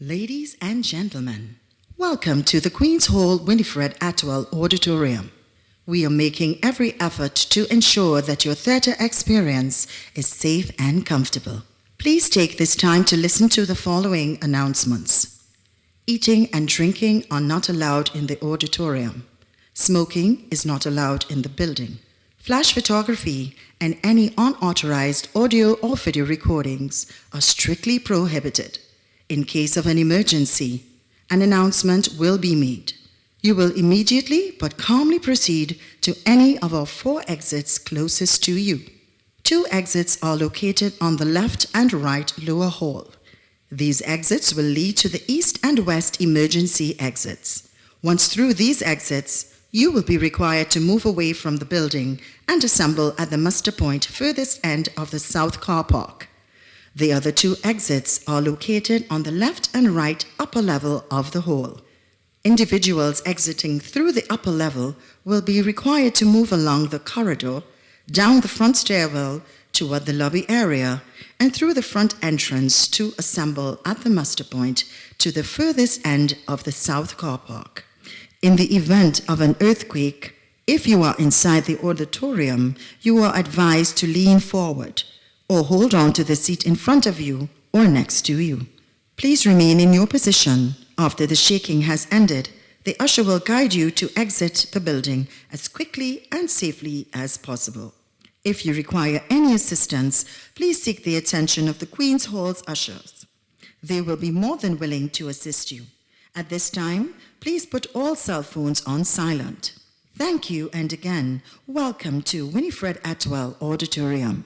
Ladies and gentlemen, welcome to the Queen's Hall Winifred Atwell Auditorium. We are making every effort to ensure that your theatre experience is safe and comfortable. Please take this time to listen to the following announcements. Eating and drinking are not allowed in the auditorium. Smoking is not allowed in the building. Flash photography and any unauthorized audio or video recordings are strictly prohibited. In case of an emergency, an announcement will be made. You will immediately but calmly proceed to any of our 4 exits closest to you. 2 exits are located on the left and right lower hall. These exits will lead to the east and west emergency exits. Once through these exits, you will be required to move away from the building and assemble at the muster point furthest end of the south car park. The other 2 exits are located on the left and right upper level of the hall. Individuals exiting through the upper level will be required to move along the corridor, down the front stairwell toward the lobby area, and through the front entrance to assemble at the muster point to the furthest end of the south car park. In the event of an earthquake, if you are inside the auditorium, you are advised to lean forward or hold on to the seat in front of you or next to you. Please remain in your position. After the shaking has ended, the usher will guide you to exit the building as quickly and safely as possible. If you require any assistance, please seek the attention of the Queen's Hall's ushers. They will be more than willing to assist you. At this time, please put all cell phones on silent. Thank you, and again, welcome to Winifred Atwell Auditorium.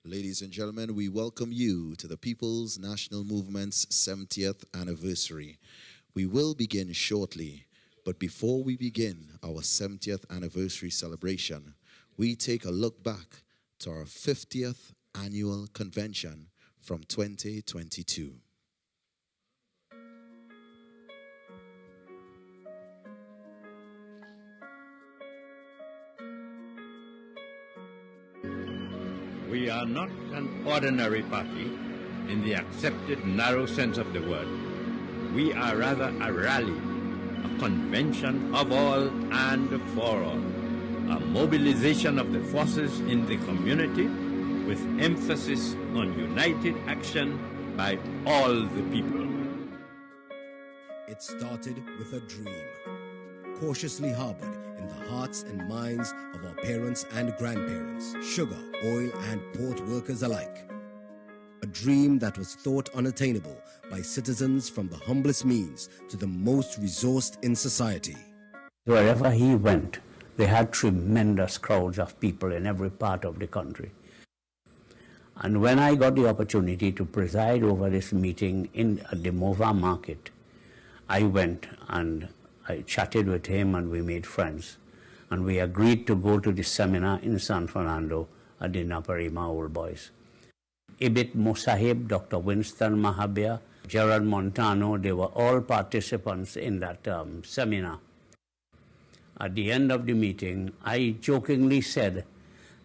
Ladies and gentlemen, we welcome you to the People's National Movement's 70th anniversary. We will begin shortly, but before we begin our 70th anniversary celebration, we take a look back to our 50th annual convention from 2022. We are not an ordinary party in the accepted narrow sense of the word. We are rather a rally, a convention of all and for all, a mobilization of the forces in the community with emphasis on united action by all the people. It started with a dream, cautiously harbored in the hearts and minds of our parents and grandparents, sugar, oil, and port workers alike. A dream that was thought unattainable by citizens from the humblest means to the most resourced in society. Wherever he went, they had tremendous crowds of people in every part of the country. And when I got the opportunity to preside over this meeting at the Mova market, I went and I chatted with him and we made friends. And we agreed to go to the seminar in San Fernando at the Naparima Old Boys. Ibit Mosahib, Dr. Winston Mahabir, Gerard Montano, they were all participants in that seminar. At the end of the meeting, I jokingly said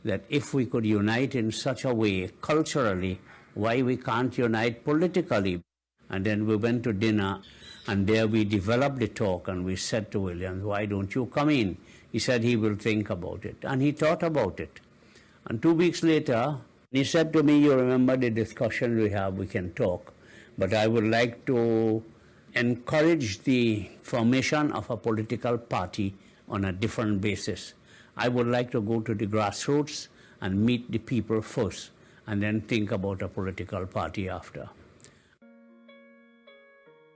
that if we could unite in such a way culturally, why we can't unite politically? And then we went to dinner. And there we developed the talk and we said to Williams, why don't you come in? He said he will think about it. And he thought about it. And 2 weeks later, he said to me, you remember the discussion we have, we can talk. But I would like to encourage the formation of a political party on a different basis. I would like to go to the grassroots and meet the people first, and then think about a political party after.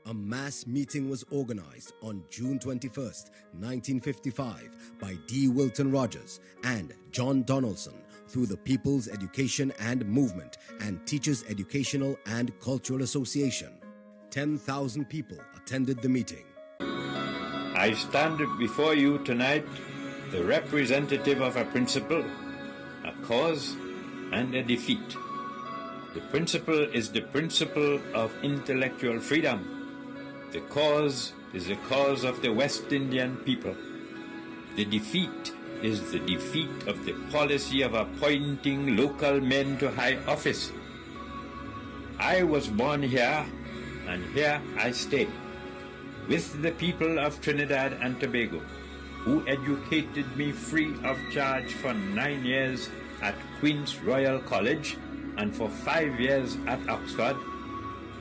A mass meeting was organized on June 21st, 1955 by D. Wilton Rogers and John Donaldson through the People's Education and Movement and Teachers Educational and Cultural Association. 10,000 people attended the meeting. I stand before you tonight the representative of a principle, a cause, and a defeat. The principle is the principle of intellectual freedom. The cause is the cause of the West Indian people. The defeat is the defeat of the policy of appointing local men to high office. I was born here, and here I stay, with the people of Trinidad and Tobago, who educated me free of charge for 9 years at Queen's Royal College and for 5 years at Oxford,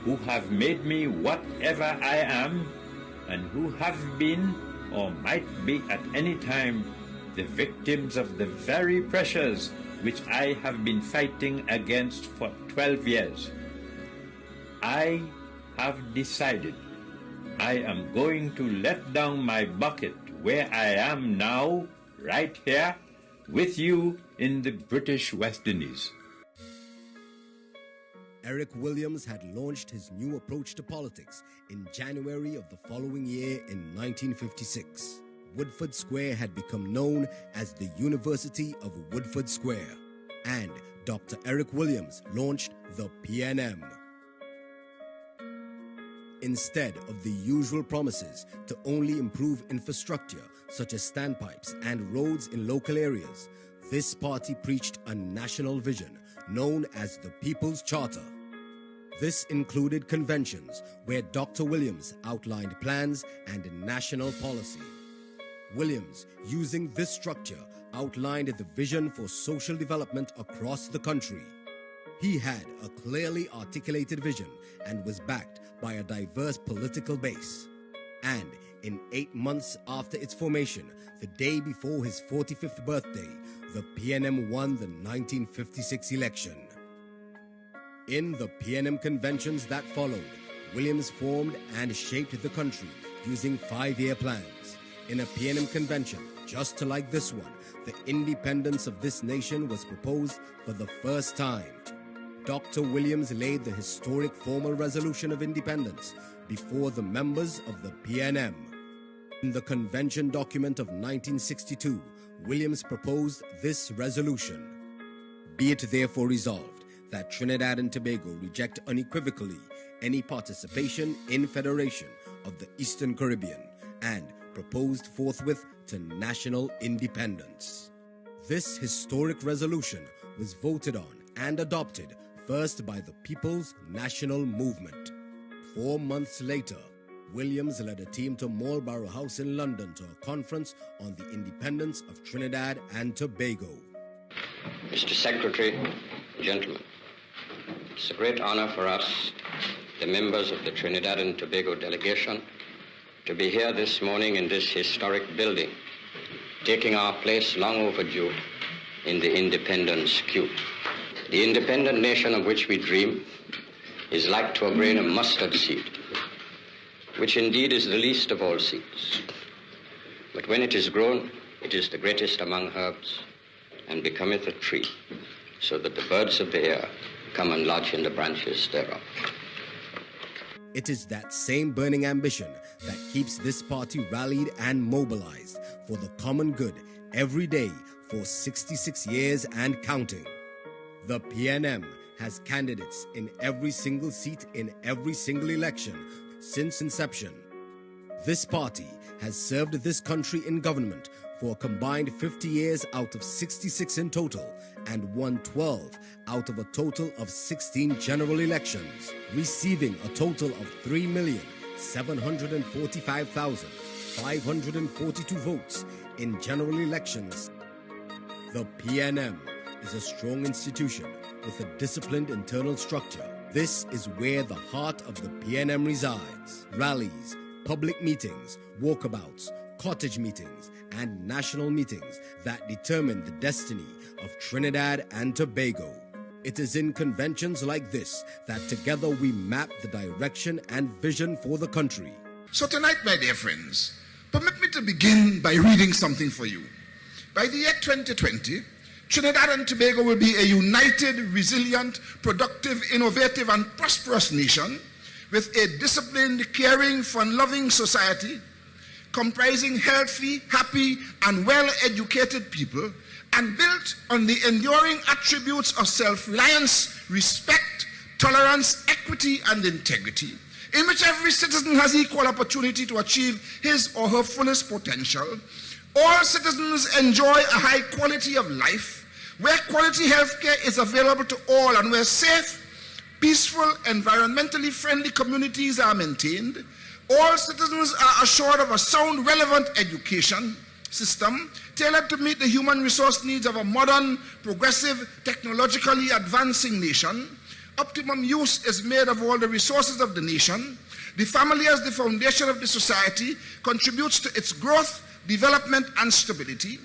who have made me whatever I am, and who have been, or might be at any time, the victims of the very pressures which I have been fighting against for 12 years. I have decided I am going to let down my bucket where I am now, right here, with you in the British West Indies. Eric Williams had launched his new approach to politics in January of the following year in 1956. Woodford Square had become known as the University of Woodford Square, and Dr. Eric Williams launched the PNM. Instead of the usual promises to only improve infrastructure such as standpipes and roads in local areas, this party preached a national vision known as the People's Charter. This included conventions where Dr. Williams outlined plans and national policy. Williams, using this structure, outlined the vision for social development across the country. He had a clearly articulated vision and was backed by a diverse political base. And in 8 months after its formation, the day before his 45th birthday, the PNM won the 1956 election. In the PNM conventions that followed, Williams formed and shaped the country using 5-year plans. In a PNM convention, just like this one, the independence of this nation was proposed for the first time. Dr. Williams laid the historic formal resolution of independence before the members of the PNM. In the convention document of 1962, Williams proposed this resolution. Be it therefore resolved that Trinidad and Tobago reject unequivocally any participation in federation of the Eastern Caribbean and proposed forthwith to national independence. This historic resolution was voted on and adopted first by the People's National Movement. 4 months later, Williams led a team to Marlborough House in London to a conference on the independence of Trinidad and Tobago. Mr. Secretary, gentlemen, it's a great honor for us, the members of the Trinidad and Tobago delegation, to be here this morning in this historic building, taking our place long overdue in the independence queue. The independent nation of which we dream is like to a grain of mustard seed, which indeed is the least of all seeds. But when it is grown, it is the greatest among herbs, and becometh a tree, so that the birds of the air come and lodge in the branches thereof. It is that same burning ambition that keeps this party rallied and mobilized for the common good every day for 66 years and counting. The PNM has candidates in every single seat in every single election since inception. This party has served this country in government for a combined 50 years out of 66 in total and won 12 out of a total of 16 general elections, receiving a total of 3,745,542 votes in general elections. The PNM is a strong institution with a disciplined internal structure. This is where the heart of the PNM resides. Rallies, public meetings, walkabouts, cottage meetings, and national meetings that determine the destiny of Trinidad and Tobago. It is in conventions like this that together we map the direction and vision for the country. So tonight, my dear friends, permit me to begin by reading something for you. By the year 2020, Trinidad and Tobago will be a united, resilient, productive, innovative, and prosperous nation with a disciplined, caring, fun-loving society comprising healthy, happy, and well-educated people, and built on the enduring attributes of self-reliance, respect, tolerance, equity, and integrity, in which every citizen has equal opportunity to achieve his or her fullest potential. All citizens enjoy a high quality of life, where quality health care is available to all, and where safe, peaceful, environmentally friendly communities are maintained, all citizens are assured of a sound, relevant education system tailored to meet the human resource needs of a modern, progressive, technologically advancing nation, optimum use is made of all the resources of the nation, the family as the foundation of the society contributes to its growth, development, and stability,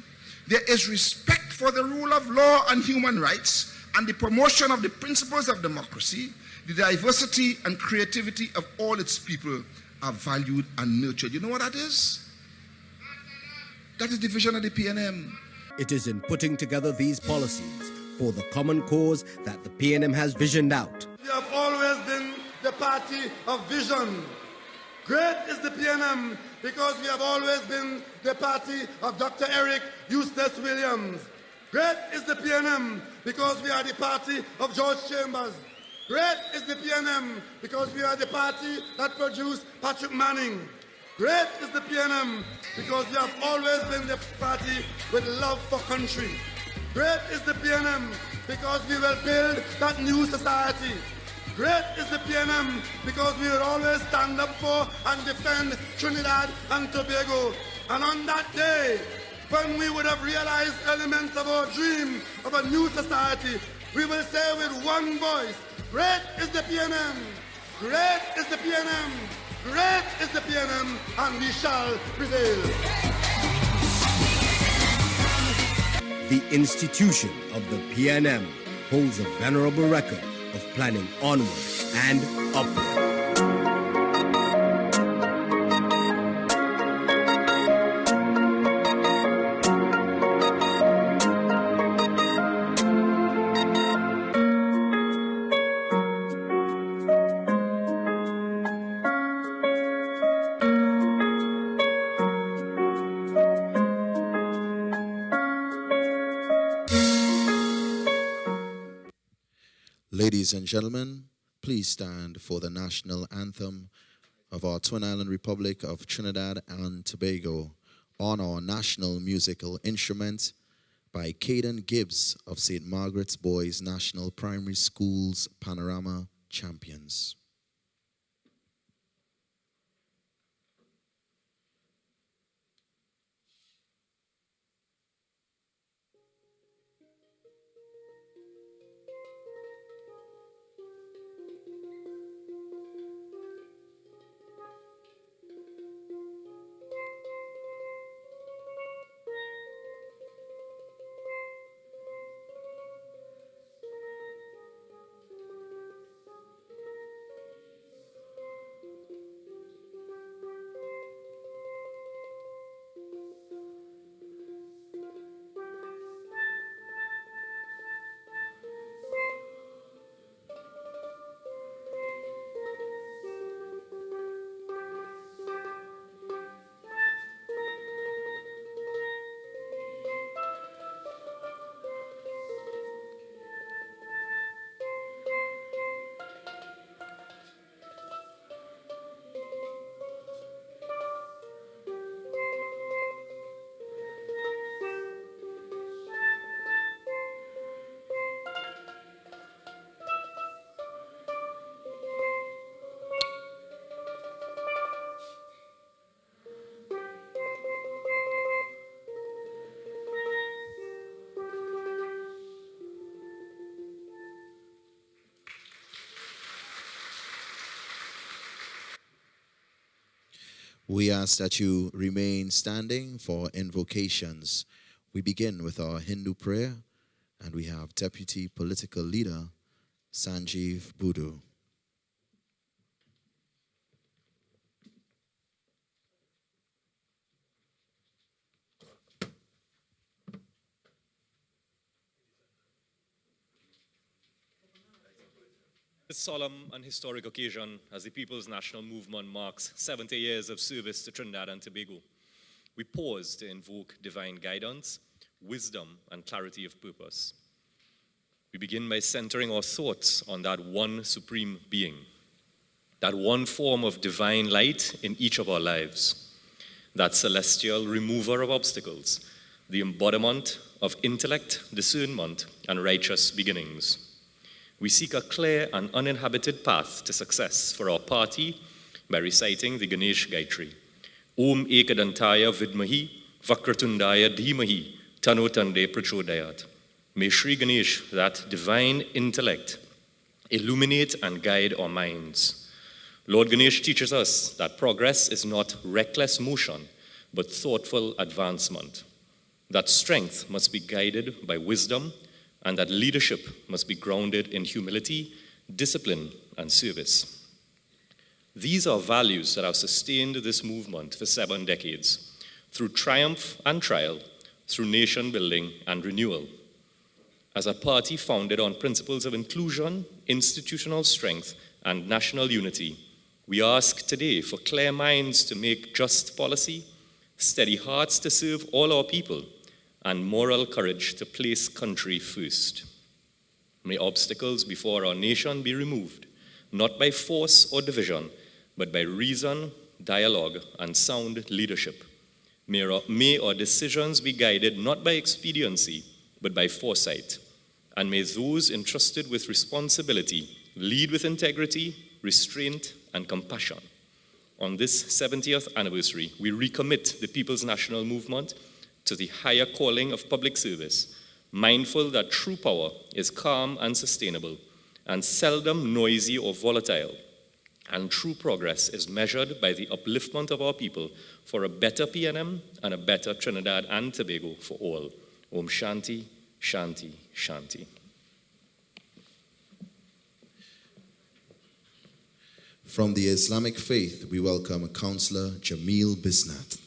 there is respect for the rule of law and human rights, and the promotion of the principles of democracy, the diversity and creativity of all its people are valued and nurtured. You know what that is? That is the vision of the PNM. It is in putting together these policies for the common cause that the PNM has visioned out. We have always been the party of vision. Great is the PNM because we have always been the party of Dr. Eric Eustace Williams. Great is the PNM because we are the party of George Chambers. Great is the PNM because we are the party that produced Patrick Manning. Great is the PNM because we have always been the party with love for country. Great is the PNM because we will build that new society. Great is the PNM because we will always stand up for and defend Trinidad and Tobago. And on that day, when we would have realized elements of our dream of a new society, we will say with one voice, great is the PNM, great is the PNM, great is the PNM, and we shall prevail. The institution of the PNM holds a venerable record of planning onward and upward. Ladies and gentlemen, please stand for the national anthem of our Twin Island Republic of Trinidad and Tobago on our national musical instrument by Caden Gibbs of St. Margaret's Boys National Primary School's Panorama Champions. We ask that you remain standing for invocations. We begin with our Hindu prayer, and we have Deputy Political Leader Sanjeev Budu. This solemn and historic occasion as the People's National Movement marks 70 years of service to Trinidad and Tobago, we pause to invoke divine guidance, wisdom, and clarity of purpose. We begin by centering our thoughts on that one supreme being, that one form of divine light in each of our lives, that celestial remover of obstacles, the embodiment of intellect, discernment, and righteous beginnings. We seek a clear and uninhabited path to success for our party by reciting the Ganesh Gayatri. Om Ekadantaya Vidmahi, Vakratundaya Dhimahi, Tanotande Prachodayat. May Sri Ganesh, that divine intellect, illuminate and guide our minds. Lord Ganesh teaches us that progress is not reckless motion, but thoughtful advancement. That strength must be guided by wisdom, and that leadership must be grounded in humility, discipline, and service. These are values that have sustained this movement for 7 decades, through triumph and trial, through nation building and renewal. As a party founded on principles of inclusion, institutional strength, and national unity, we ask today for clear minds to make just policy, steady hearts to serve all our people, and moral courage to place country first. May obstacles before our nation be removed, not by force or division, but by reason, dialogue, and sound leadership. May our decisions be guided not by expediency, but by foresight. And may those entrusted with responsibility lead with integrity, restraint, and compassion. On this 70th anniversary, we recommit the People's National Movement to the higher calling of public service, mindful that true power is calm and sustainable, and seldom noisy or volatile, and true progress is measured by the upliftment of our people for a better PNM and a better Trinidad and Tobago for all. Om Shanti, Shanti, Shanti. From the Islamic faith, we welcome Councillor Jamil Bisnat.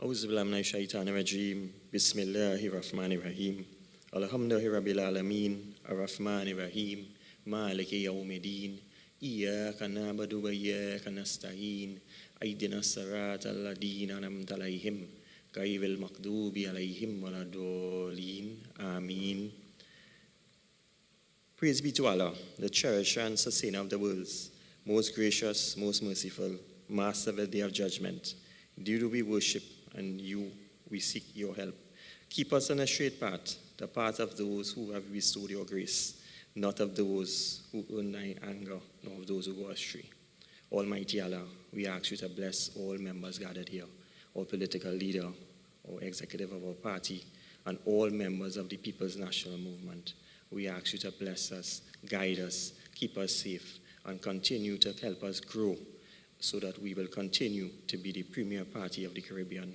Auzubillahi minash shaitani rajim. Bismillahir rahmanir rahim. Alhamdulillahi rabbil alamin. Ar-Rahmanir Rahim. Maliki yawmiddin. Iyyaka na'budu wa iyyaka nasta'in. Ihdina as-siratal ladzina an'amta 'alaihim ghayril maghdubi 'alaihim waladdallin. Amen. Praise be to Allah, the cherisher and sustainer of the worlds, most gracious, most merciful, master of the day of judgment. You do we worship, and we seek your help. Keep us on a straight path, the path of those who have bestowed your grace, not of those who earn thy anger, nor of those who go astray. Almighty Allah, we ask you to bless all members gathered here, all political leader, or executive of our party, and all members of the People's National Movement. We ask you to bless us, guide us, keep us safe, and continue to help us grow, so that we will continue to be the premier party of the Caribbean.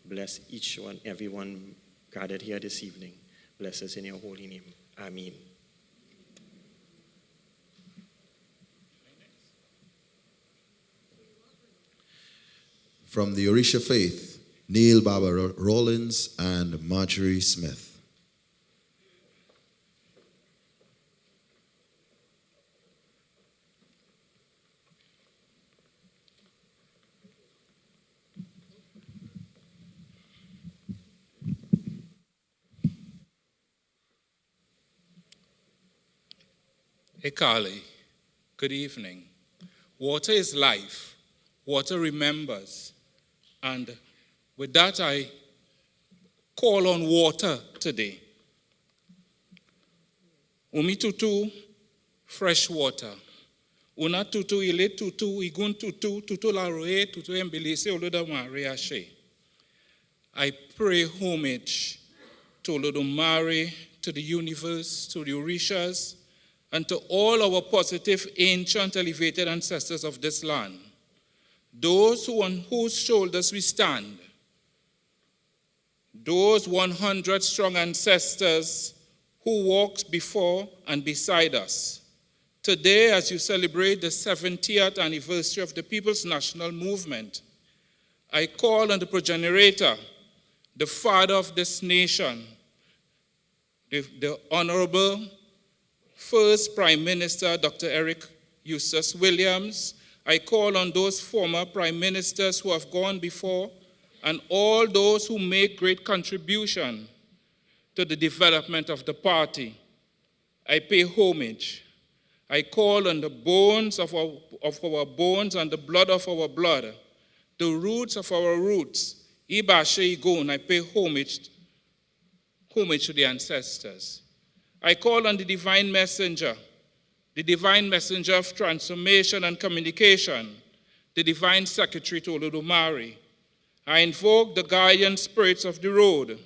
Bless each one, everyone gathered here this evening. Bless us in your holy name. Amen. From the Orisha faith, Neil Baba Rollins and Marjorie Smith. Ekali, good evening. Water is life. Water remembers. And with that, I call on water today. Umi tutu, fresh water. Una tutu ile tutu, igun tutu, tutu la roe, tutu embelise, oloda Maria she. I pray homage to Olodumare, to the universe, to the Orishas, and to all our positive, ancient, elevated ancestors of this land, those on whose shoulders we stand, those 100 strong ancestors who walked before and beside us. Today, as you celebrate the 70th anniversary of the People's National Movement, I call on the progenitor, the father of this nation, the Honorable First Prime Minister, Dr. Eric Eustace Williams. I call on those former prime ministers who have gone before and all those who make great contribution to the development of the party. I pay homage. I call on the bones of our bones and the blood of our blood, the roots of our roots. Ibashe Igon, I pay homage to the ancestors. I call on the divine messenger of transformation and communication, the divine secretary to Olodumare. I invoke the guardian spirits of the road,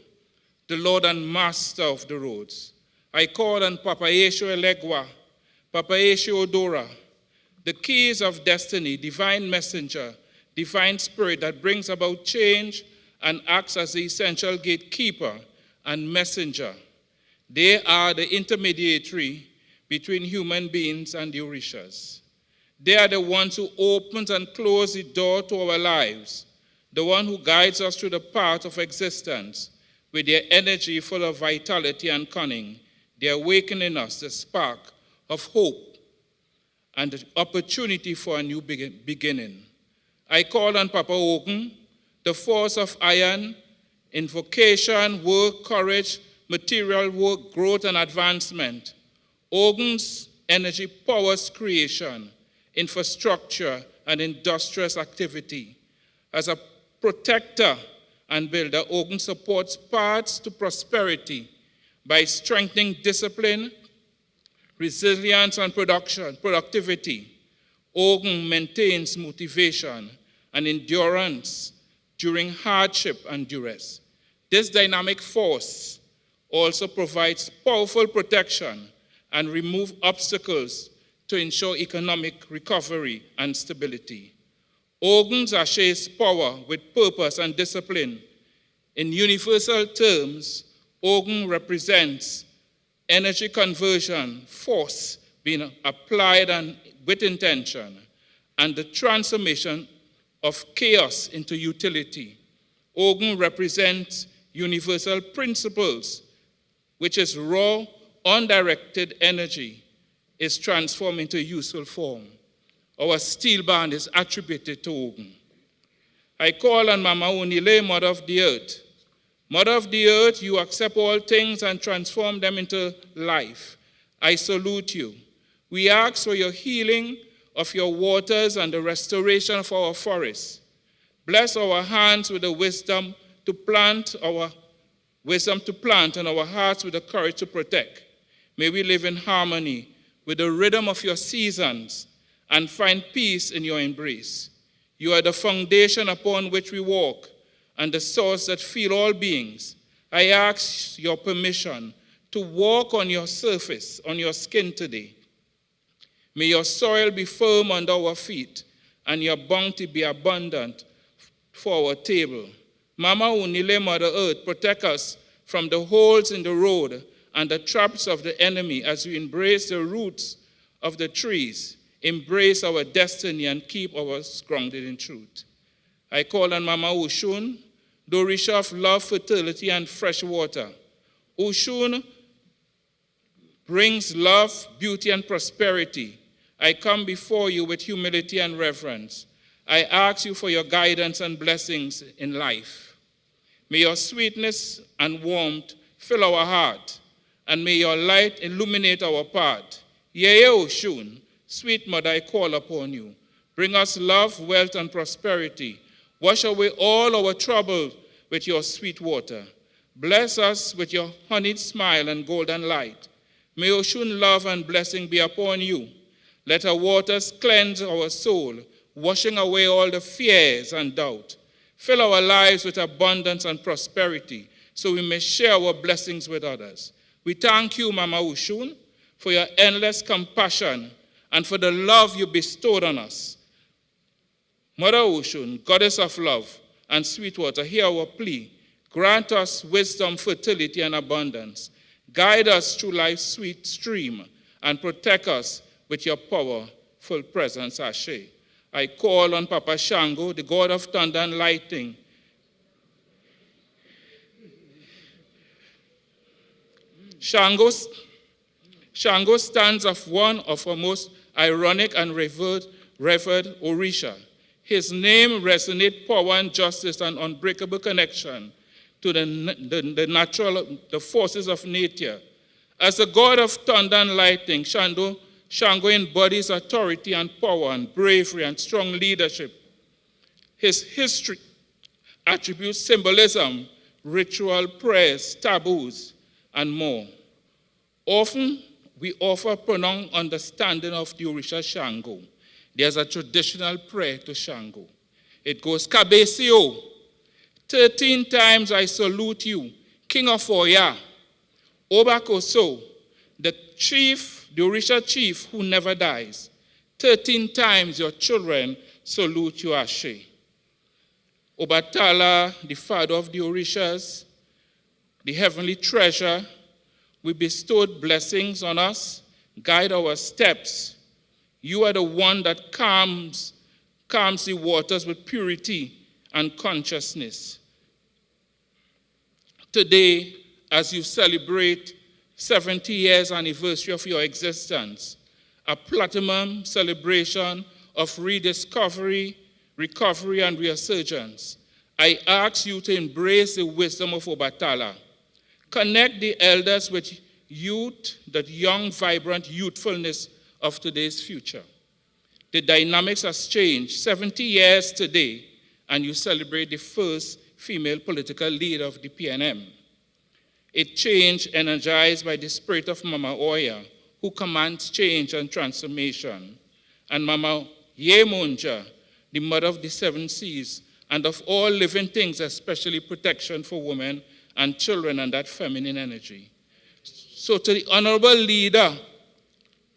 the Lord and Master of the roads. I call on Papa Yeshu Elegwa, Papa Yeshu Odora, the keys of destiny, divine messenger, divine spirit that brings about change and acts as the essential gatekeeper and messenger. They are the intermediary between human beings and the Orishas. They are the ones who opens and close the door to our lives, the one who guides us through the path of existence with their energy full of vitality and cunning. They awaken in us the spark of hope and the opportunity for a new beginning. I call on Papa Ogun, the force of iron, in vocation, work, courage, material work, growth, and advancement. Ogun's energy powers creation, infrastructure, and industrious activity. As a protector and builder, Ogun supports paths to prosperity by strengthening discipline, resilience, and productivity. Ogun maintains motivation and endurance during hardship and duress. This dynamic force also provides powerful protection and removes obstacles to ensure economic recovery and stability. Ogun's Ashe's power with purpose and discipline. In universal terms, Ogun represents energy conversion, force being applied and with intention, and the transformation of chaos into utility. Ogun represents universal principles, which is raw, undirected energy, is transformed into useful form. Our steel band is attributed to Ogun. I call on Mama Unile, Mother of the Earth. Mother of the Earth, you accept all things and transform them into life. I salute you. We ask for your healing of your waters and the restoration of our forests. Bless our hands with the wisdom to plant and our hearts with the courage to protect. May we live in harmony with the rhythm of your seasons and find peace in your embrace. You are the foundation upon which we walk and the source that feeds all beings. I ask your permission to walk on your surface, on your skin today. May your soil be firm under our feet and your bounty be abundant for our table. Mama Unile, Mother Earth, protect us from the holes in the road and the traps of the enemy as we embrace the roots of the trees, embrace our destiny, and keep us grounded in truth. I call on Mama Oshun, the Orisha of love, fertility, and fresh water. Oshun brings love, beauty, and prosperity. I come before you with humility and reverence. I ask you for your guidance and blessings in life. May your sweetness and warmth fill our heart, and may your light illuminate our path. Yea, Oshun, sweet mother, I call upon you. Bring us love, wealth, and prosperity. Wash away all our trouble with your sweet water. Bless us with your honeyed smile and golden light. May Oshun love and blessing be upon you. Let our waters cleanse our soul, washing away all the fears and doubt. Fill our lives with abundance and prosperity, so we may share our blessings with others. We thank you, Mama Oshun, for your endless compassion and for the love you bestowed on us. Mother Oshun, goddess of love and sweet water, hear our plea. Grant us wisdom, fertility, and abundance. Guide us through life's sweet stream and protect us with your powerful presence, Ashe. I call on Papa Shango, the god of thunder and lightning. Shango stands as one of our most ironic and revered Orisha. His name resonates power and justice and unbreakable connection to the forces of nature. As the god of thunder and lightning, Shango embodies authority and power and bravery and strong leadership. His history attributes symbolism, ritual prayers, taboos, and more. Often, we offer pronoun understanding of the Orisha Shango. There's a traditional prayer to Shango. It goes, Kabesio, 13 times I salute you, King of Oya. Obakoso, the Orisha chief who never dies. 13 times your children salute you, Ashe. Obatala, the father of the Orishas, the heavenly treasure, we bestowed blessings on us, guide our steps. You are the one that calms the waters with purity and consciousness. Today, as you celebrate 70 years anniversary of your existence, a platinum celebration of rediscovery, recovery, and resurgence, I ask you to embrace the wisdom of Obatala. Connect the elders with youth, that young, vibrant youthfulness of today's future. The dynamics has changed 70 years today, and you celebrate the first female political leader of the PNM. It changed energized by the spirit of Mama Oya, who commands change and transformation, and Mama Yemunja, the mother of the 7 seas, and of all living things, especially protection for women and children and that feminine energy. So to the honorable leader,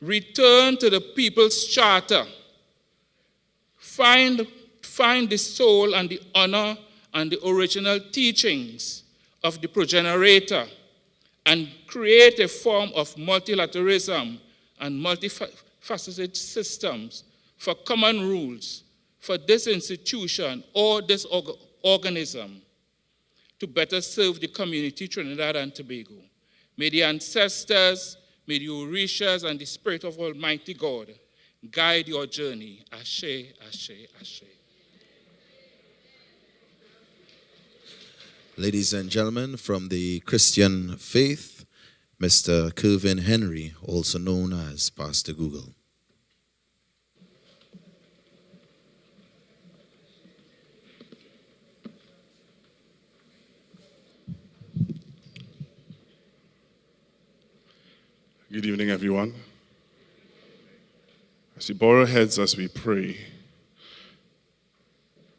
return to the people's charter. Find the soul and the honor and the original teachings of the progenitor and create a form of multilateralism and multifaceted systems for common rules for this institution or this organism to better serve the community Trinidad and Tobago. May the ancestors, may the Orishas and the Spirit of Almighty God guide your journey. Ashe, Ashe, Ashe. Ladies and gentlemen, from the Christian faith, Mr. Kervin Henry, also known as Pastor Google. Good evening, everyone. As we bow our heads as we pray,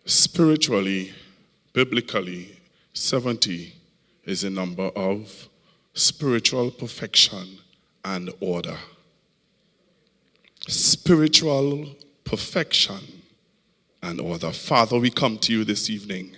spiritually, biblically, 70 is a number of spiritual perfection and order. Spiritual perfection and order. Father, we come to you this evening,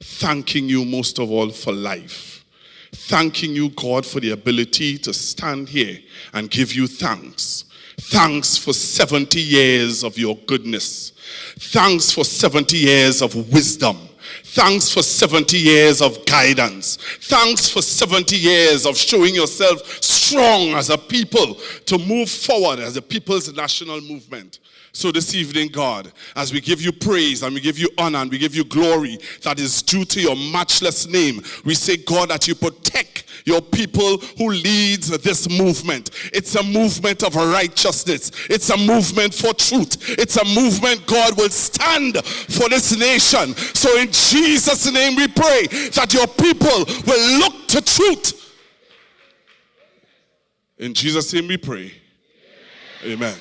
thanking you most of all for life. Thanking you, God, for the ability to stand here and give you thanks. Thanks for 70 years of your goodness. Thanks for 70 years of wisdom. Thanks for 70 years of guidance. Thanks for 70 years of showing yourself strong as a people to move forward as a people's national movement. So this evening, God, as we give you praise and we give you honor and we give you glory that is due to your matchless name, we say, God, that you protect your people who leads this movement. It's a movement of righteousness. It's a movement for truth. It's a movement, God, will stand for this nation. So in Jesus' name we pray that your people will look to truth. In Jesus' name we pray. Amen.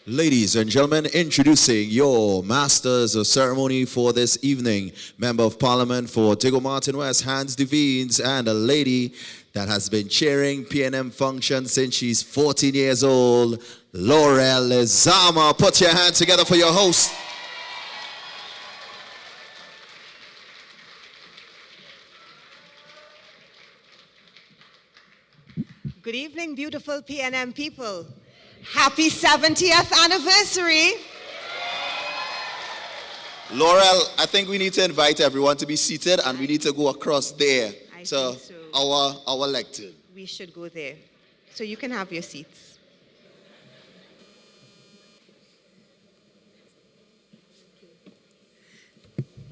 Ladies and gentlemen, introducing your masters of ceremony for this evening, Member of Parliament for Diego Martin West, Hans Devines, and a lady that has been chairing PNM function since she's 14 years old, Laurel Lezama. Put your hands together for your host. Good evening, beautiful PNM people. Happy 70th anniversary. Laurel, I think we need to invite everyone to be seated and we need to go across there to our lectern. We should go there. So you can have your seats.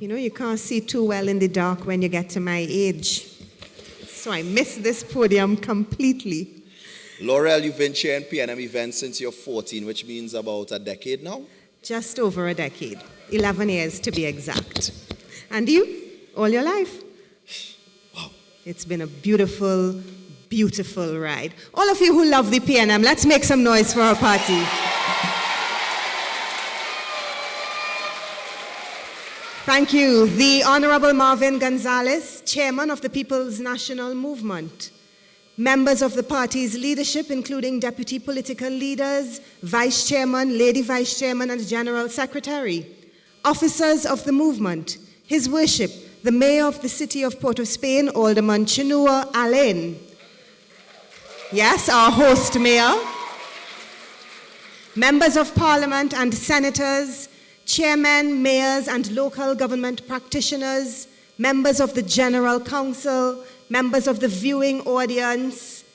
You know, you can't see too well in the dark when you get to my age. So I miss this podium completely. Laurel, you've been chairing PNM events since you're 14, which means about a decade now? Just over a decade. 11 years to be exact. And you? All your life? Wow. It's been a beautiful, beautiful ride. All of you who love the PNM, let's make some noise for our party. Thank you. The Honorable Marvin Gonzalez, Chairman of the People's National Movement. Members of the party's leadership, including deputy political leaders, Vice Chairman, Lady Vice Chairman, and General Secretary. Officers of the movement, His Worship, the Mayor of the City of Port of Spain, Alderman Chinua Alain. Yes, our host mayor. Members of Parliament and senators, chairmen, mayors, and local government practitioners, members of the General Council, members of the viewing audience,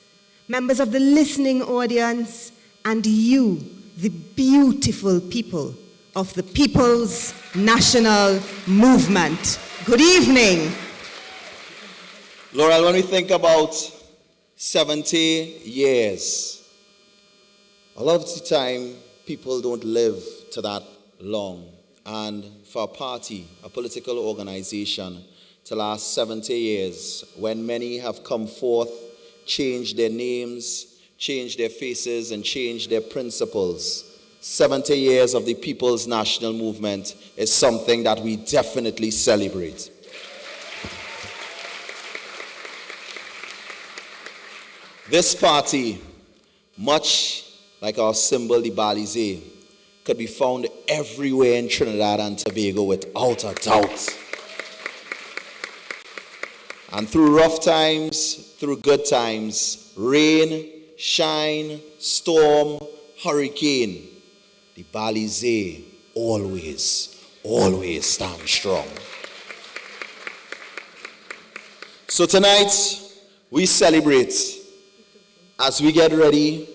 members of the listening audience, and you, the beautiful people of the People's National Movement. Good evening. Laurel, when we think about 70 years, a lot of the time people don't live to that long. And for a party, a political organization, to last 70 years, when many have come forth, changed their names, changed their faces, and changed their principles, 70 years of the People's National Movement is something that we definitely celebrate. This party, much like our symbol, the Balize, could be found everywhere in Trinidad and Tobago without a doubt. And through rough times, through good times, rain, shine, storm, hurricane, the Balize always stand strong. So tonight, we celebrate as we get ready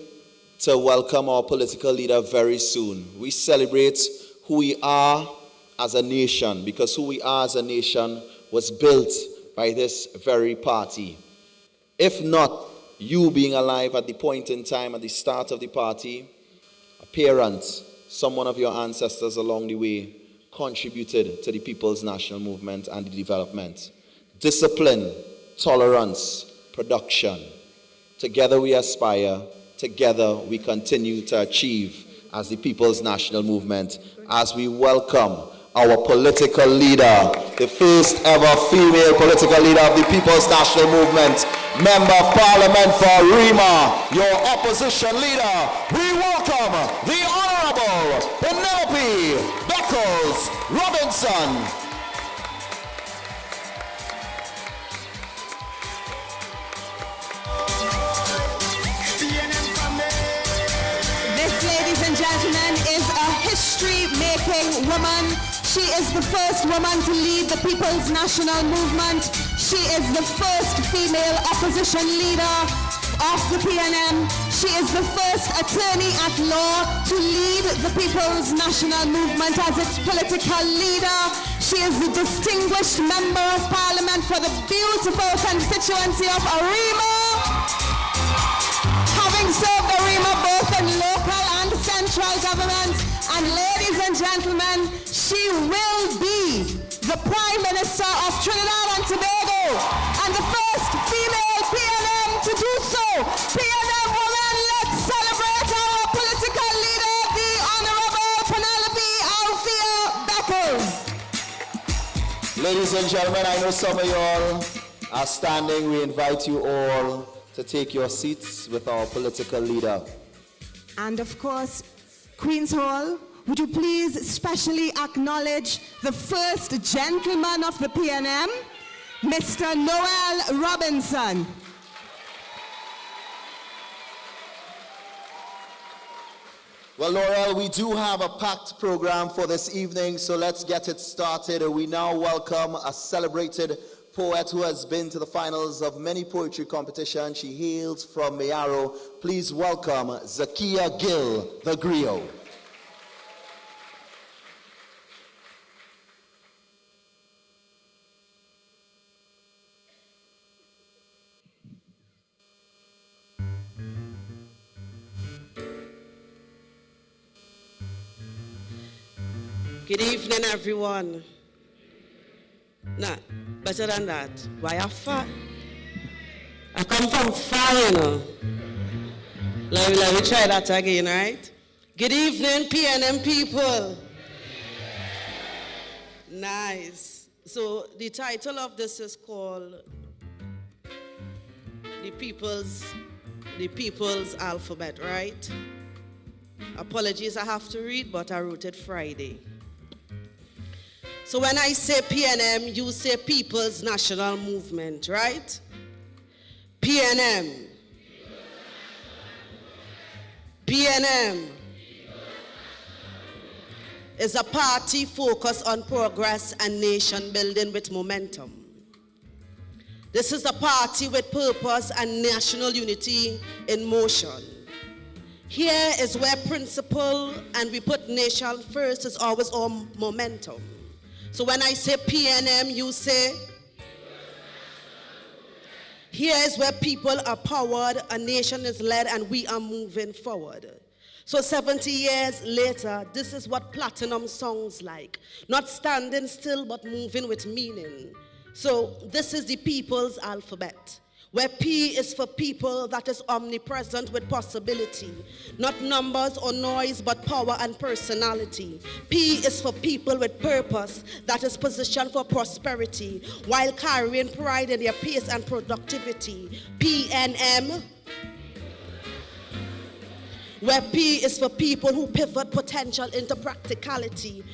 to welcome our political leader very soon. We celebrate who we are as a nation, because who we are as a nation was built by this very party. If not you being alive at the point in time, at the start of the party, a parent, someone of your ancestors along the way contributed to the People's National Movement and the development. Discipline, tolerance, production. Together we aspire. Together we continue to achieve as the People's National Movement, as we welcome our political leader, the first ever female political leader of the People's National Movement, Member of Parliament for Rima, your opposition leader. We welcome the Honorable Penelope Beckles Robinson. Gentlemen, is a history-making woman. She is the first woman to lead the People's National Movement. She is the first female opposition leader of the PNM. She is the first attorney at law to lead the People's National Movement as its political leader. She is the distinguished member of Parliament for the beautiful constituency of Arima. Having served Arima both in local and central government, and ladies and gentlemen, she will be the Prime Minister of Trinidad and Tobago, and the first female PNM to do so. PNM woman, let's celebrate our political leader, the Honorable Penelope Althea Beckles. Ladies and gentlemen, I know some of you all are standing. We invite you all to take your seats with our political leader. And of course, Queen's Hall, would you please specially acknowledge the first gentleman of the PNM, Mr. Noel Robinson. Well, Laurel, we do have a packed program for this evening, so let's get it started. We now welcome a celebrated poet who has been to the finals of many poetry competitions. She hails from Mayaro. Please welcome Zakia Gill, the griot. Good evening, everyone. Nah, better than that. Why I far? I come from far, you know. Let me try that again, right? Good evening, PNM people. Nice. So the title of this is called The People's Alphabet, right? Apologies, I have to read, but I wrote it Friday. So when I say PNM, you say People's National Movement, right? PNM. PNM is a party focused on progress and nation building with momentum. This is a party with purpose and national unity in motion. Here is where principle and we put nation first is always on momentum. So when I say PNM, you say, here is where people are powered, a nation is led, and we are moving forward. So 70 years later, this is what platinum sounds like. Not standing still, but moving with meaning. So this is the people's alphabet, where P is for people that is omnipresent with possibility. Not numbers or noise, but power and personality. P is for people with purpose that is positioned for prosperity while carrying pride in their pace and productivity. PNM, where P is for people who pivot potential into practicality,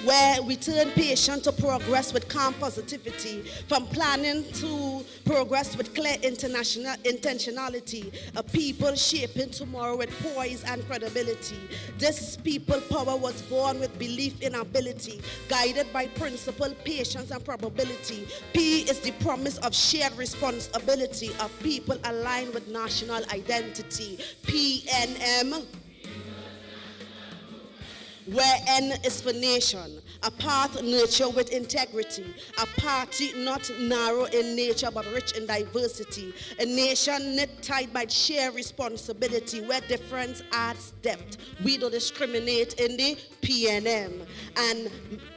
where we turn patience to progress with calm positivity, from planning to progress with clear intentionality, a people shaping tomorrow with poise and credibility. This people power was born with belief in ability, guided by principle, patience, and probability. P is the promise of shared responsibility of people aligned with national identity. PNM, where N is for nation, a path nurtured with integrity, a party not narrow in nature but rich in diversity, a nation knit tight by shared responsibility where difference adds depth. We don't discriminate in the PNM. And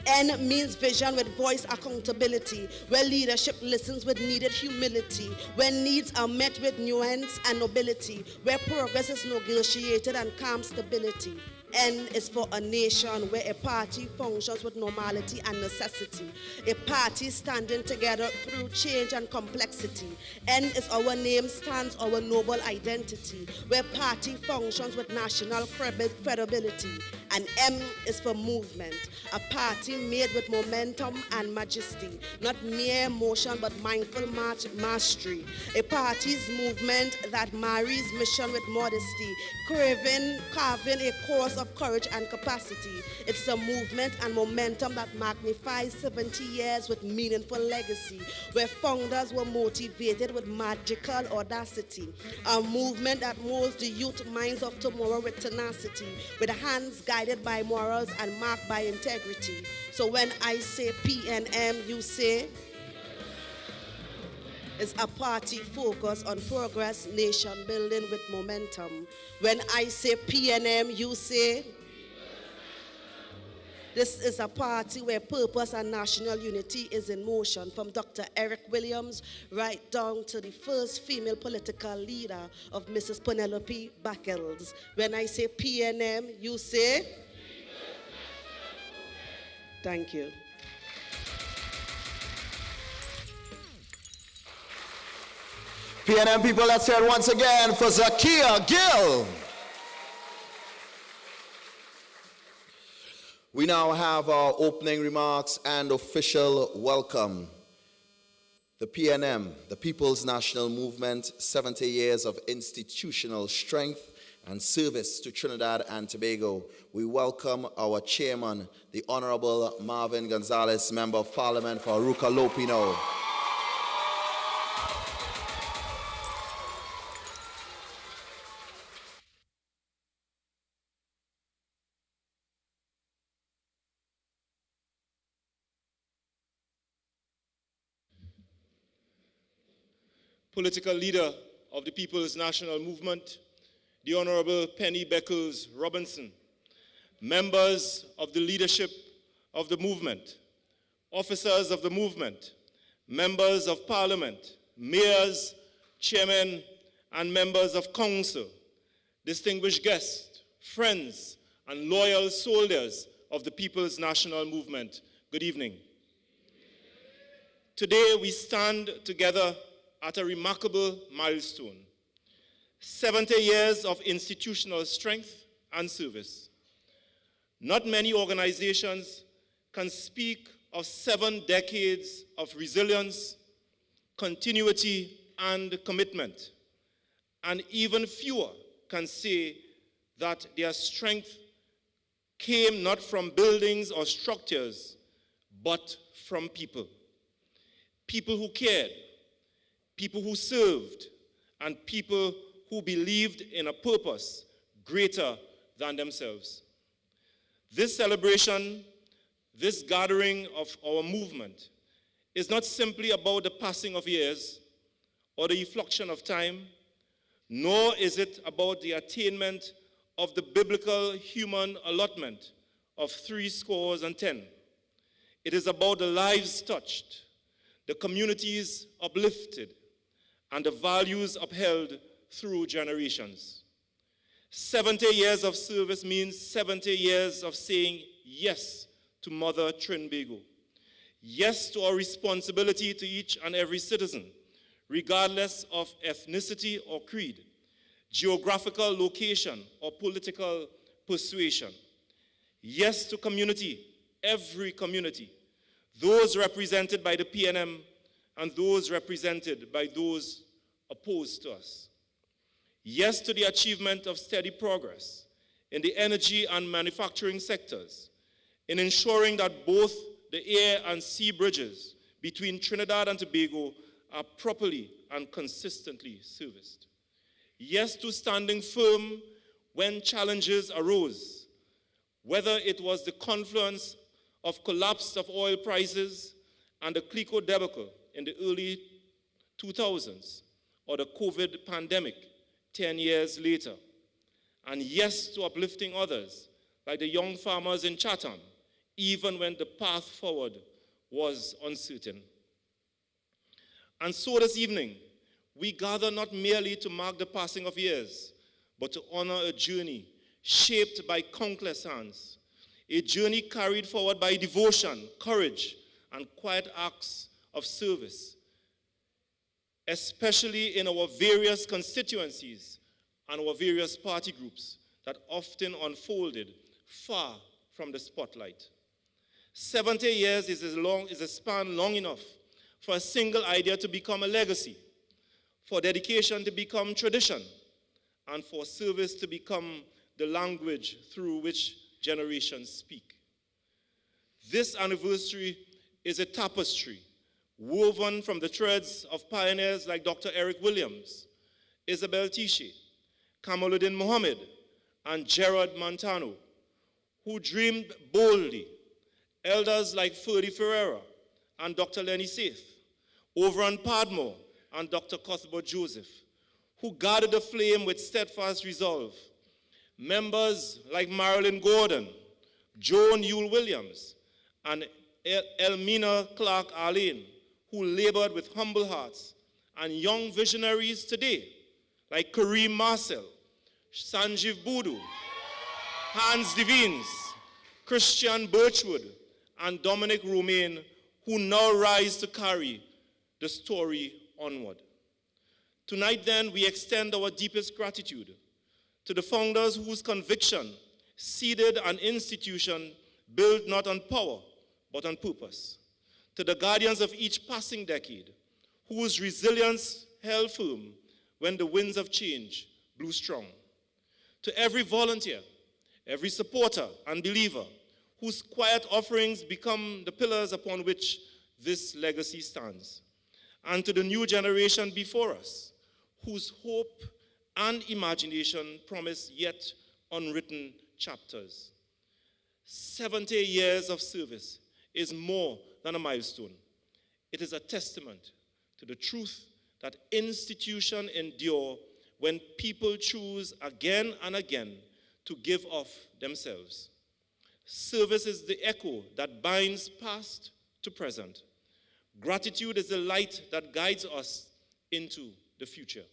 N means vision with voice accountability, where leadership listens with needed humility, where needs are met with nuance and nobility, where progress is negotiated and calm stability. N is for a nation where a party functions with normality and necessity. A party standing together through change and complexity. N is our name, stands our noble identity, where party functions with national credibility. And M is for movement, a party made with momentum and majesty, not mere motion but mindful mastery. A party's movement that marries mission with modesty, carving a course of courage and capacity. It's a movement and momentum that magnifies 70 years with meaningful legacy, where founders were motivated with magical audacity. A movement that molds the youth minds of tomorrow with tenacity, with hands guided by morals and marked by integrity. So when I say PNM, you say it's a party focused on progress, nation building with momentum. When I say PNM, you say this is a party where purpose and national unity is in motion, from Dr. Eric Williams right down to the first female political leader of Mrs. Penelope Backels. When I say PNM, you say? Thank you. PNM people, let's hear it once again for Zakia Gill. We now have our opening remarks and official welcome. The PNM, the People's National Movement, 70 years of institutional strength and service to Trinidad and Tobago. We welcome our chairman, the Honorable Marvin Gonzalez, Member of Parliament for Aruca Lopino. Political leader of the People's National Movement, the Honorable Penny Beckles Robinson, members of the leadership of the movement, officers of the movement, members of parliament, mayors, chairmen, and members of council, distinguished guests, friends, and loyal soldiers of the People's National Movement, good evening. Today we stand together at a remarkable milestone, 70 years of institutional strength and service. Not many organizations can speak of 7 decades of resilience, continuity, and commitment, and even fewer can say that their strength came not from buildings or structures, but from people. People who cared, people who served, and people who believed in a purpose greater than themselves. This celebration, this gathering of our movement, is not simply about the passing of years or the effluxion of time, nor is it about the attainment of the biblical human allotment of 70. It is about the lives touched, the communities uplifted, and the values upheld through generations. 70 years of service means 70 years of saying yes to Mother Trinbago. Yes to our responsibility to each and every citizen, regardless of ethnicity or creed, geographical location or political persuasion. Yes to community, every community, those represented by the PNM and those represented by those opposed to us. Yes to the achievement of steady progress in the energy and manufacturing sectors, in ensuring that both the air and sea bridges between Trinidad and Tobago are properly and consistently serviced. Yes to standing firm when challenges arose, whether it was the confluence of collapse of oil prices and the Clico debacle in the early 2000s or the COVID pandemic 10 years later. And yes to uplifting others, like the young farmers in Chatham, even when the path forward was uncertain. And so this evening, we gather not merely to mark the passing of years, but to honor a journey shaped by countless hands, a journey carried forward by devotion, courage, and quiet acts of service, especially in our various constituencies and our various party groups that often unfolded far from the spotlight. 70 years is a span long enough for a single idea to become a legacy, for dedication to become tradition, and for service to become the language through which generations speak. This anniversary is a tapestry woven from the threads of pioneers like Dr. Eric Williams, Isabel Tishe, Kamaluddin Mohammed, and Gerard Montano, who dreamed boldly, elders like Ferdy Ferreira and Dr. Lenny Saith, Overan Padmore and Dr. Cuthbert Joseph, who guarded the flame with steadfast resolve, members like Marilyn Gordon, Joan Yule Williams, and Elmina Clark Arlene, who labored with humble hearts, and young visionaries today like Kareem Marcel, Sanjeev Boodoo, Hans Devines, Christian Birchwood, and Dominic Romaine, who now rise to carry the story onward. Tonight then, we extend our deepest gratitude to the founders whose conviction seeded an institution built not on power, but on purpose. To the guardians of each passing decade, whose resilience held firm when the winds of change blew strong. To every volunteer, every supporter and believer, whose quiet offerings become the pillars upon which this legacy stands. And to the new generation before us, whose hope and imagination promise yet unwritten chapters. 70 years of service is more than a milestone. It is a testament to the truth that institutions endure when people choose again and again to give of themselves. Service is the echo that binds past to present. Gratitude is the light that guides us into the future.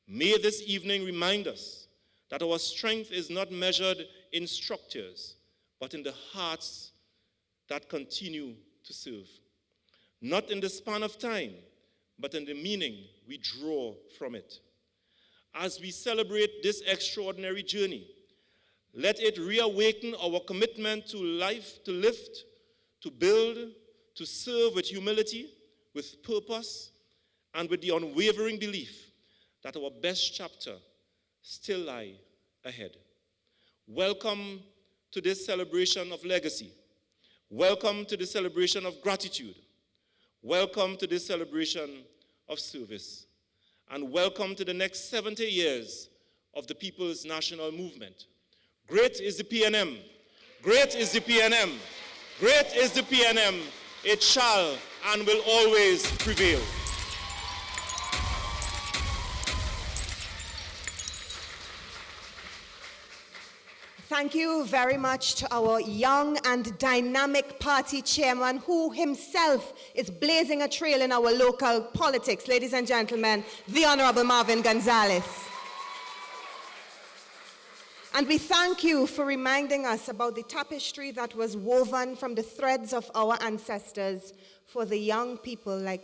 May this evening remind us that our strength is not measured in structures, but in the hearts that continue to serve. Not in the span of time, but in the meaning we draw from it. As we celebrate this extraordinary journey, let it reawaken our commitment to life, to lift, to build, to serve with humility, with purpose, and with the unwavering belief that our best chapter still lie ahead. Welcome to this celebration of legacy. Welcome to the celebration of gratitude. Welcome to this celebration of service. And welcome to the next 70 years of the People's National Movement. Great is the PNM. Great is the PNM. Great is the PNM. It shall and will always prevail. Thank you very much to our young and dynamic party chairman who himself is blazing a trail in our local politics. Ladies and gentlemen, the Honorable Marvin Gonzalez. And we thank you for reminding us about the tapestry that was woven from the threads of our ancestors for the young people like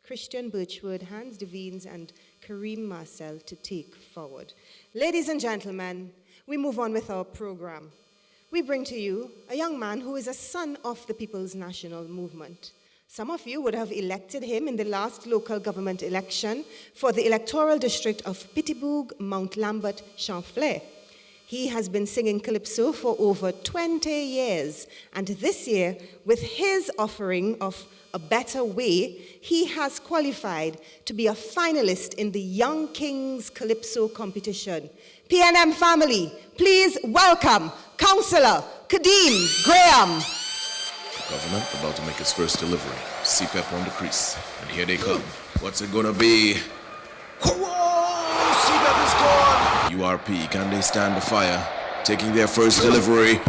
Christian Birchwood, Hans Devines, and Kareem Marcel to take forward. Ladies and gentlemen, we move on with our program. We bring to you a young man who is a son of the People's National Movement. Some of you would have elected him in the last local government election for the electoral district of Pittibourg, Mount Lambert, Champlain. He has been singing calypso for over 20 years, and this year, with his offering of A Better Way, he has qualified to be a finalist in the Young Kings Calypso competition. PNM family, please welcome Councillor Kadeem Graham. Government about to make its first delivery. CPEP on the crease, and here they come. What's it gonna be? CPEP is gone! URP, can they stand the fire? Taking their first delivery. They're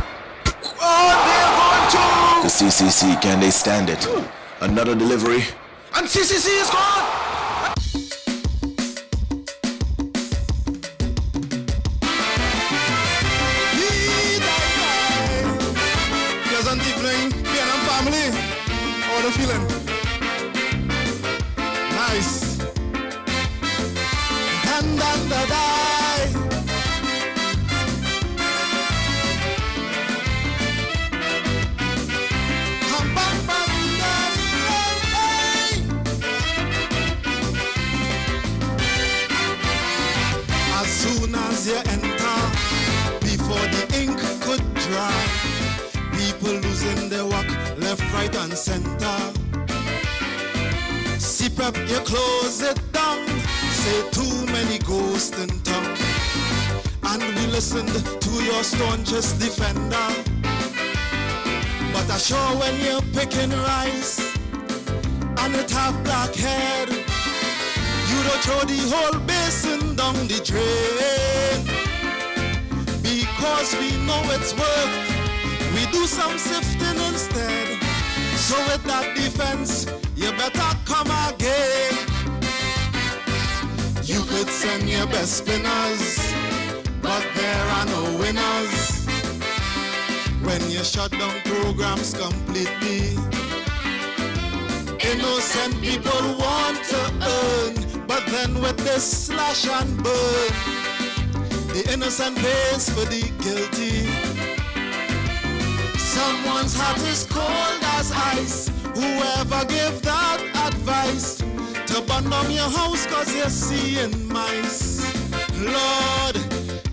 going to! The CCC, can they stand it? Another delivery. And CCC is gone! Pleasant evening, PNM family. How are you feeling? Nice. And die. As soon as you enter, before the ink could dry, people losing their work, left, right, and center. CPEP, you close it down. Say too many ghosts in town. And we listened to your staunchest defender. But I sure when you're picking rice and it have black head, you don't throw the whole basin down the drain. Because we know it's work, we do some sifting instead. So with that defense, you better come again. You could send your best spinners, but there are no winners. When you shut down programs completely, innocent people want to earn, but then with this slash and burn, the innocent pays for the guilty. Someone's heart is cold as ice. Whoever gave that advice to burn down your house cause you're seeing mice. Lord,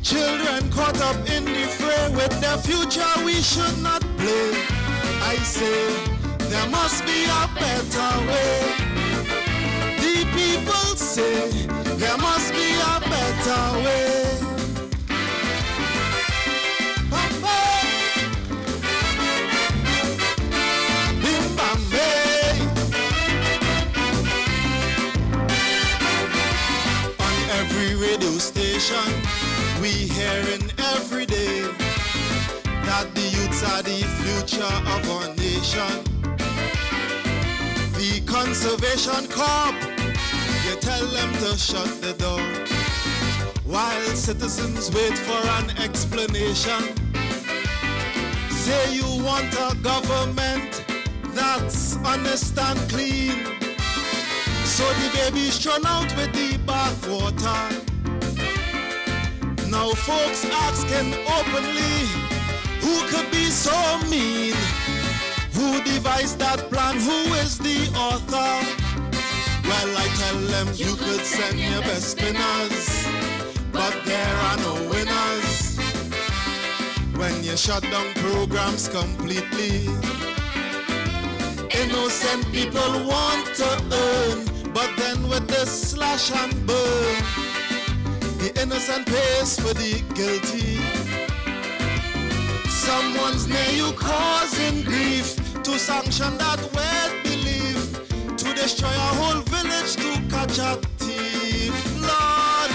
children caught up in the fray, with their future we should not play. I say, there must be a better way. The people say, there must be a better way. Radio station, we hearing every day that the future of our nation. The Conservation Corp, you tell them to shut the door, while citizens wait for an explanation. Say you want a government that's honest and clean, so the baby's thrown out with the bathwater. Now folks asking openly, who could be so mean? Who devised that plan? Who is the author? Well, I tell them you could send your best spinners, but there are no winners when you shut down programs completely. Innocent people want to earn, but then with this slash and burn, the innocent pays for the guilty. Someone's near you causing grief to sanction that weird belief, to destroy a whole village to catch a thief. Lord,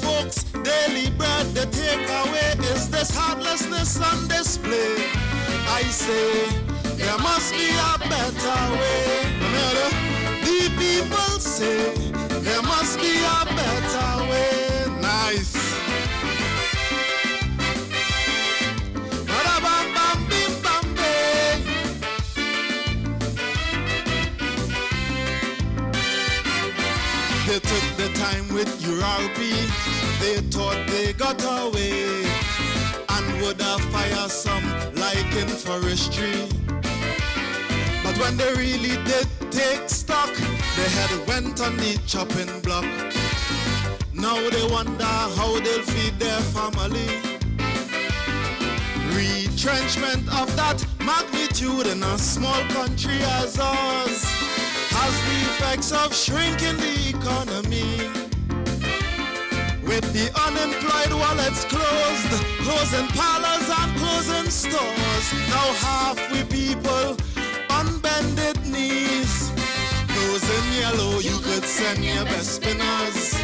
folks, daily bread they take away. Is this heartlessness on display? I say, there must be a better way. The people say, there must be a better way. Nice. They took the time with URP, they thought they got away, and would have fired some like in forestry. But when they really did take stock, they had went on the chopping block. Now they wonder how they'll feed their family. Retrenchment of that magnitude in a small country as ours has the effects of shrinking the economy. With the unemployed wallets closed, closing parlors and closing stores. Now half we people on bended knees. Those in yellow, you could send your best spinners,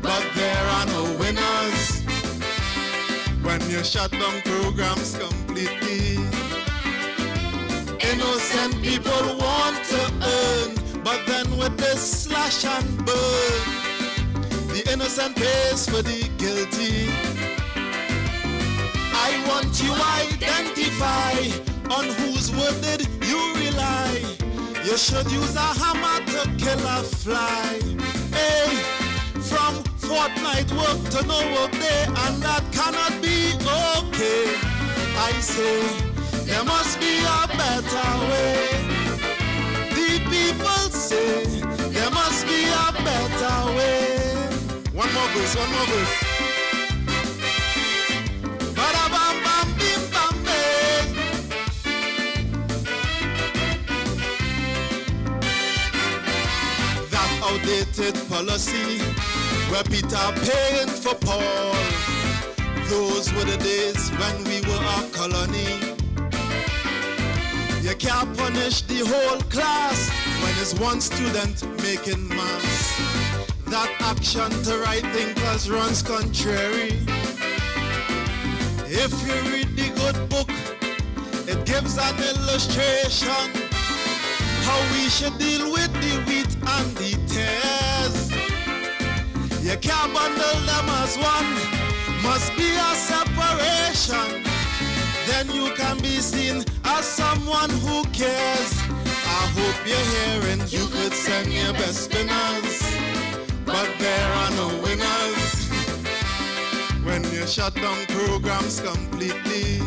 but there are no winners when you shut down programs completely. Innocent people want to earn, but then with this slash and burn, the innocent pays for the guilty. I want you identify on whose word did you rely. You should use a hammer to kill a fly. Hey, from fortnight work to no work day, and that cannot be okay. I say, there must be a better way. The people say, there must be a better way. One more verse, one more verse. That outdated policy where Peter paying for Paul. Those were the days when we were a colony. You can't punish the whole class when it's one student making mass. That action to right thinkers runs contrary. If you read the good book, it gives an illustration how we should deal with the wheat and the tares. You can't bundle them as one, must be a separation. Then you can be seen as someone who cares. I hope you're hearing, you could send your best spinners, but there are no winners when you shut down programs completely.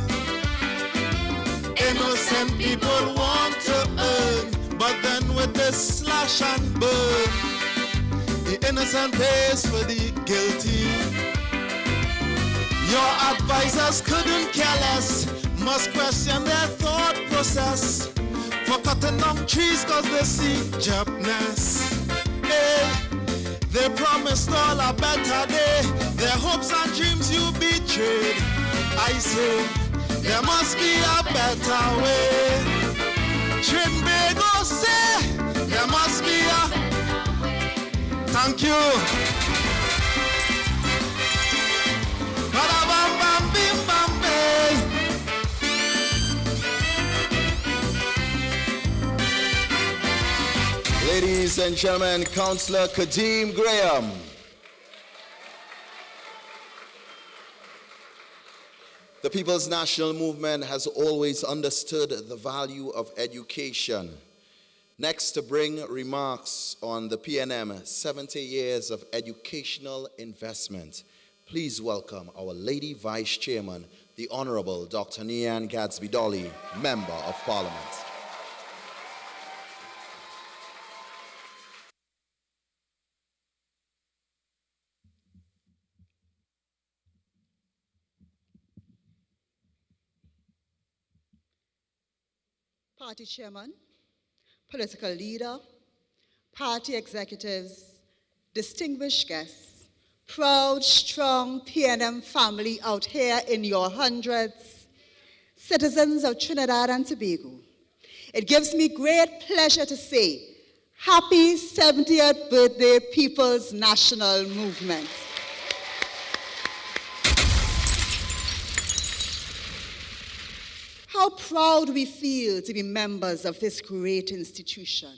Innocent people want to earn, but then with this slash and burn, the innocent pays for the guilty. Your advisors couldn't care less, must question their thought process for cutting down trees cause they see jobless. Hey, they promised all a better day, their hopes and dreams you betrayed. I say, there must be a better way. Trinidad say, there must be a... Thank you. Ladies and gentlemen, Councillor Kadeem Graham. The People's National Movement has always understood the value of education. Next, to bring remarks on the PNM 70 years of educational investment, please welcome our Lady Vice Chairman, the Honorable Dr. Nian Gadsby-Dolly, Member of Parliament. Party chairman, political leader, party executives, distinguished guests, proud, strong PNM family out here in your hundreds, citizens of Trinidad and Tobago. It gives me great pleasure to say, happy 70th birthday, People's National Movement. How proud we feel to be members of this great institution.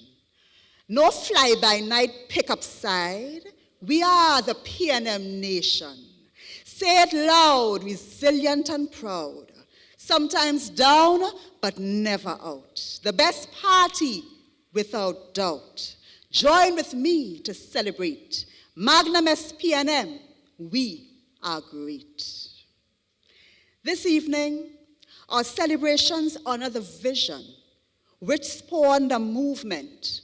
No fly-by-night pick-up side. We are the PNM nation. Say it loud, resilient and proud. Sometimes down, but never out. The best party, without doubt. Join with me to celebrate. Magnum S PNM, we are great. This evening, our celebrations honor the vision which spawned a movement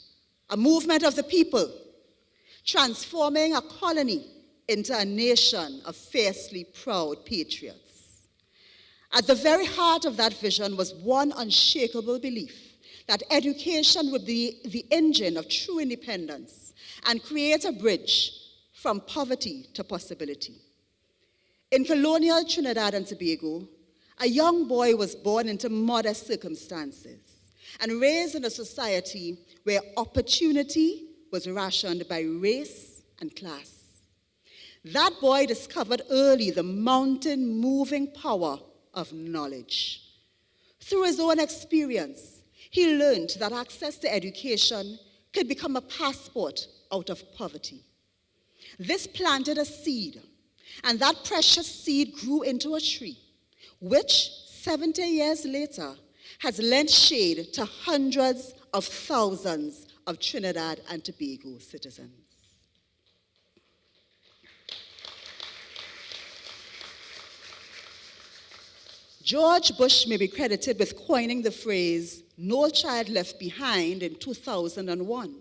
of the people, transforming a colony into a nation of fiercely proud patriots. At the very heart of that vision was one unshakable belief that education would be the engine of true independence and create a bridge from poverty to possibility. In colonial Trinidad and Tobago, a young boy was born into modest circumstances and raised in a society where opportunity was rationed by race and class. That boy discovered early the mountain-moving power of knowledge. Through his own experience, he learned that access to education could become a passport out of poverty. This planted a seed, and that precious seed grew into a tree, which 70 years later has lent shade to hundreds of thousands of Trinidad and Tobago citizens. George Bush may be credited with coining the phrase, "No child left behind" in 2001.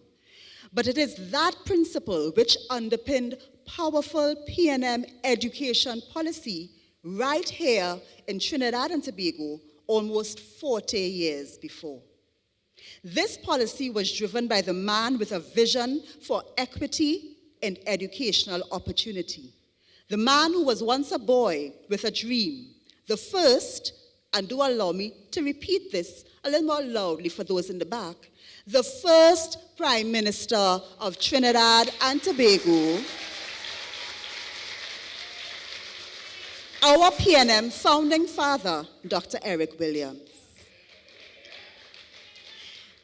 But it is that principle which underpinned powerful PNM education policy right here in Trinidad and Tobago almost 40 years before. This policy was driven by the man with a vision for equity and educational opportunity. The man who was once a boy with a dream, the first, and do allow me to repeat this a little more loudly for those in the back, the first Prime Minister of Trinidad and Tobago, our PNM founding father, Dr. Eric Williams.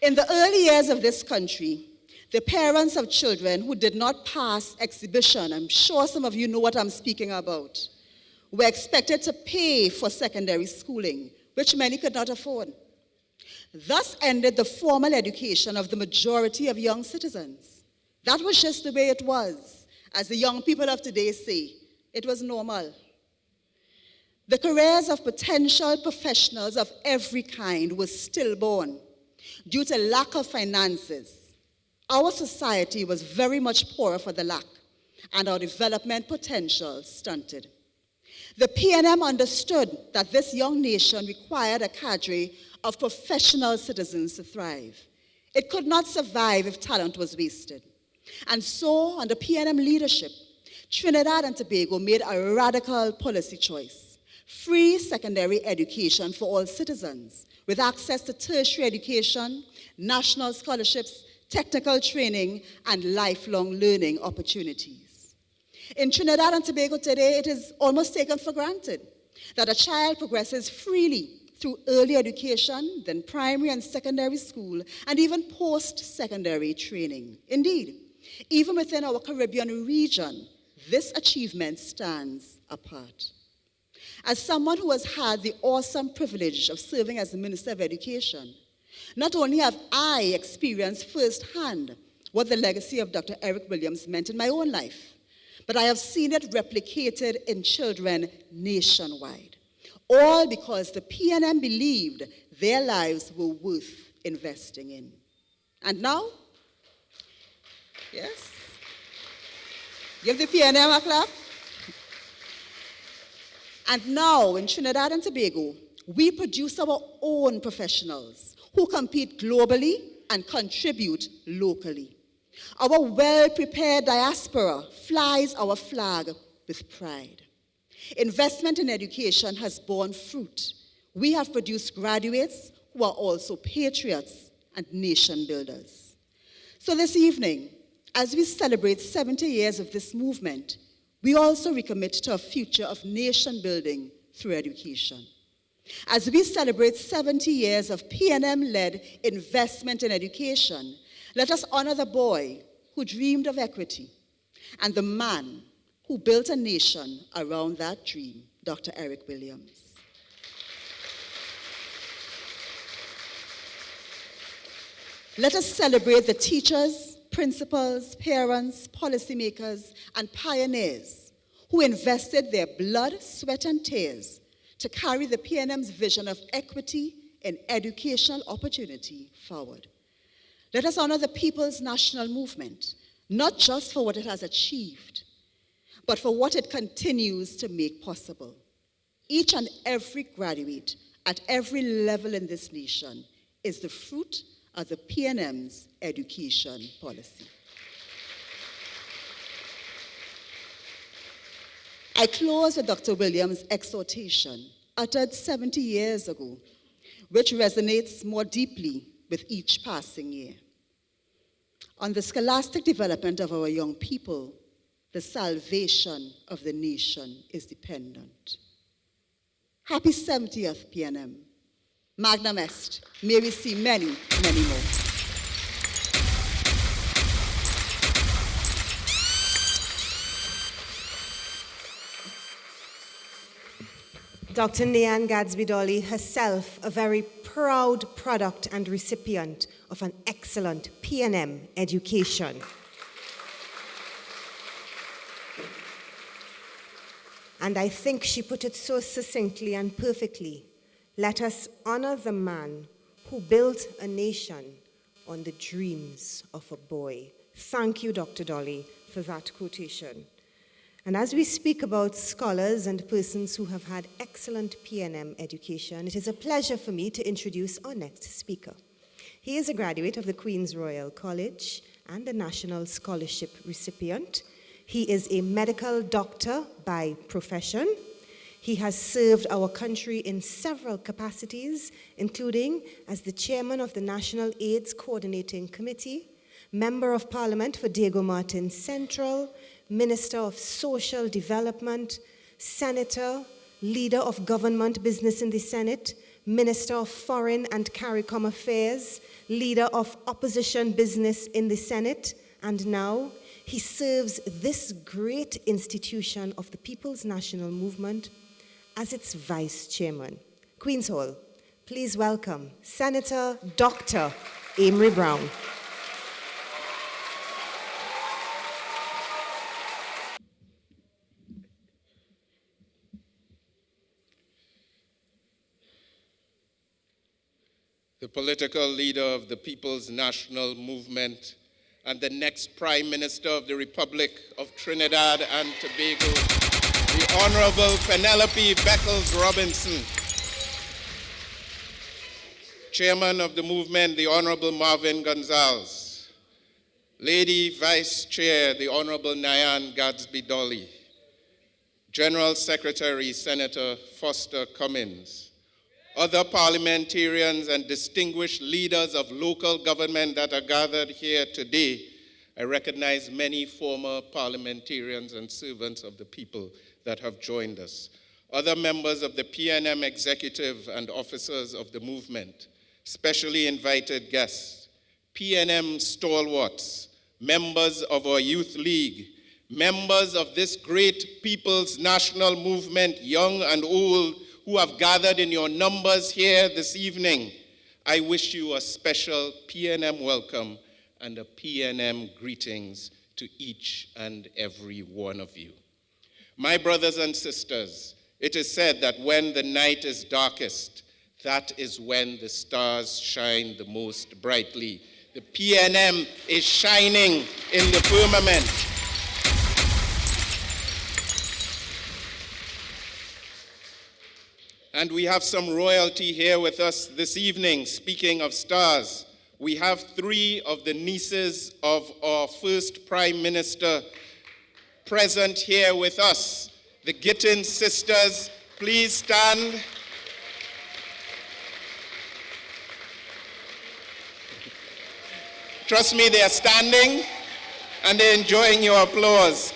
In the early years of this country, the parents of children who did not pass exhibition, I'm sure some of you know what I'm speaking about, were expected to pay for secondary schooling, which many could not afford. Thus ended the formal education of the majority of young citizens. That was just the way it was. As the young people of today say, it was normal. The careers of potential professionals of every kind were stillborn due to lack of finances. Our society was very much poorer for the lack, and our development potential stunted. The PNM understood that this young nation required a cadre of professional citizens to thrive. It could not survive if talent was wasted. And so, under PNM leadership, Trinidad and Tobago made a radical policy choice: free secondary education for all citizens, with access to tertiary education, national scholarships, technical training, and lifelong learning opportunities. In Trinidad and Tobago today, it is almost taken for granted that a child progresses freely through early education, then primary and secondary school, and even post-secondary training. Indeed, even within our Caribbean region, this achievement stands apart. As someone who has had the awesome privilege of serving as the Minister of Education, not only have I experienced firsthand what the legacy of Dr. Eric Williams meant in my own life, but I have seen it replicated in children nationwide, all because the PNM believed their lives were worth investing in. And now, yes, give the PNM a clap. And now, in Trinidad and Tobago, we produce our own professionals who compete globally and contribute locally. Our well-prepared diaspora flies our flag with pride. Investment in education has borne fruit. We have produced graduates who are also patriots and nation builders. So this evening, as we celebrate 70 years of this movement, we also recommit to a future of nation building through education. As we celebrate 70 years of PNM-led investment in education, let us honor the boy who dreamed of equity and the man who built a nation around that dream, Dr. Eric Williams. Let us celebrate the teachers, principals, parents, policymakers, and pioneers who invested their blood, sweat, and tears to carry the PNM's vision of equity and educational opportunity forward. Let us honor the People's National Movement, not just for what it has achieved, but for what it continues to make possible. Each and every graduate at every level in this nation is the fruit of the PNM's education policy. I close with Dr. Williams' exhortation, uttered 70 years ago, which resonates more deeply with each passing year. On the scholastic development of our young people, the salvation of the nation is dependent. Happy 70th PNM. Magnum est. May we see many, many more. Dr. Nyan Gadsby-Dolly, herself a very proud product and recipient of an excellent PNM education. And I think she put it so succinctly and perfectly. Let us honor the man who built a nation on the dreams of a boy. Thank you, Dr. Dolly, for that quotation. And as we speak about scholars and persons who have had excellent PNM education, it is a pleasure for me to introduce our next speaker. He is a graduate of the Queen's Royal College and a National Scholarship recipient. He is a medical doctor by profession. He has served our country in several capacities, including as the chairman of the National AIDS Coordinating Committee, member of Parliament for Diego Martin Central, Minister of Social Development, Senator, Leader of Government Business in the Senate, Minister of Foreign and CARICOM Affairs, Leader of Opposition Business in the Senate, and now he serves this great institution of the People's National Movement as its Vice Chairman. Queen's Hall, please welcome Senator Dr. Amory Brown. The political leader of the People's National Movement and the next Prime Minister of the Republic of Trinidad and Tobago, the Honorable Penelope Beckles-Robinson. Chairman of the movement, the Honorable Marvin Gonzalez. Lady Vice Chair, the Honorable Nyan Gadsby-Dolly. General Secretary, Senator Foster Cummins. Other parliamentarians and distinguished leaders of local government that are gathered here today. I recognize many former parliamentarians and servants of the people that have joined us. other members of the PNM executive and officers of the movement, specially invited guests, PNM stalwarts, members of our youth league, members of this great people's national movement, young and old, who have gathered in your numbers here this evening, I wish you a special PNM welcome and a PNM greetings to each and every one of you. My brothers and sisters, it is said that when the night is darkest, that is when the stars shine the most brightly. The PNM is shining in the firmament. And we have some royalty here with us this evening. Speaking of stars, we have 3 of the nieces of our first Prime Minister present here with us. The Gittin sisters, please stand. Trust me, they are standing and they're enjoying your applause.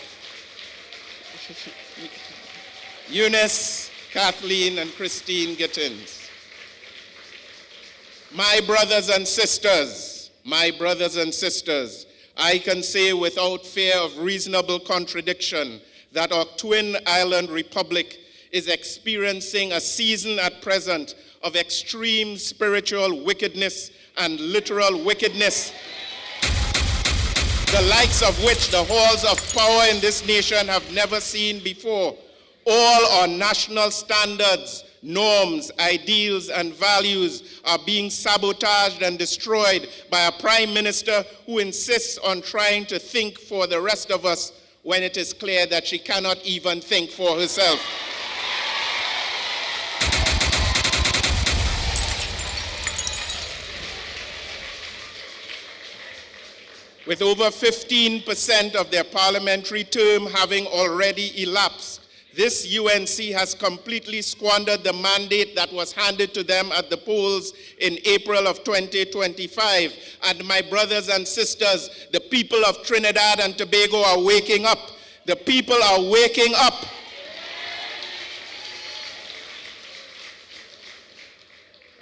Eunice, Kathleen, and Christine Gittins. My brothers and sisters, I can say without fear of reasonable contradiction that our twin island republic is experiencing a season at present of extreme spiritual wickedness and literal wickedness, the likes of which the halls of power in this nation have never seen before. All our national standards, norms, ideals, and values are being sabotaged and destroyed by a prime minister who insists on trying to think for the rest of us when it is clear that she cannot even think for herself. With over 15% of their parliamentary term having already elapsed, this UNC has completely squandered the mandate that was handed to them at the polls in April of 2025. And my brothers and sisters, the people of Trinidad and Tobago are waking up. The people are waking up.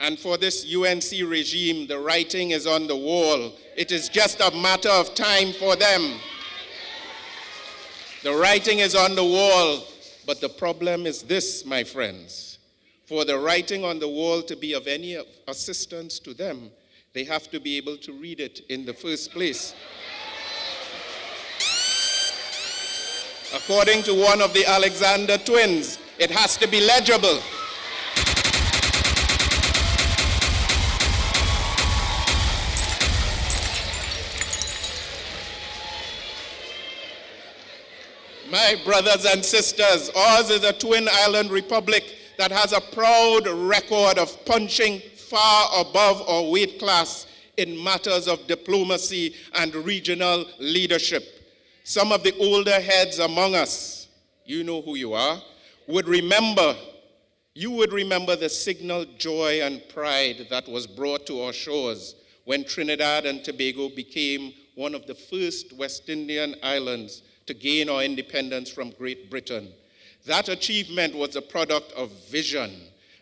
And for this UNC regime, the writing is on the wall. It is just a matter of time for them. The writing is on the wall, but the problem is this, my friends. For the writing on the wall to be of any assistance to them, they have to be able to read it in the first place. According to one of the Alexander twins, it has to be legible. My brothers and sisters, ours is a twin island republic that has a proud record of punching far above our weight class in matters of diplomacy and regional leadership. Some of the older heads among us, you know who you are, would remember the signal joy and pride that was brought to our shores when Trinidad and Tobago became one of the first West Indian islands to gain our independence from Great Britain. That achievement was a product of vision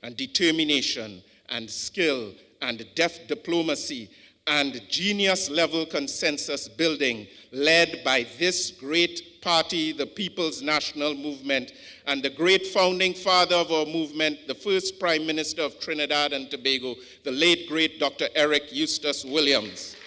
and determination and skill and deft diplomacy and genius-level consensus building led by this great party, the People's National Movement, and the great founding father of our movement, the first Prime Minister of Trinidad and Tobago, the late great Dr. Eric Eustace Williams.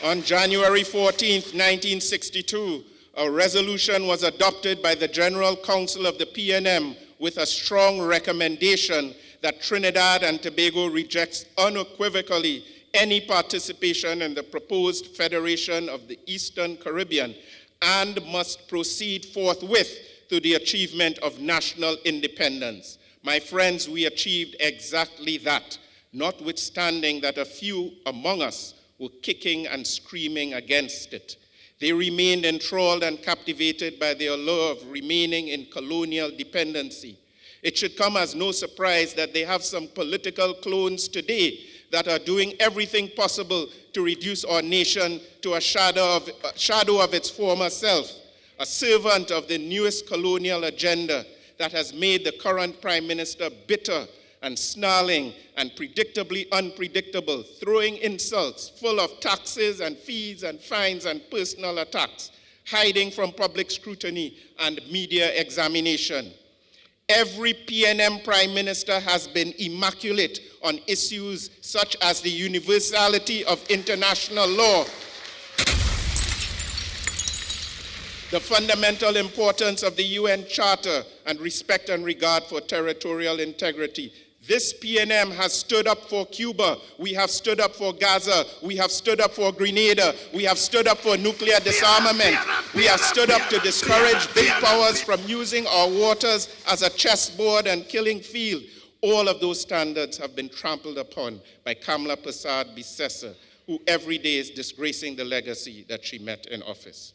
On January 14th, 1962, a resolution was adopted by the General Council of the PNM with a strong recommendation that Trinidad and Tobago rejects unequivocally any participation in the proposed Federation of the Eastern Caribbean and must proceed forthwith to the achievement of national independence. My friends, we achieved exactly that, notwithstanding that a few among us were kicking and screaming against it. They remained enthralled and captivated by the allure of remaining in colonial dependency. It should come as no surprise that they have some political clones today that are doing everything possible to reduce our nation to a shadow of its former self. a servant of the newest colonial agenda that has made the current Prime Minister bitter and snarling and predictably unpredictable, throwing insults full of taxes and fees and fines and personal attacks, hiding from public scrutiny and media examination. Every PNM Prime Minister has been immaculate on issues such as the universality of international law, the fundamental importance of the UN Charter, and respect and regard for territorial integrity. This PNM has stood up for Cuba. We have stood up for Gaza. We have stood up for Grenada. We have stood up for nuclear disarmament. We have stood up to discourage big powers from using our waters as a chessboard and killing field. All of those standards have been trampled upon by Kamla Persad-Bissessar, who every day is disgracing the legacy that she met in office.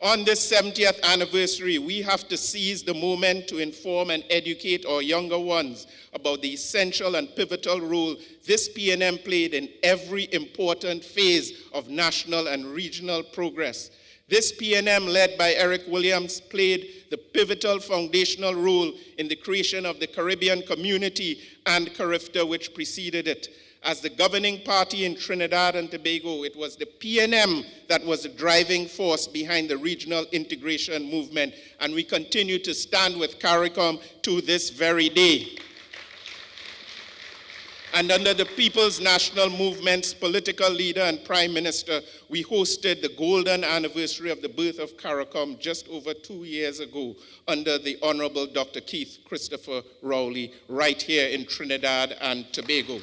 On this 70th anniversary, we have to seize the moment to inform and educate our younger ones about the essential and pivotal role this PNM played in every important phase of national and regional progress. This PNM, led by Eric Williams, played the pivotal foundational role in the creation of the Caribbean community and CARIFTA, which preceded it. As the governing party in Trinidad and Tobago, it was the PNM that was the driving force behind the regional integration movement, and we continue to stand with CARICOM to this very day. And under the People's National Movement's political leader and Prime Minister, we hosted the golden anniversary of the birth of CARICOM just over 2 years ago under the Honorable Dr. Keith Christopher Rowley right here in Trinidad and Tobago.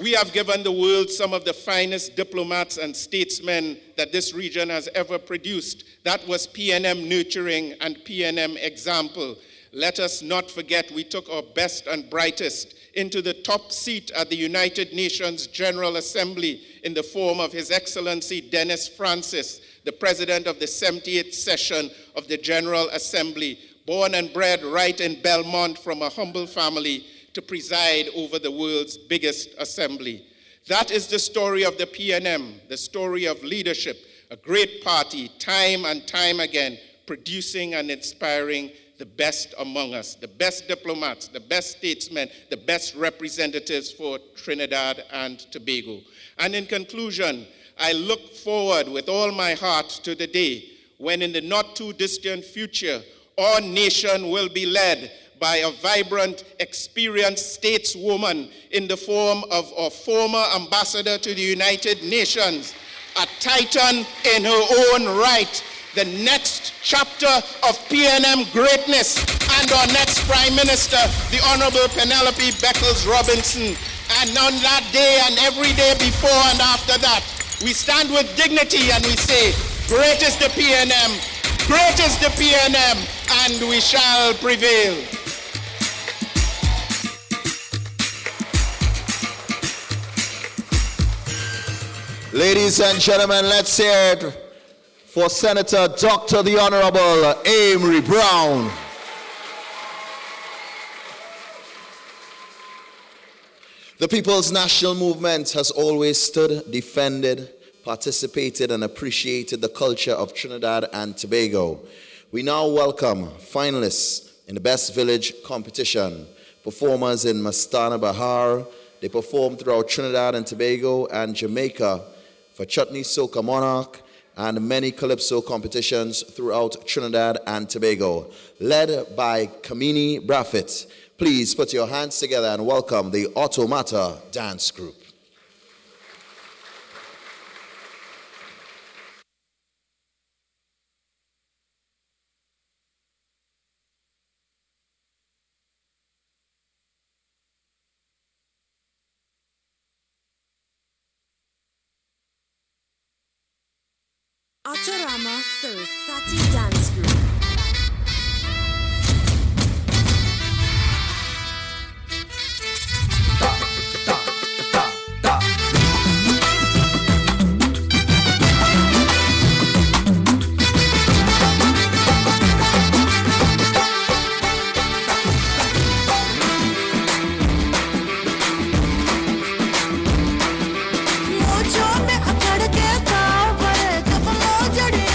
We have given the world some of the finest diplomats and statesmen that this region has ever produced. That was PNM nurturing and PNM example. Let us not forget we took our best and brightest into the top seat at the United Nations General Assembly in the form of His Excellency Dennis Francis, the President of the 78th session of the General Assembly, born and bred right in Belmont from a humble family, to preside over the world's biggest assembly. That is the story of the PNM, the story of leadership, a great party, time and time again, producing and inspiring the best among us, the best diplomats, the best statesmen, the best representatives for Trinidad and Tobago. And in conclusion, I look forward with all my heart to the day when in the not too distant future, our nation will be led by a vibrant, experienced stateswoman in the form of our former ambassador to the United Nations, a titan in her own right, the next chapter of PNM greatness, and our next Prime Minister, the Honorable Penelope Beckles-Robinson. And on that day and every day before and after that, we stand with dignity and we say, great is the PNM, great is the PNM, and we shall prevail. Ladies and gentlemen, let's hear it for Senator Dr. the Honorable Amory Brown. The People's National Movement has always stood, defended, participated, and appreciated the culture of Trinidad and Tobago. We now welcome finalists in the Best Village competition, performers in Mastana Bahar. They performed throughout Trinidad and Tobago and Jamaica for Chutney Soca Monarch and many calypso competitions throughout Trinidad and Tobago, led by Kamini Braffett. Please put your hands together and welcome the Automata Dance Group. Autorama Sarasati Dance Group. मोजों में अकड़ के पाँव भरे जब मोजड़ी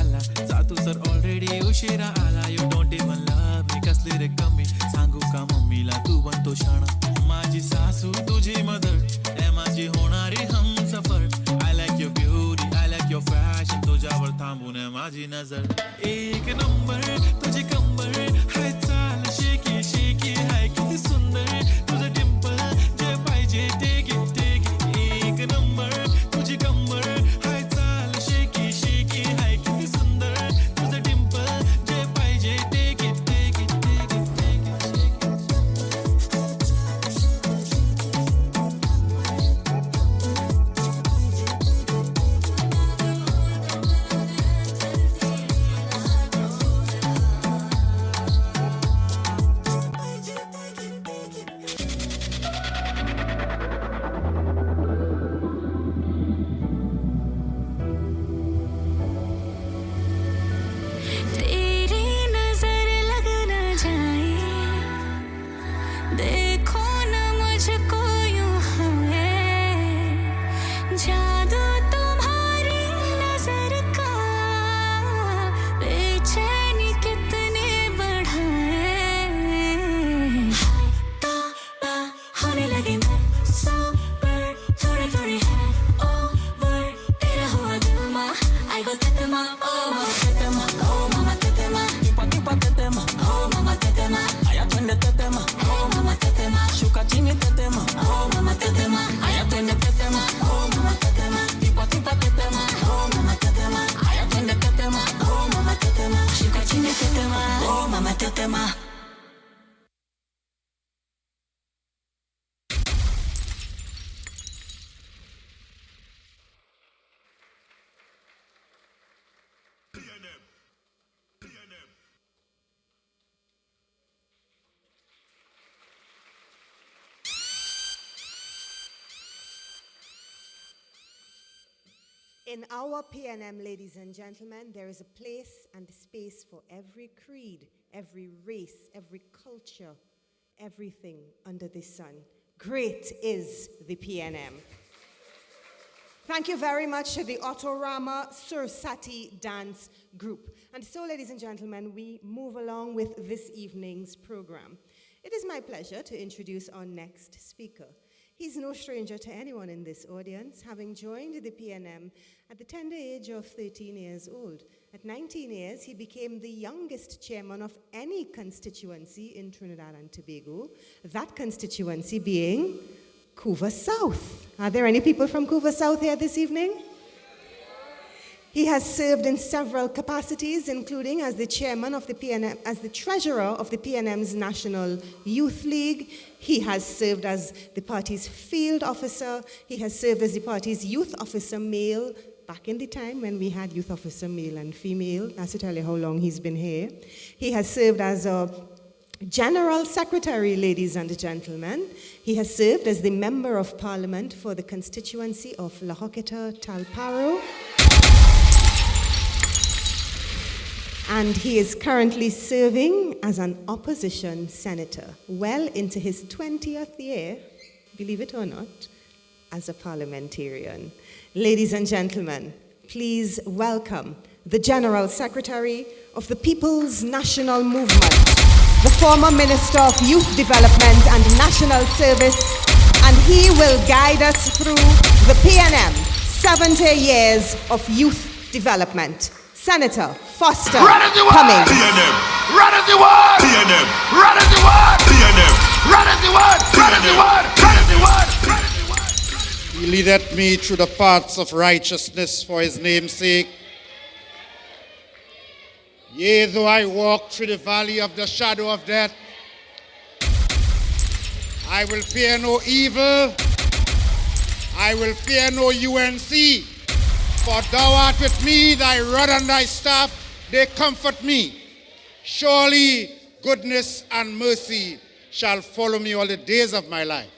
आला जातू sir already उशिरा आला you don't even love me कसली रे कमी सांगू का मम्मीला तू बनतो शाणा माझी सासू तुझी मदर ते माझी होणारी Humsafar I like your beauty I like your fashion तुझ्यावर थांबून आहे माझी नजर एक नंबर तुझी कंबर हाय चाल शेकी शेकी हाय किती सुंदर तुझं डिंपल जे पाहिजे टेक इट एक नंबर तुझी कंबर हाय चाल शेकी शेकी हाय किती सुंदर तुझं डिंपल जे पाहिजे टेक इट तेरी नजर लग न जाए देखो न मुझको यूं है जादू तुम्हारी नजर का बेचैनी कितने बढ़ाए तौबा होने लगी मैं सौ पर थोड़े थोड़े है ओवर तेरा हुआ दिल मा आई गो तेतमा ओ मा तेतमा oh mama tetema tipa tetema oh mama tetema aya twende tetema oh mama tetema shuka chini tetema oh mama tetema aya twende tetema oh mama tetema tipa tetema oh mama tetema aya twende tetema oh mama tetema shuka chini tetema oh mama tetema. In our PNM, ladies and gentlemen, there is a place and a space for every creed, every race, every culture, everything under the sun. Great is the PNM. Thank you very much to the Autorama Sursati Dance Group. And so, ladies and gentlemen, we move along with this evening's program. It is my pleasure to introduce our next speaker. He's no stranger to anyone in this audience, having joined the PNM at the tender age of 13 years old. At 19 years, he became the youngest chairman of any constituency in Trinidad and Tobago, that constituency being Couva South. Are there any people from Couva South here this evening? He has served in several capacities, including as the chairman of the PNM, as the treasurer of the PNM's National Youth League. He has served as the party's field officer. He has served as the party's youth officer male, back in the time when we had youth officer male and female. That's to tell you how long he's been here. He has served as a General Secretary, ladies and gentlemen. He has served as the Member of Parliament for the constituency of Lahoketa Talparo. And he is currently serving as an opposition senator, well into his 20th year, believe it or not, as a parliamentarian. Ladies and gentlemen, please welcome the General Secretary of the People's National Movement, the former Minister of Youth Development and National Service, and he will guide us through the PNM 70 years of youth development. Senator Foster Cummings. PNM. Run as you want. PNM. Run as you want. PNM. Run as you want. Run as you want. Run as you want. Run as you want. He leadeth me through the paths of righteousness for his name's sake. Yea, though I walk through the valley of the shadow of death, I will fear no evil. I will fear no UNC. For thou art with me, thy rod and thy staff, they comfort me. Surely goodness and mercy shall follow me all the days of my life,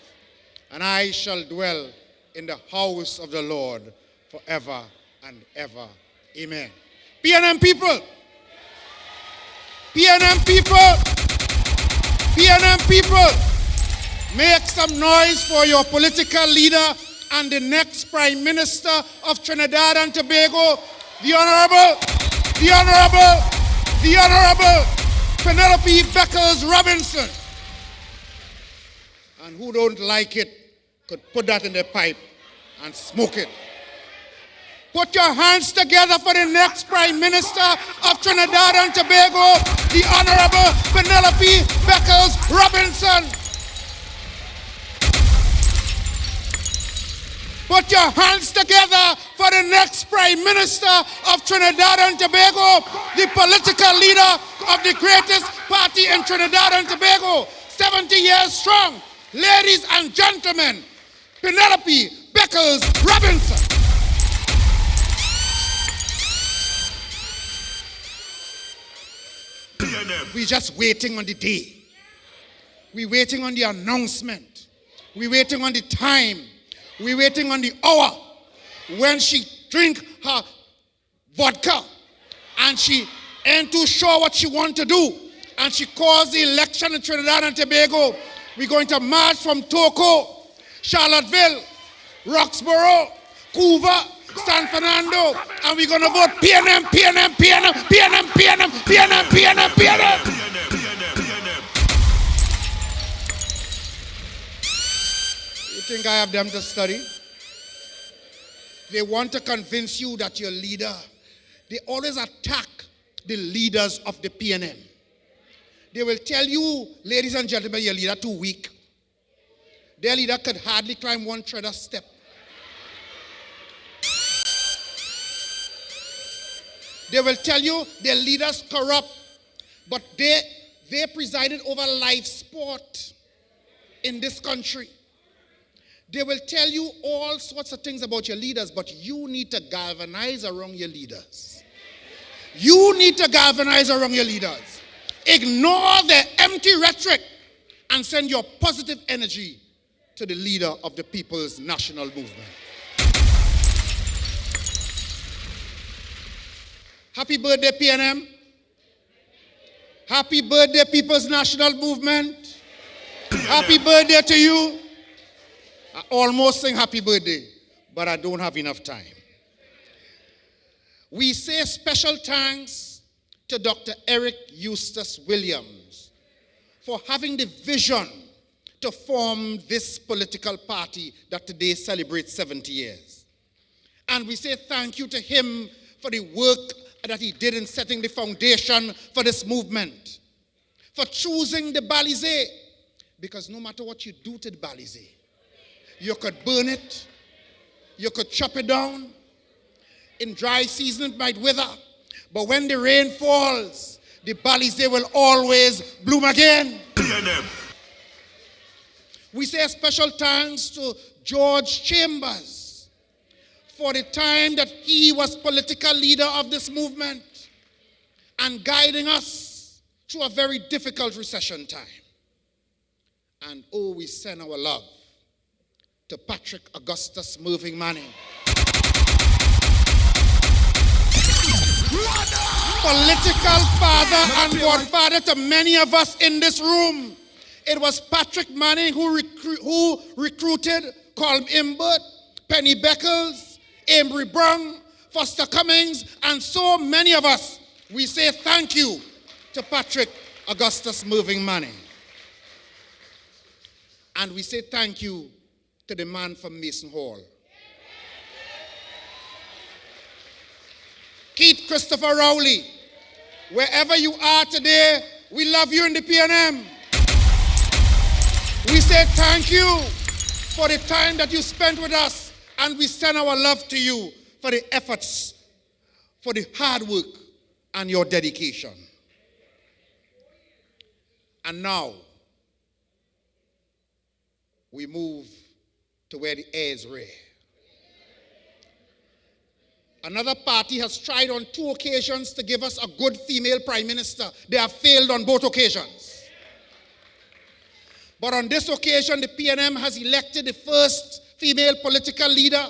and I shall dwell in the house of the Lord forever and ever. Amen. PNM people! PNM people! PNM people! Make some noise for your political leader and the next Prime Minister of Trinidad and Tobago, the Honorable the Honorable Penelope Beckles Robinson. And who don't like it could put that in their pipe and smoke it. Put your hands together for the next Prime Minister of Trinidad and Tobago, the Honorable Penelope Beckles Robinson. Put your hands together for the next Prime Minister of Trinidad and Tobago, the political leader of the greatest party in Trinidad and Tobago, 70 years strong. Ladies and gentlemen, Penelope Beckles Robinson. We're just waiting on the day. We're waiting on the announcement. We're waiting on the time. We're waiting on the hour when she drink her vodka and she ain't too sure what she want to do and she calls the election in Trinidad and Tobago. We're going to march from Toco, Charlottesville, Roxborough, Cuba, San Fernando, and we're going to vote PNM, PNM, PNM, PNM, PNM, PNM, PNM, PNM. You think I have them to study? They want to convince you that your leader, they always attack the leaders of the PNM. They will tell you, ladies and gentlemen, your leader too weak. Their leader could hardly climb one tread a step. They will tell you their leaders corrupt, but they presided over live sport in this country. They will tell you all sorts of things about your leaders, but you need to galvanize around your leaders. You need to galvanize around your leaders. Ignore their empty rhetoric and send your positive energy to the leader of the People's National Movement. Happy birthday, PNM. Happy birthday, People's National Movement. Happy birthday to you. I almost sing happy birthday, but I don't have enough time. We say special thanks to Dr. Eric Eustace Williams for having the vision to form this political party that today celebrates 70 years. And we say thank you to him for the work that he did in setting the foundation for this movement, for choosing the Balizé, because no matter what you do to the Balizé, you could burn it, you could chop it down. In dry season, it might wither. But when the rain falls, the Balizé will always bloom again. We say a special thanks to George Chambers for the time that he was political leader of this movement and guiding us through a very difficult recession time. And oh, we send our love to Patrick Augustus Mervyn Manning, political father and godfather to many of us in this room. It was Patrick Manning who recruited Colm Imbert, Penny Beckles, Ambry Brown, Foster Cummings, and so many of us. We say thank you to Patrick Augustus Mervyn Manning. And we say thank you to the man from Mason Hall, Keith Christopher Rowley. Wherever you are today, we love you in the PNM. We say thank you for the time that you spent with us, and we send our love to you for the efforts, for the hard work, and your dedication. And now, we move to where the air is rare. Another party has tried on 2 occasions to give us a good female prime minister. They have failed on both occasions. But on this occasion, the PNM has elected the first female political leader,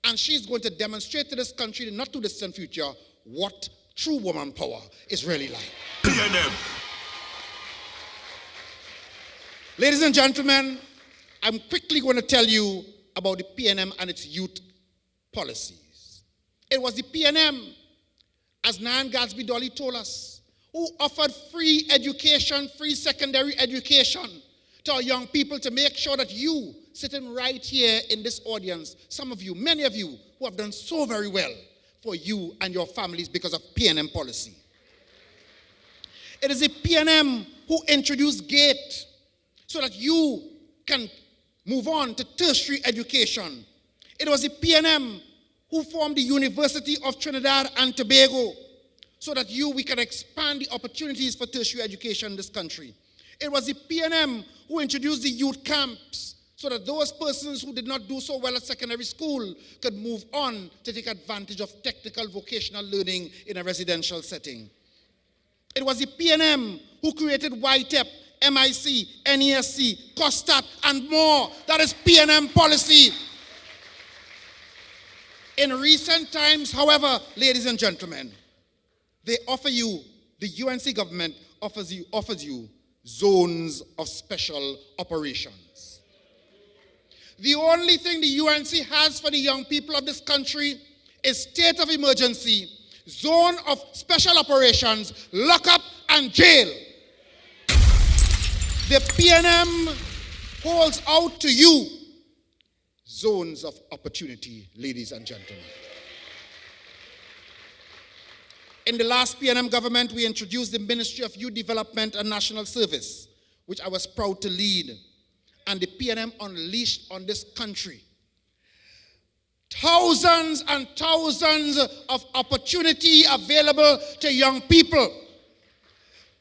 and she's going to demonstrate to this country in the not too distant future what true woman power is really like. PNM. Ladies and gentlemen, I'm quickly going to tell you about the PNM and its youth policies. It was the PNM as Nan Gadsby Dolly told us, who offered free education, free secondary education to our young people to make sure that you, sitting right here in this audience, some of you, many of you, who have done so very well for you and your families because of PNM policy. It is the PNM who introduced GATE so that you can move on to tertiary education. It was the PNM who formed the University of Trinidad and Tobago so that we can expand the opportunities for tertiary education in this country. It was the PNM who introduced the youth camps so that those persons who did not do so well at secondary school could move on to take advantage of technical vocational learning in a residential setting. It was the PNM who created YTEP, MIC, NESC, COSTAT, and more. That is PNM policy. In recent times, however, ladies and gentlemen, they offer you, the UNC government offers you zones of special operations. The only thing the UNC has for the young people of this country is state of emergency, zone of special operations, lockup and jail. The PNM holds out to you zones of opportunity, ladies and gentlemen. In the last PNM government, we introduced the Ministry of Youth Development and National Service, which I was proud to lead. And the PNM unleashed on this country thousands and thousands of opportunity available to young people.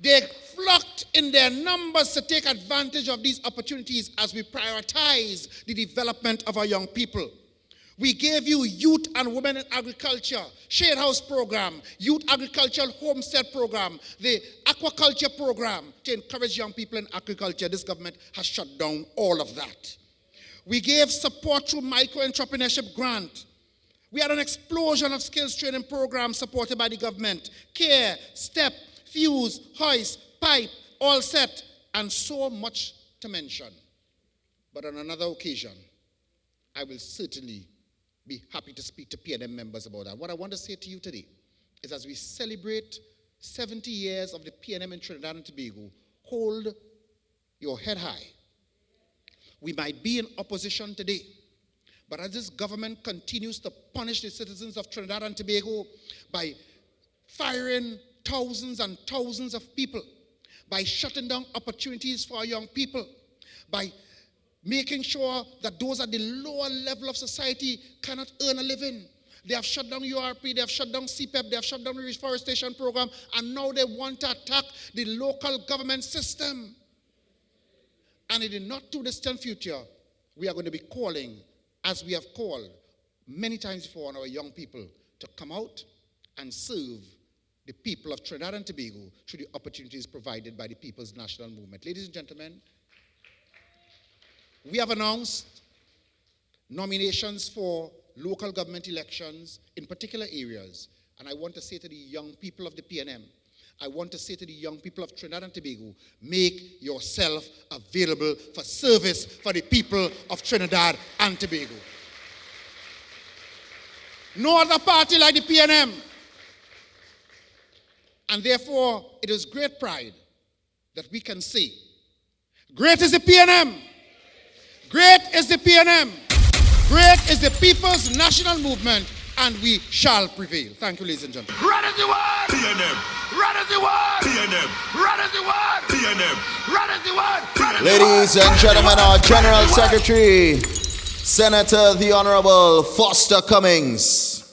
They flocked in their numbers to take advantage of these opportunities as we prioritize the development of our young people. We gave you youth and women in agriculture, shade house program, youth agricultural homestead program, the aquaculture program to encourage young people in agriculture. This government has shut down all of that. We gave support through micro-entrepreneurship grant. We had an explosion of skills training programs supported by the government. CARE, STEP, Fuse, hoist, pipe, all set, and so much to mention. But on another occasion, I will certainly be happy to speak to PNM members about that. What I want to say to you today is as we celebrate 70 years of the PNM in Trinidad and Tobago, hold your head high. We might be in opposition today, but as this government continues to punish the citizens of Trinidad and Tobago by firing thousands and thousands of people, by shutting down opportunities for our young people, by making sure that those at the lower level of society cannot earn a living. They have shut down URP, they have shut down CPEP, they have shut down the reforestation program, and now they want to attack the local government system. And in the not too distant future, we are going to be calling, as we have called many times before, on our young people to come out and serve the people of Trinidad and Tobago through the opportunities provided by the People's National Movement. Ladies and gentlemen, we have announced nominations for local government elections in particular areas. And I want to say to the young people of the PNM, I want to say to the young people of Trinidad and Tobago, make yourself available for service for the people of Trinidad and Tobago. No other party like the PNM. And therefore, it is great pride that we can say, great is the PNM. Great is the PNM. Great is the People's National Movement, and we shall prevail. Thank you, ladies and gentlemen. Run as you want! PNM! Run as you want! PNM! Run as you want! PNM! Run as you want! Ladies and gentlemen, our General Secretary, Senator the Honorable Foster Cummings.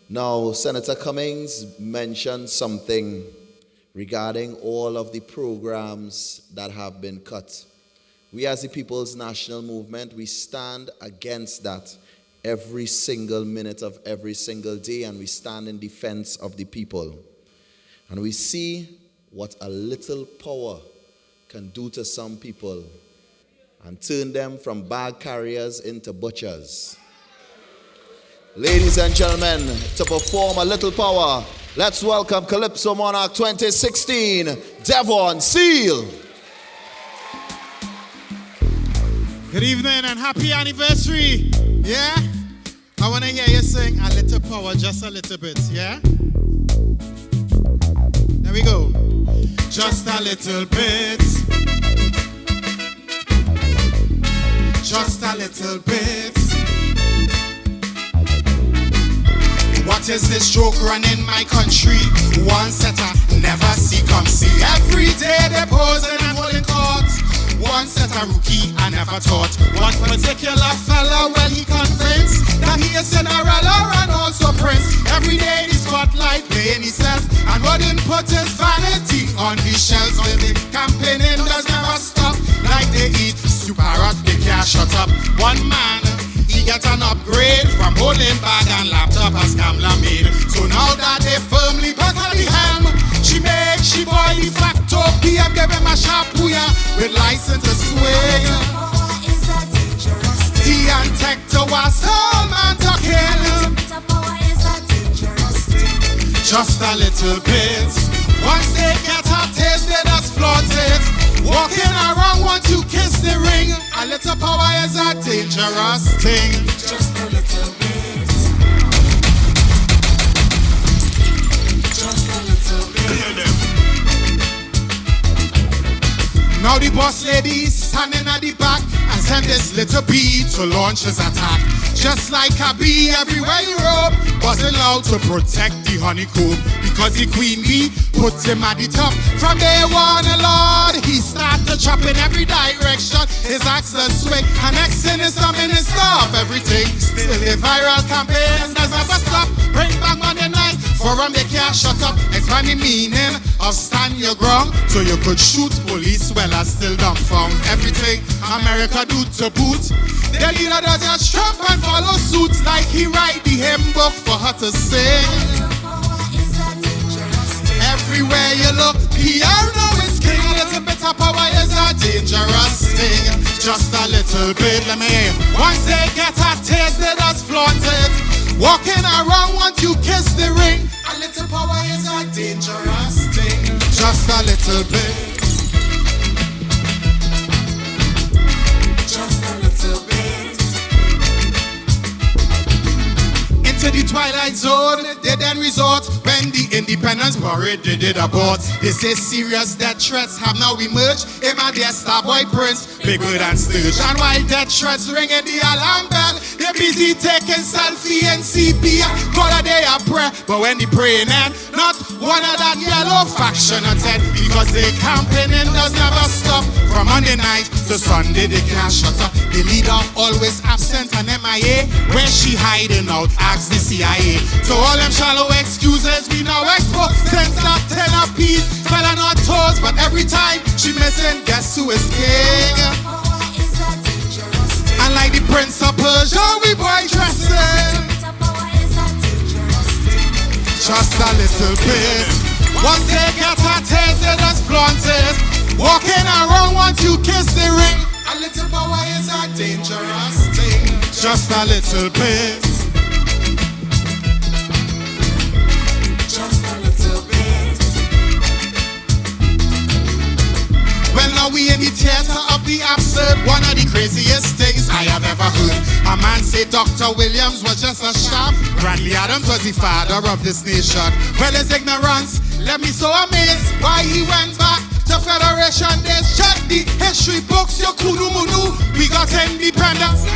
Now, Senator Cummings mentioned something regarding all of the programs that have been cut. We as the People's National Movement, we stand against that every single minute of every single day, and we stand in defense of the people. And we see what a little power can do to some people and turn them from bag carriers into butchers. Ladies and gentlemen, to perform a little power, let's welcome Calypso Monarch 2016, Devon Seal. Good evening and happy anniversary. Yeah? I want to hear you sing a little power, just a little bit, yeah? There we go. Just a little bit. Just a little bit. What is this joke running my country? One setter, never see come see. Every day they posing and holding court. One setter rookie, I never thought. One particular fella, well he convinced that he is Cinderella and also Prince. Every day the spotlight playing himself and wouldn't put his vanity on the shelves. When the campaigning does never stop. Like they eat super hot, they can't shut up. One man, he get an upgrade from holding bag and laptop as Kamla made. So now that they firmly back on the helm, she boy de facto PM give him a shapuya with license to swing. T and tech to was all man talking. Just a little bit. Once they get a taste, they just flaunt it. Walking around once you kiss the ring. A little power is a dangerous thing. Just a little bit. Just a little bit. Now the boss lady standing at the back and send this little bee to launch his attack. Just like a bee everywhere you roam, wasn't allowed to protect the honeycomb because the queen bee put him at the top. From day one, Lord, he started chopping every direction. His axe the swing, and next thing is the minister of everything. Still the viral campaign does never stop. Bring back Monday night, forum they can't shut up. Expand the meaning of stand your ground, so you could shoot police well as still dumbfound. Everything America do to boot, the leader does just trump and follow suit like he write the hymn book for her to sing. Everywhere you look, piano is king. A little bit of power is a dangerous thing. Just a little bit, let me hear. Once they get a taste, they just flaunt it. Walking around once you kiss the ring. A little power is a dangerous thing. Just a little bit. Just a little bit. Into the twilight zone, they then resort when the Independence Parade they did abort. They say serious death threats have now emerged. Him and their starboy prince, Big Bird and Sturge. And while death threats ringing the alarm bell, they busy taking selfie and CPR. God a day a prayer, but when they praying and not one of that yellow faction attend, because they campaigning does never stop. From Monday night to Sunday they can't shut up. The leader always absent and MIA. Where she hiding out? Ask the CIA. So all them shallow excuses we now expose. Since that 10 apiece fell on our toes, but every time she missing, guess who is king? And like the Prince of Persia, we boy dressing. Just a little bit. Once they get a taste, they just flaunt it. Walking around once you kiss the ring. A little power is a dangerous thing. Just a little bit. Just a little bit. Well, now we in the theater of the absurd. One of the craziest things I have ever heard. A man said Dr. Williams was just a sham. Bradley Adams was the father of this nation. Well, his ignorance left me so amazed why he went back to Federation Days. Check the history books, your kudu munu. We got independence.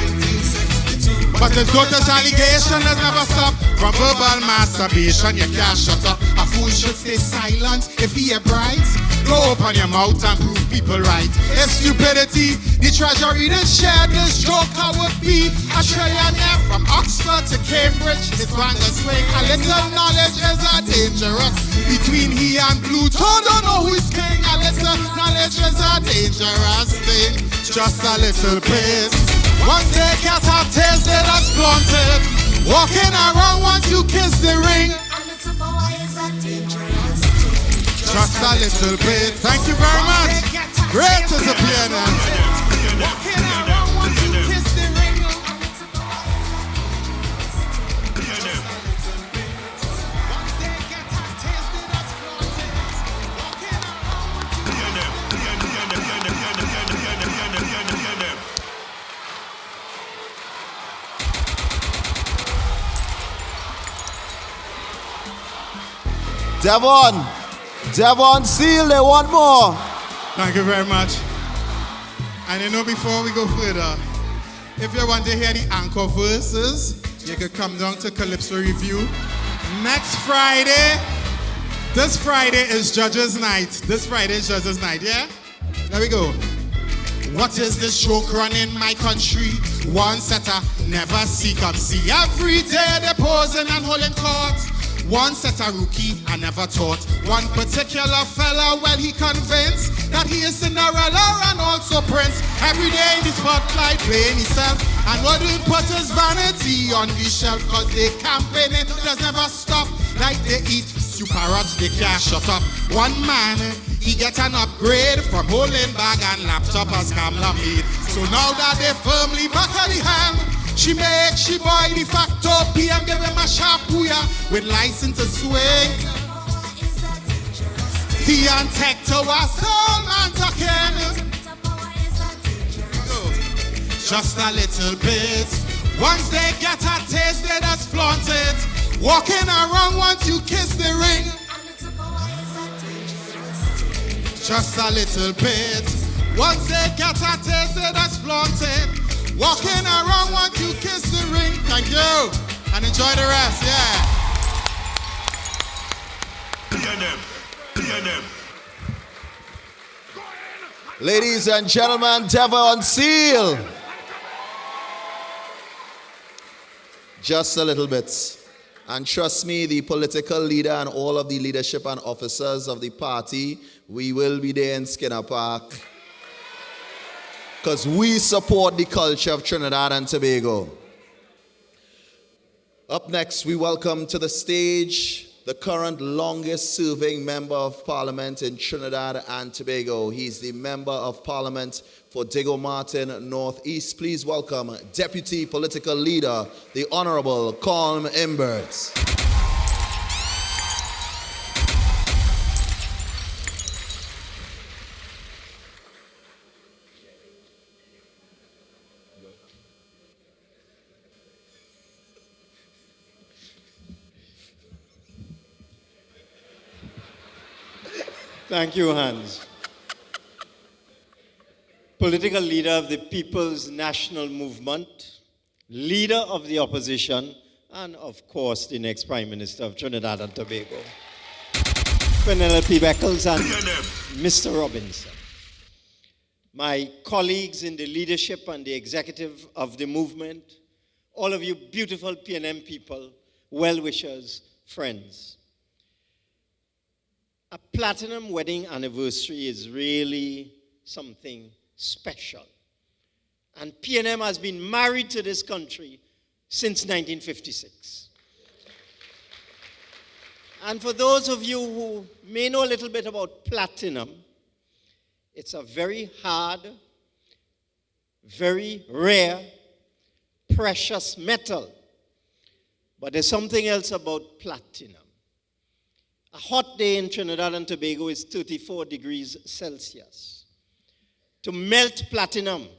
But his daughter's allegation has never stopped. From verbal masturbation, you can't shut up. A fool should stay silent if he a bright. Go open your mouth and prove people right. If stupidity, the treasury didn't share this joker would be a trillionaire from Oxford to Cambridge. His fingers swing. A little knowledge is a dangerous. Between he and Pluto, don't know who's king. A little knowledge is a dangerous thing. Just a little bit. Once they get a taste, they just flaunt it. Walking around once you kiss the ring. A little power is a dangerous thing. Just a little bit. Thank you very much. Great as a piano. Walking around once you kiss the ring. A little power is a dangerous thing. Once they get a taste, they just flaunt it. Walking around once you kiss the ring. Devon Seal, they want more. Thank you very much. And you know, before we go further, if you want to hear the anchor verses, you could come down to Calypso Review next Friday. This Friday is Judges Night. This Friday is Judges Night, yeah? There we go. What is this joke running my country? One setter never see come see. Every day they're posing and holding court. One setter rookie I never taught. One particular fella, well, he convinced that he is Cinderella and also Prince. Every day in the spotlight playing himself and wouldn't put his vanity on the shelf, cause they campaigning does never stop. Like they eat super rats, they can't shut up. One man, he get an upgrade from holding bag and laptop as Kamala made. So now that they firmly back at the hand, she boy de facto PM, give him a sharp booyah with license to swing. Tea and tech to us all man talking. Just a little bit. Once they get a taste, they just flaunt it. Walking around once you kiss the ring. Just a little bit. Once they get a taste, they just flaunt it. Walking around once you kiss the ring. Thank you. And enjoy the rest, yeah. PNM. Ladies and gentlemen, Devon Seal. Just a little bit. And trust me, the political leader and all of the leadership and officers of the party, we will be there in Skinner Park. Because we support the culture of Trinidad and Tobago. Up next, we welcome to the stage the current longest serving member of parliament in Trinidad and Tobago. He's the member of parliament for Diego Martin Northeast. Please welcome Deputy Political Leader, the Honorable Colm Imbert. Thank you, Hans. Political leader of the People's National Movement, leader of the opposition, and of course, the next Prime Minister of Trinidad and Tobago. Penelope Beckles and Mr. Robinson. My colleagues in the leadership and the executive of the movement, all of you beautiful PNM people, well-wishers, friends. A platinum wedding anniversary is really something special. And PNM has been married to this country since 1956. And for those of you who may know a little bit about platinum, it's a very hard, very rare, precious metal. But there's something else about platinum. A hot day in Trinidad and Tobago is 34 degrees Celsius. To melt platinum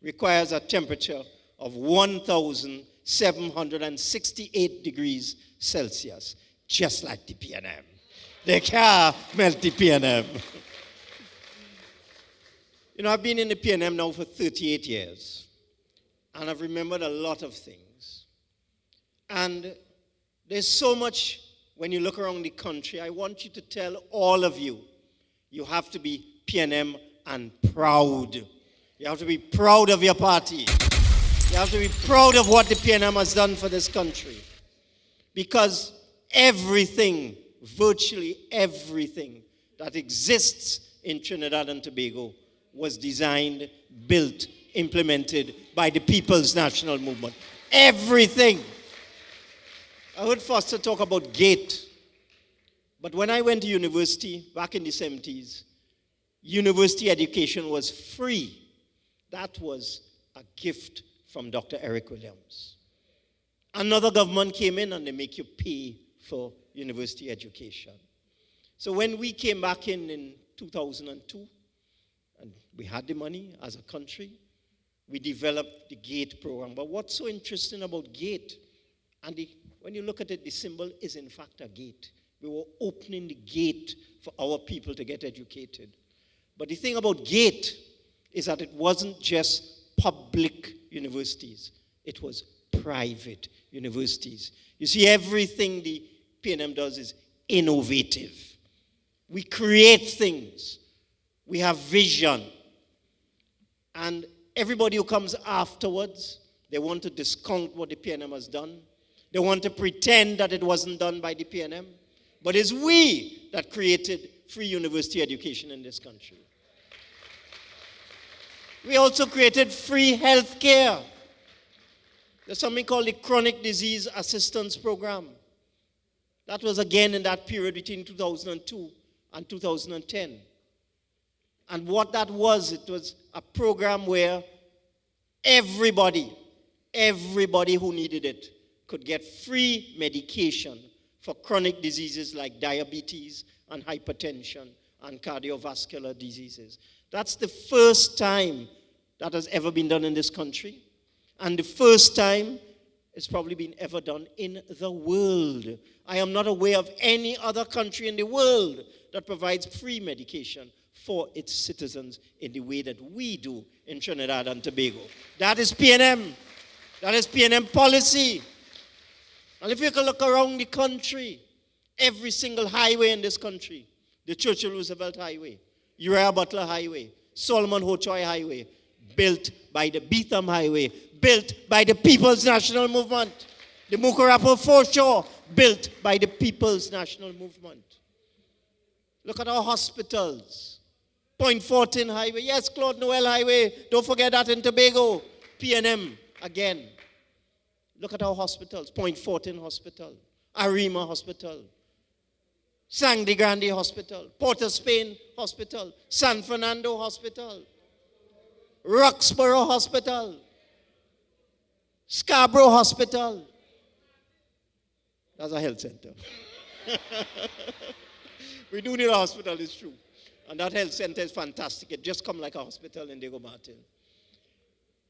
requires a temperature of 1,768 degrees Celsius, just like the PNM. They can't melt the PNM. You know, I've been in the PNM now for 38 years, and I've remembered a lot of things. And there's so much. When you look around the country, I want you to tell all of you, you have to be PNM and proud. You have to be proud of your party. You have to be proud of what the PNM has done for this country. Because everything, virtually everything that exists in Trinidad and Tobago was designed, built, implemented by the People's National Movement. Everything. I heard Foster talk about GATE. But when I went to university back in the 70s, university education was free. That was a gift from Dr. Eric Williams. Another government came in and they make you pay for university education. So when we came back in 2002, and we had the money as a country, we developed the GATE program. But what's so interesting about GATE, and when you look at it, the symbol is in fact a gate. We were opening the gate for our people to get educated. But the thing about gate is that it wasn't just public universities. It was private universities. You see, everything the PNM does is innovative. We create things. We have vision. And everybody who comes afterwards, they want to discount what the PNM has done. They want to pretend that it wasn't done by the PNM. But it's we that created free university education in this country. We also created free health care. There's something called the Chronic Disease Assistance Program. That was again in that period between 2002 and 2010. And what that was, it was a program where everybody who needed it could get free medication for chronic diseases like diabetes and hypertension and cardiovascular diseases. That's the first time that has ever been done in this country. And the first time it's probably been ever done in the world. I am not aware of any other country in the world that provides free medication for its citizens in the way that we do in Trinidad and Tobago. That is PNM. That is PNM policy. And if you can look around the country, every single highway in this country, the Churchill Roosevelt Highway, Uriah Butler Highway, Solomon Hochoy Highway, built by the Beetham Highway, built by the People's National Movement. The Mukarapo Foreshore, built by the People's National Movement. Look at our hospitals. Point 14 Highway, yes, Claude Noel Highway, don't forget that in Tobago. PNM, again. Look at our hospitals. Point 14 Hospital, Arima Hospital, Sangre Grande Hospital, Port of Spain Hospital, San Fernando Hospital, Roxborough Hospital, Scarborough Hospital. That's a health center. We do need a hospital, it's true. And that health center is fantastic. It just come like a hospital in Diego Martin.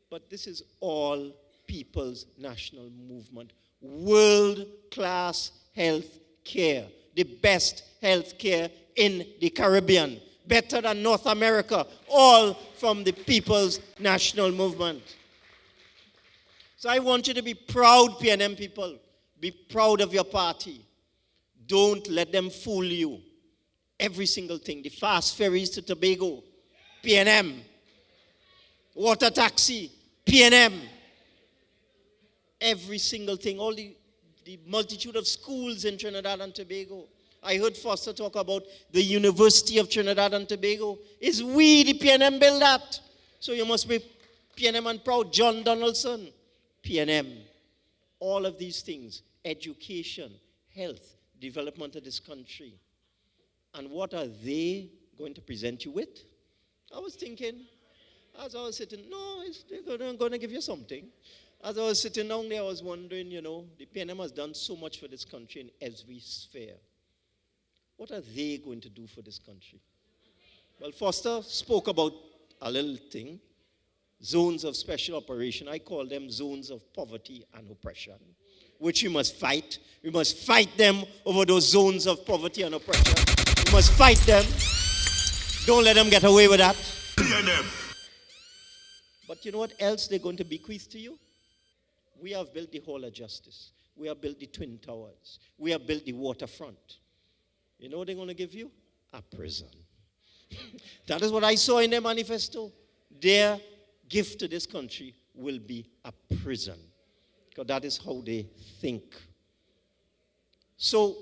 But this is all People's National Movement. World-class health care. The best health care in the Caribbean. Better than North America. All from the People's National Movement. So I want you to be proud, PNM people. Be proud of your party. Don't let them fool you. Every single thing. The fast ferries to Tobago, PNM. Water taxi, PNM. Every single thing. All the multitude of schools in Trinidad and Tobago. I heard Foster talk about the University of Trinidad and Tobago. It's we, the PNM, build that. So you must be PNM and proud. John Donaldson, PNM. All of these things. Education, health, development of this country. And what are they going to present you with? I was thinking, as I was sitting, no, they're going to give you something. As I was sitting down there, I was wondering, the PNM has done so much for this country in every sphere. What are they going to do for this country? Well, Foster spoke about a little thing, zones of special operation. I call them zones of poverty and oppression, which we must fight. We must fight them over those zones of poverty and oppression. We must fight them. Don't let them get away with that. But you know what else they're going to bequeath to you? We have built the Hall of Justice. We have built the Twin Towers. We have built the waterfront. You know what they're going to give you? A prison. That is what I saw in their manifesto. Their gift to this country will be a prison. Because that is how they think. So,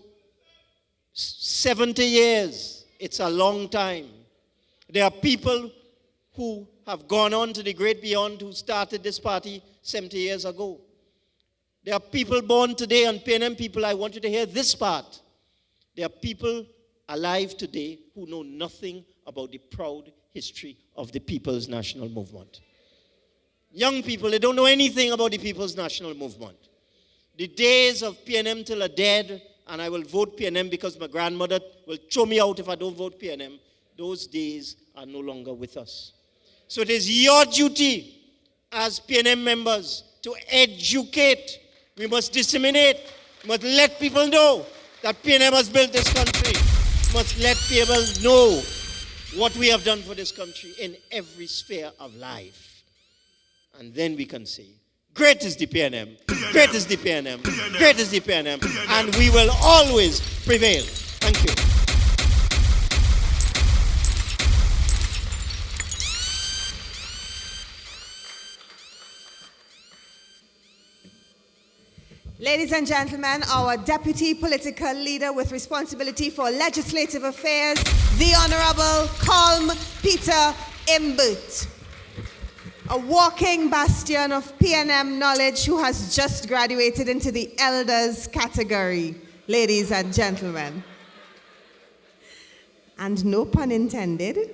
70 years, it's a long time. There are people who have gone on to the great beyond who started this party 70 years ago. There are people born today, and PNM people, I want you to hear this part. There are people alive today who know nothing about the proud history of the People's National Movement. Young people, they don't know anything about the People's National Movement. The days of PNM till are dead, and I will vote PNM because my grandmother will throw me out if I don't vote PNM. Those days are no longer with us. So it is your duty as PNM members to educate. We must disseminate. We must let people know that PNM has built this country must let people know what we have done for this country in every sphere of life. And then we can say, great is the PNM, great is the PNM, great is the PNM, and we will always prevail. Thank you. Ladies and gentlemen, our deputy political leader with responsibility for legislative affairs, the Honorable Colm Peter Imbut, a walking bastion of PNM knowledge who has just graduated into the elders category, ladies and gentlemen. And no pun intended,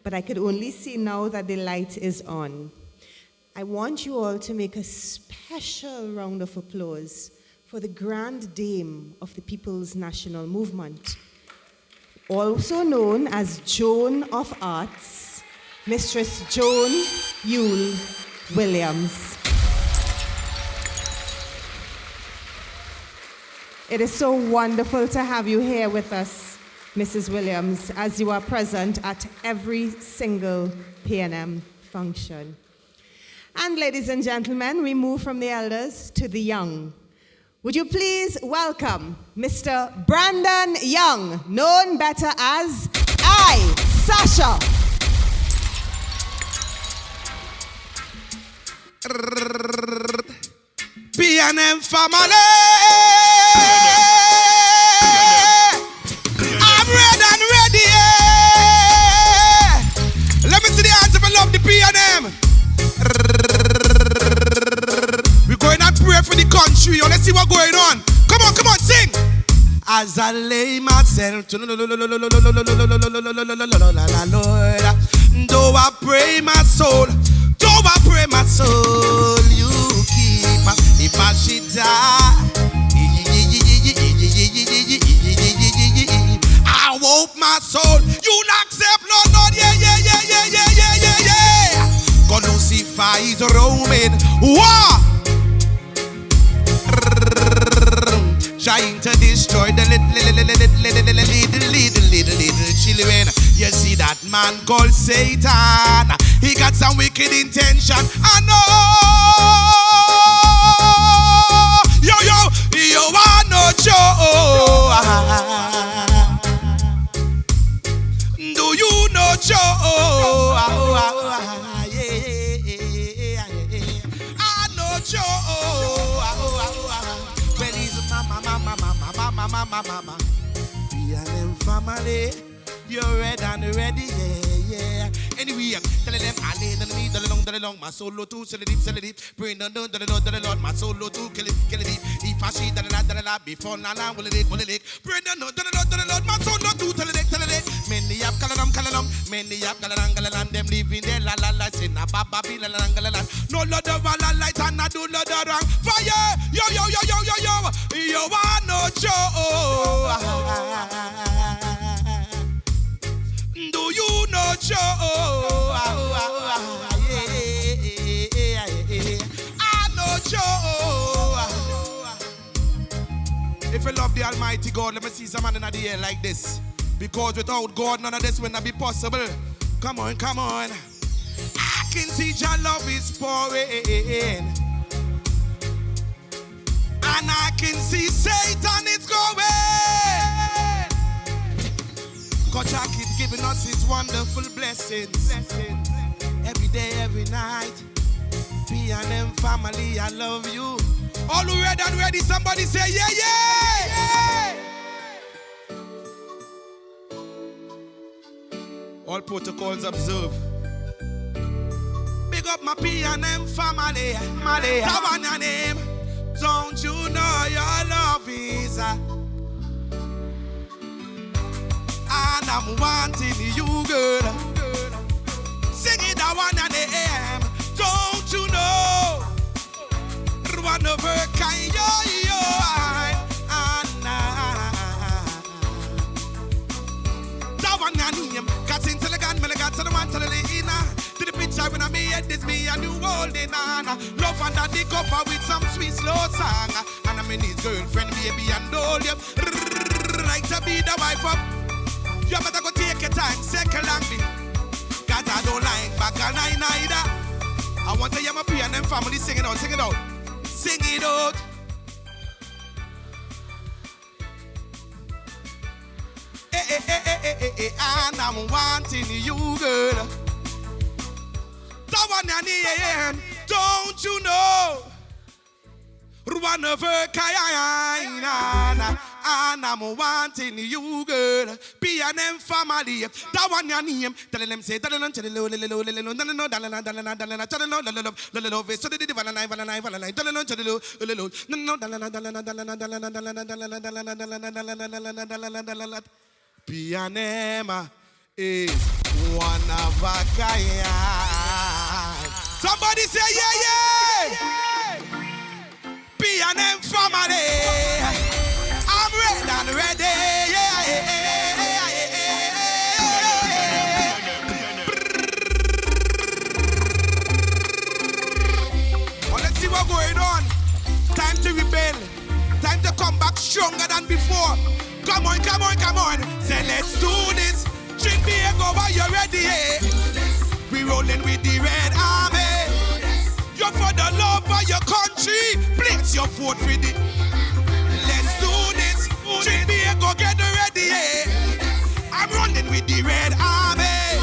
but I could only see now that the light is on. I want you all to make a special round of applause for the Grand Dame of the People's National Movement, also known as Joan of Arts, Mistress Joan Yule Williams. It is so wonderful to have you here with us, Mrs. Williams, as you are present at every single PNM function. And ladies and gentlemen, we move from the elders to the young. Would you please welcome Mr. Brandon Young, known better as I, Sasha. PNM family, I'm red and ready. Let me see the hands if I love the PNM. We're going and pray for the country. Yo, let's see what's going on. Come on, sing. As I lay myself to Lord, though I pray my soul, you keep. If I should die, I hope my soul, you'll accept, Lord, yeah. God Lucifer is roaming, war, trying to destroy the little children. You see that man called Satan, he got some wicked intention, I know. Yo, I know Joe. Do you know Joe? I know Joe. Well, he's mama. PNM family, you're red and ready, yeah. Anyway, tell them I lay the me, the long, my solo too, sell it deep, bring the Lord, my solo too, kill it deep. If I see the before Nana, will it, bring the Lord, my solo too, tell it. Many up Kalanam, many up Galan, them living there, la, sin a baba, la, no Lord of a light, and I do Lord of wrong. Fire, yo, I know Joe. Do you know Joe? I know Joe. If you love the Almighty God, let me see some man in the air like this. Because without God, none of this will not be possible. Come on. I can see your love is pouring. And I can see Satan is going. God keeps giving us his wonderful blessings. Every day, every night. PNM family, I love you. All who read and ready, somebody say, yeah. All protocols observed. Big up my PNM family. That one your name. Don't you know your love is and I'm wanting you, girl. Sing it that one your name. Don't you know? One of her kind, yo. That one your name. Cause in Telegram, me got to the one to the inner. To the picture when I made this, me and you holding on. Love under the cover with some sweet slow song. And I'm in his girlfriend, baby, and all you. wife up. You better go take your time, second long me. Cause I don't like back all night neither. I want to hear my PNM family sing it out, sing it out. Sing it out. And I'm wanting you, girl. That one you need, don't you know? Run over Kayana. And I'm wanting you, girl. PNM family. That one your name. Tell them say tell them PNM is one of a kind. Somebody say yeah, yeah. PNM family. I'm ready and ready. Yeah, well, let's see what's going on. Time to rebel. Time to come back stronger than before. Come on, come on, come on. Say let's do this. Trinidad, are you ready? We rolling with the red army. You're for the love of your country. Place your vote for it. Let's do this. Trinidad, get ready. I'm running with the red army.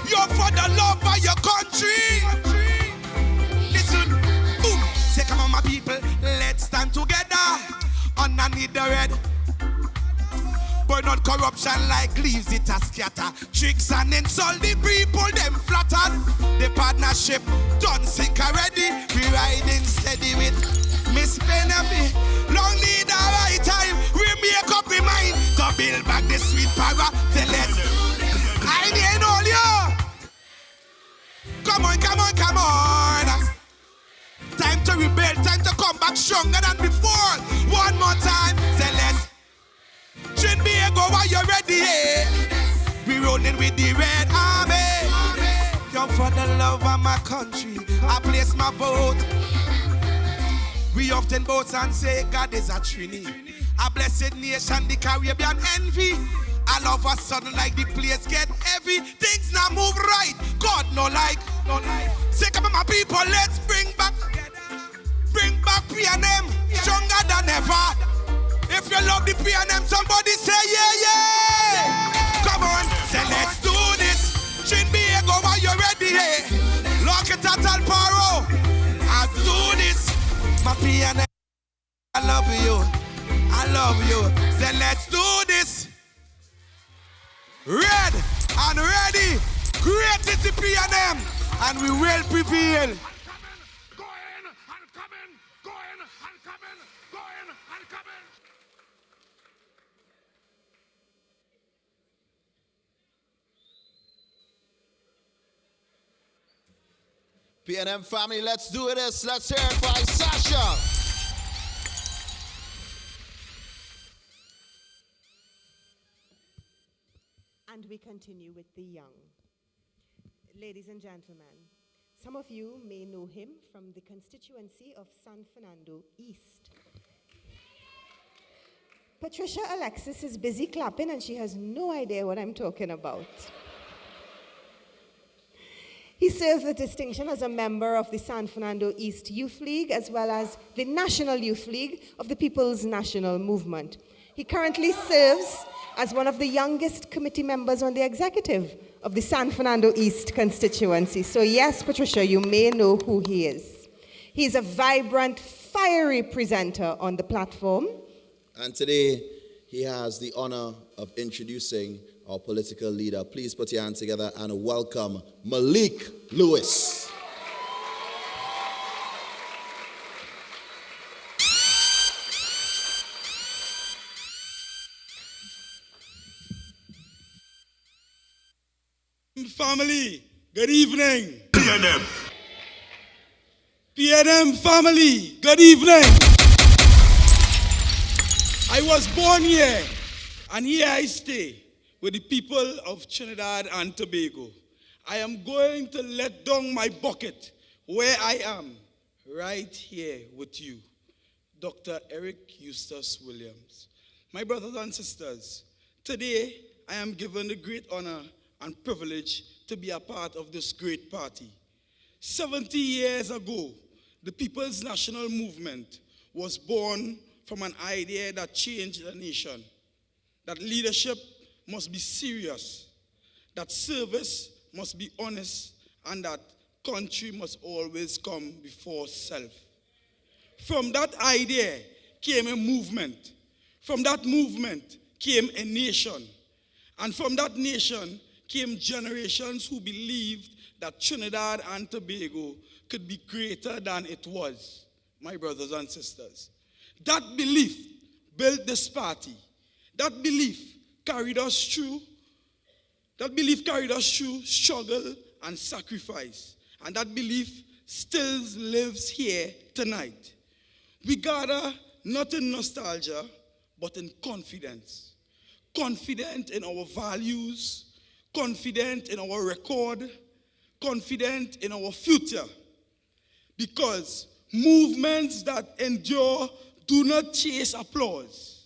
You're for the love of your country. Listen, boom. Say come on, my people. Let's stand together underneath the red. Burn out corruption like leaves, it a scatter. Tricks and insult the people, them flattered. The partnership done sink already. We riding steady with Miss Penelope. Long need the right time. We make up the mind to build back the sweet power. Then let's I need all you. Come on, come on, come on. Time to rebuild, time to come back stronger than before. One more time, say let's Trinidad, are you ready? We rolling with the red army. Come for the love of my country. I place my vote. We often boast and say God is a Trini. A blessed nation, the Caribbean envy. All of a sudden like the place get heavy. Things now move right. God no like. Say come on my people, let's bring back PNM stronger than ever. If you love the PNM, somebody say yeah, yeah. Come on, say let's do this. Trinidad, are you ready? Lock it at Alparo. I do this. My PNM, I love you. I love you. Say let's do this. Red and ready. Great is the PNM. And we will prevail. PNM family, let's do this. Let's hear it by Sasha. And we continue with the young. Ladies and gentlemen, some of you may know him from the constituency of San Fernando East. Patricia Alexis is busy clapping and she has no idea what I'm talking about. He serves with distinction as a member of the San Fernando East Youth League as well as the National Youth League of the People's National Movement. He currently serves as one of the youngest committee members on the executive of the San Fernando East constituency. So yes, Patricia, you may know who he is. He's a vibrant, fiery presenter on the platform. And today, he has the honor of introducing our political leader. Please put your hands together and welcome Malik Lewis. Family, good evening. PNM family, good evening. I was born here, and here I stay with the people of Trinidad and Tobago. I am going to let down my bucket where I am, right here with you, Dr. Eric Eustace Williams. My brothers and sisters, Today, I am given the great honor and privilege to be a part of this great party. 70 years ago, the People's National Movement was born from an idea that changed the nation, that leadership must be serious, that service must be honest, and that country must always come before self. From that idea came a movement. From that movement came a nation. And from that nation came generations who believed that Trinidad and Tobago could be greater than it was, my brothers and sisters. That belief built this party. That belief carried us through. That belief carried us through struggle and sacrifice. And that belief still lives here tonight. We gather not in nostalgia, but in confidence. Confident in our values, confident in our record, confident in our future. Because movements that endure do not chase applause.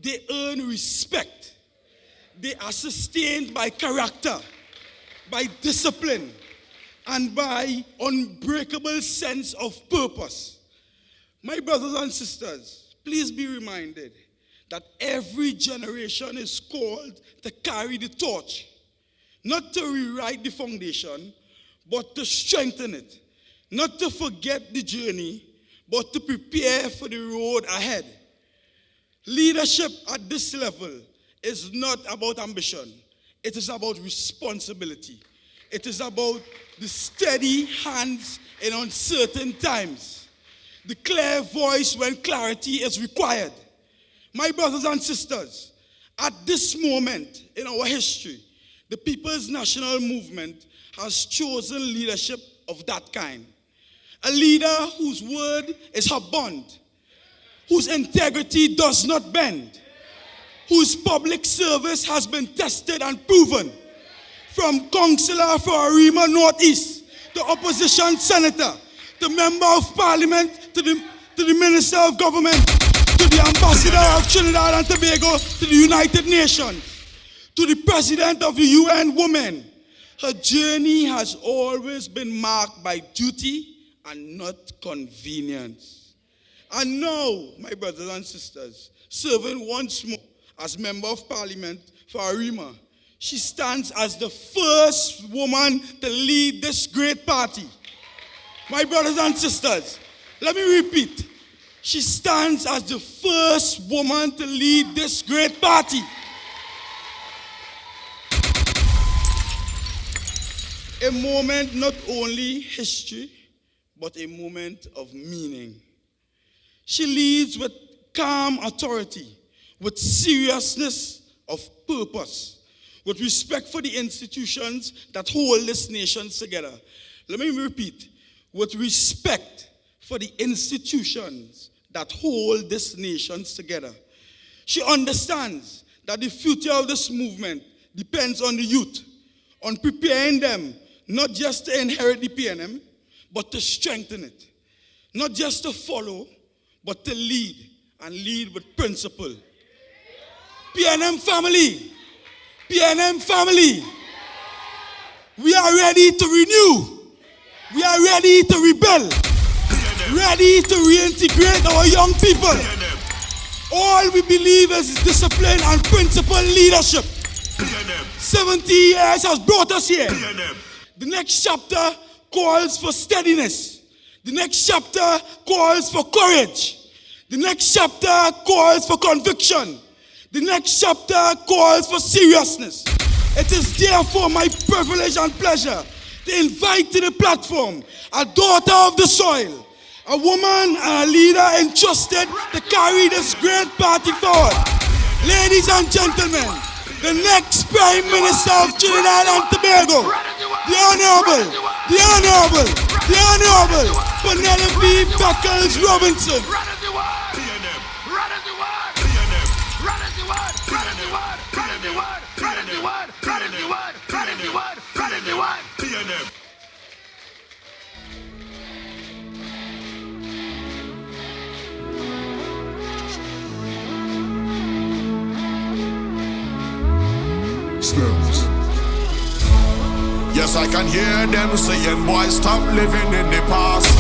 They earn respect. They are sustained by character, by discipline, and by unbreakable sense of purpose. My brothers and sisters, please be reminded that every generation is called to carry the torch, not to rewrite the foundation, but to strengthen it, not to forget the journey, but to prepare for the road ahead. Leadership at this level is not about ambition. It is about responsibility. It is about the steady hands in uncertain times, the clear voice when clarity is required. My brothers and sisters, at this moment in our history, the People's National Movement has chosen leadership of that kind. A leader whose word is her bond, whose integrity does not bend, whose public service has been tested and proven, from councillor for Arima Northeast, to opposition senator, to member of parliament, to the minister of government, to the ambassador of Trinidad and Tobago, to the United Nations, to the president of the UN Women. Her journey has always been marked by duty and not convenience. And now, my brothers and sisters, serving once more as member of parliament for Arima, she stands as the first woman to lead this great party. My brothers and sisters, let me repeat. She stands as the first woman to lead this great party. A moment not only history, but a moment of meaning. She leads with calm authority, with seriousness of purpose, with respect for the institutions that hold this nation together. Let me repeat, with respect for the institutions that hold this nation together. She understands that the future of this movement depends on the youth, on preparing them not just to inherit the PNM, but to strengthen it. Not just to follow, but to lead, and lead with principle. PNM family, we are ready to renew. We are ready to rebel. Ready to reintegrate our young people. All we believe is discipline and principled leadership. 70 years has brought us here. The next chapter calls for steadiness. The next chapter calls for courage. The next chapter calls for conviction. The next chapter calls for seriousness. It is therefore my privilege and pleasure to invite to the platform a daughter of the soil, a woman and a leader entrusted to carry this great party forward. Ladies and gentlemen, the next Prime Minister of Trinidad and Tobago, the Honorable Penelope Beckles Robinson. stems. Yes, I can hear them saying, boys, stop living in the past.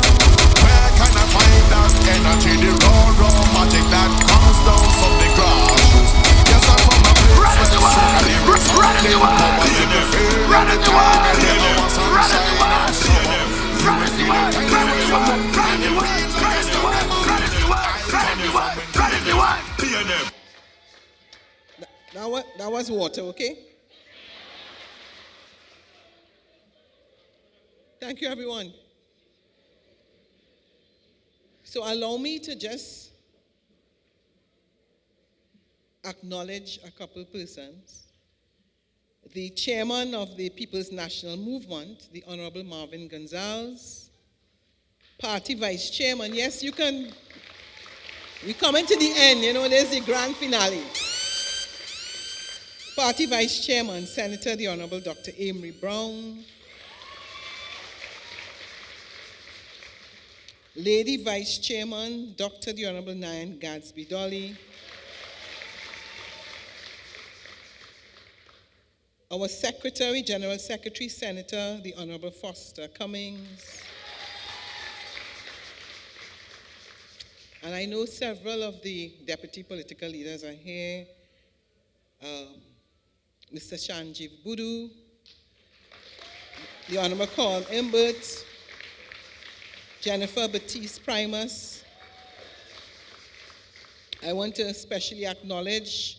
Where can I find that energy, the raw magic that comes down from the grassroots? Yes, I'm from a place where somebody was something power. You will feel any time and you know what's sunshine and summer. You will feel it anywhere you want. PNM. That was water, okay? Thank you, everyone. So allow me to just acknowledge a couple persons. The chairman of the People's National Movement, the Honorable Marvin Gonzalez, party vice chairman. Yes, you can. We coming to the end, you know, there's the grand finale. Party vice chairman, Senator the Honorable Dr. Amory Brown. Lady Vice Chairman, Dr. the Honorable Nyan Gadsby Dolly. Our Secretary, General Secretary, Senator, the Honorable Foster Cummings. And I know several of the deputy political leaders are here. Mr. Shanjiv Budu, the Honorable Carl Imbert, Jennifer Batiste Primus. I want to especially acknowledge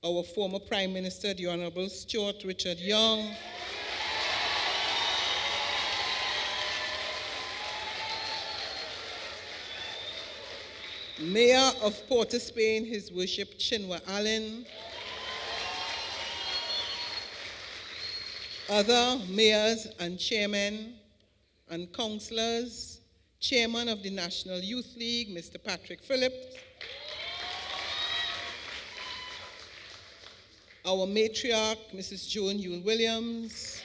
our former Prime Minister, the Honorable Stuart Richard Young. Mayor of Port of Spain, His Worship Chinua Allen. Other mayors and chairmen and councillors, Chairman of the National Youth League, Mr. Patrick Phillips. Our matriarch, Mrs. Joan Yule Williams.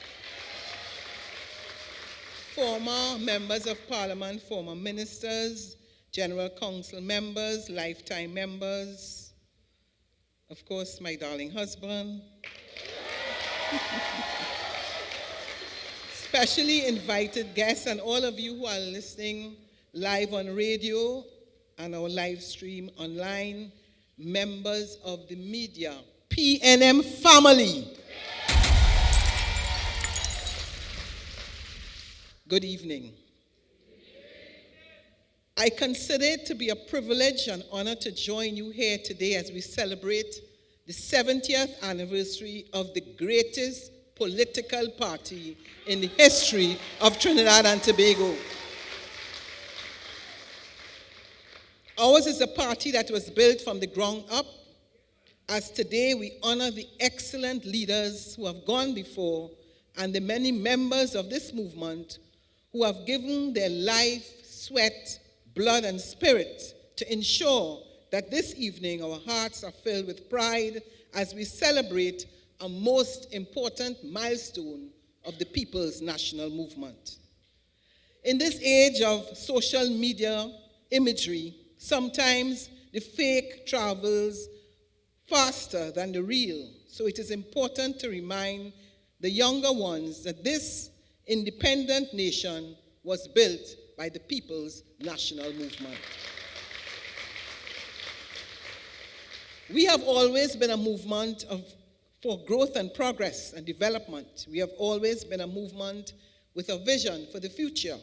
Former members of Parliament, former ministers, General Council members, lifetime members. Of course, my darling husband. Specially invited guests and all of you who are listening live on radio and our live stream online, members of the media, PNM family. Good evening. I consider it to be a privilege and honor to join you here today as we celebrate the 70th anniversary of the greatest political party in the history of Trinidad and Tobago. Ours is a party that was built from the ground up, as today we honor the excellent leaders who have gone before and the many members of this movement who have given their life, sweat, blood, and spirit to ensure that this evening our hearts are filled with pride as we celebrate a most important milestone of the People's National Movement. In this age of social media imagery, sometimes the fake travels faster than the real, so it is important to remind the younger ones that this independent nation was built by the People's National Movement. We have always been a movement for growth and progress and development. We have always been a movement with a vision for the future.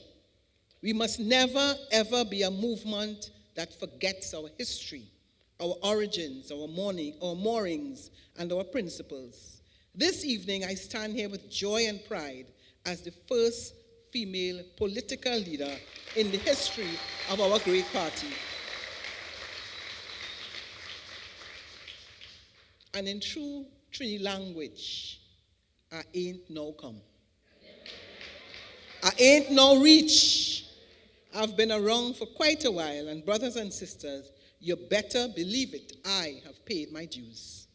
We must never, ever be a movement that forgets our history, our origins, our moorings, and our principles. This evening, I stand here with joy and pride as the first female political leader in the history of our great party. And in true Trini language, I ain't no come. I ain't no reach. I've been around for quite a while, and brothers and sisters, you better believe it, I have paid my dues.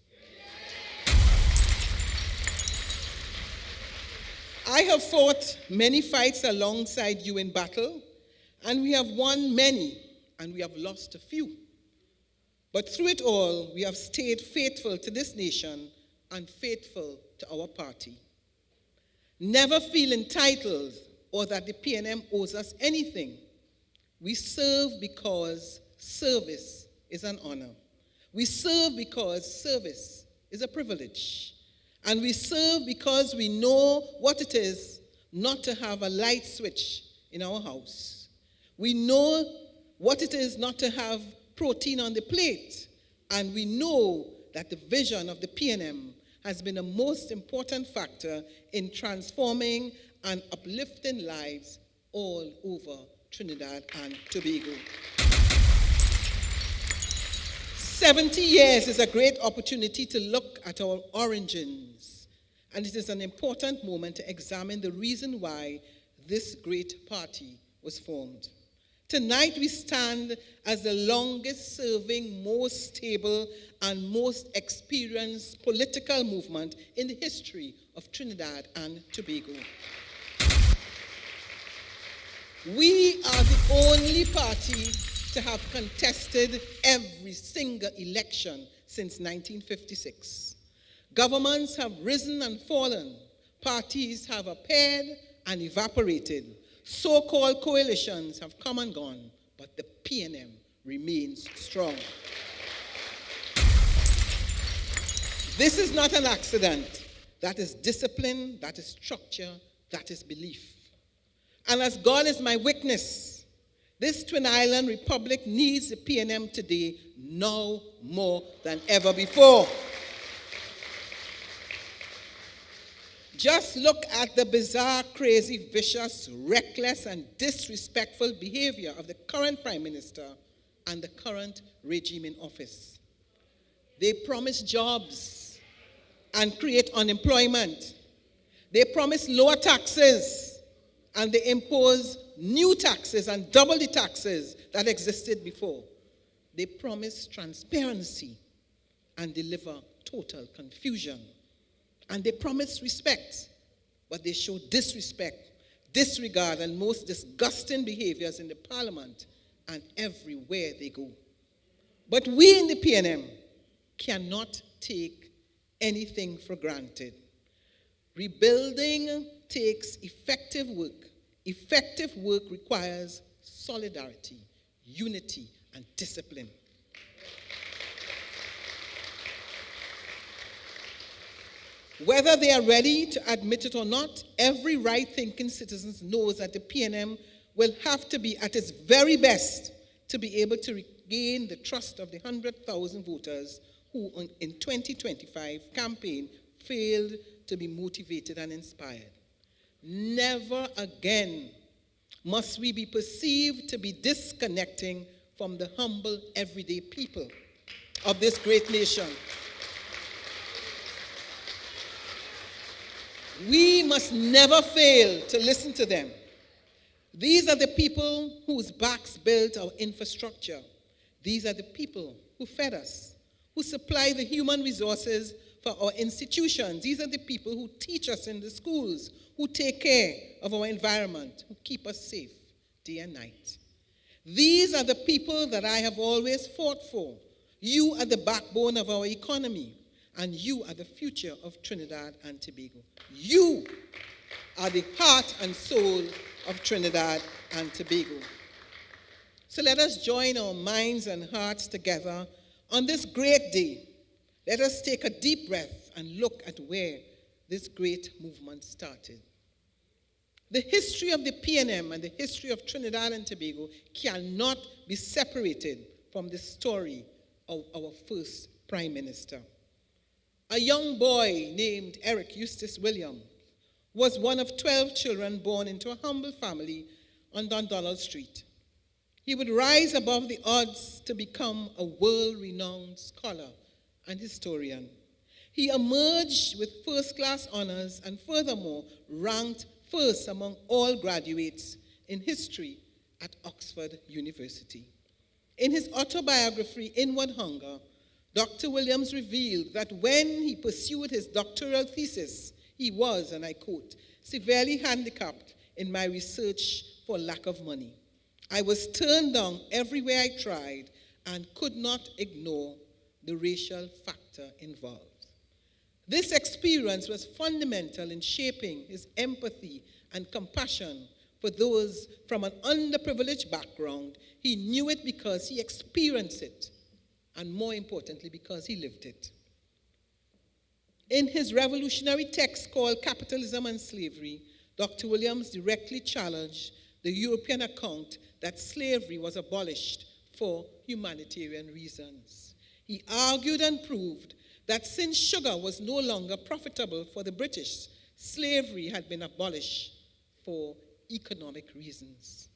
I have fought many fights alongside you in battle, and we have won many, and we have lost a few. But through it all, we have stayed faithful to this nation and faithful to our party. Never feel entitled or that the PNM owes us anything. We serve because service is an honor. We serve because service is a privilege. And we serve because we know what it is not to have a light switch in our house. We know what it is not to have protein on the plate. And we know that the vision of the PNM has been a most important factor in transforming and uplifting lives all over Trinidad and Tobago. 70 years is a great opportunity to look at our origins, and it is an important moment to examine the reason why this great party was formed. Tonight we stand as the longest serving, most stable, and most experienced political movement in the history of Trinidad and Tobago. We are the only party to have contested every single election since 1956. Governments have risen and fallen. Parties have appeared and evaporated. So-called coalitions have come and gone, but the PNM remains strong. This is not an accident. That is discipline, that is structure, that is belief. And as God is my witness, this Twin Island Republic needs the PNM today now more than ever before. Just look at the bizarre, crazy, vicious, reckless, and disrespectful behavior of the current Prime Minister and the current regime in office. They promise jobs and create unemployment. They promise lower taxes, and they impose new taxes and double the taxes that existed before. They promise transparency and deliver total confusion. And they promise respect, but they show disrespect, disregard, and most disgusting behaviors in the parliament and everywhere they go. But we in the PNM cannot take anything for granted. Rebuilding takes effective work. Effective work requires solidarity, unity, and discipline. Whether they are ready to admit it or not, every right-thinking citizen knows that the PNM will have to be at its very best to be able to regain the trust of the 100,000 voters who in 2025 campaign failed to be motivated and inspired. Never again must we be perceived to be disconnecting from the humble, everyday people of this great nation. We must never fail to listen to them. These are the people whose backs built our infrastructure. These are the people who fed us, who supply the human resources for our institutions. These are the people who teach us in the schools, who take care of our environment, who keep us safe day and night. These are the people that I have always fought for. You are the backbone of our economy, and you are the future of Trinidad and Tobago. You are the heart and soul of Trinidad and Tobago. So let us join our minds and hearts together on this great day. Let us take a deep breath and look at where this great movement started. The history of the PNM and the history of Trinidad and Tobago cannot be separated from the story of our first Prime Minister. A young boy named Eric Eustace Williams was one of 12 children born into a humble family on Dundonald Street. He would rise above the odds to become a world-renowned scholar and historian. He emerged with first-class honors and furthermore ranked first among all graduates in history at Oxford University. In his autobiography, Inward Hunger, Dr. Williams revealed that when he pursued his doctoral thesis, he was, and I quote, severely handicapped in my research for lack of money. I was turned down everywhere I tried and could not ignore the racial factor involved. This experience was fundamental in shaping his empathy and compassion for those from an underprivileged background. He knew it because he experienced it, and more importantly, because he lived it. In his revolutionary text called Capitalism and Slavery, Dr. Williams directly challenged the European account that slavery was abolished for humanitarian reasons. He argued and proved that since sugar was no longer profitable for the British, slavery had been abolished for economic reasons.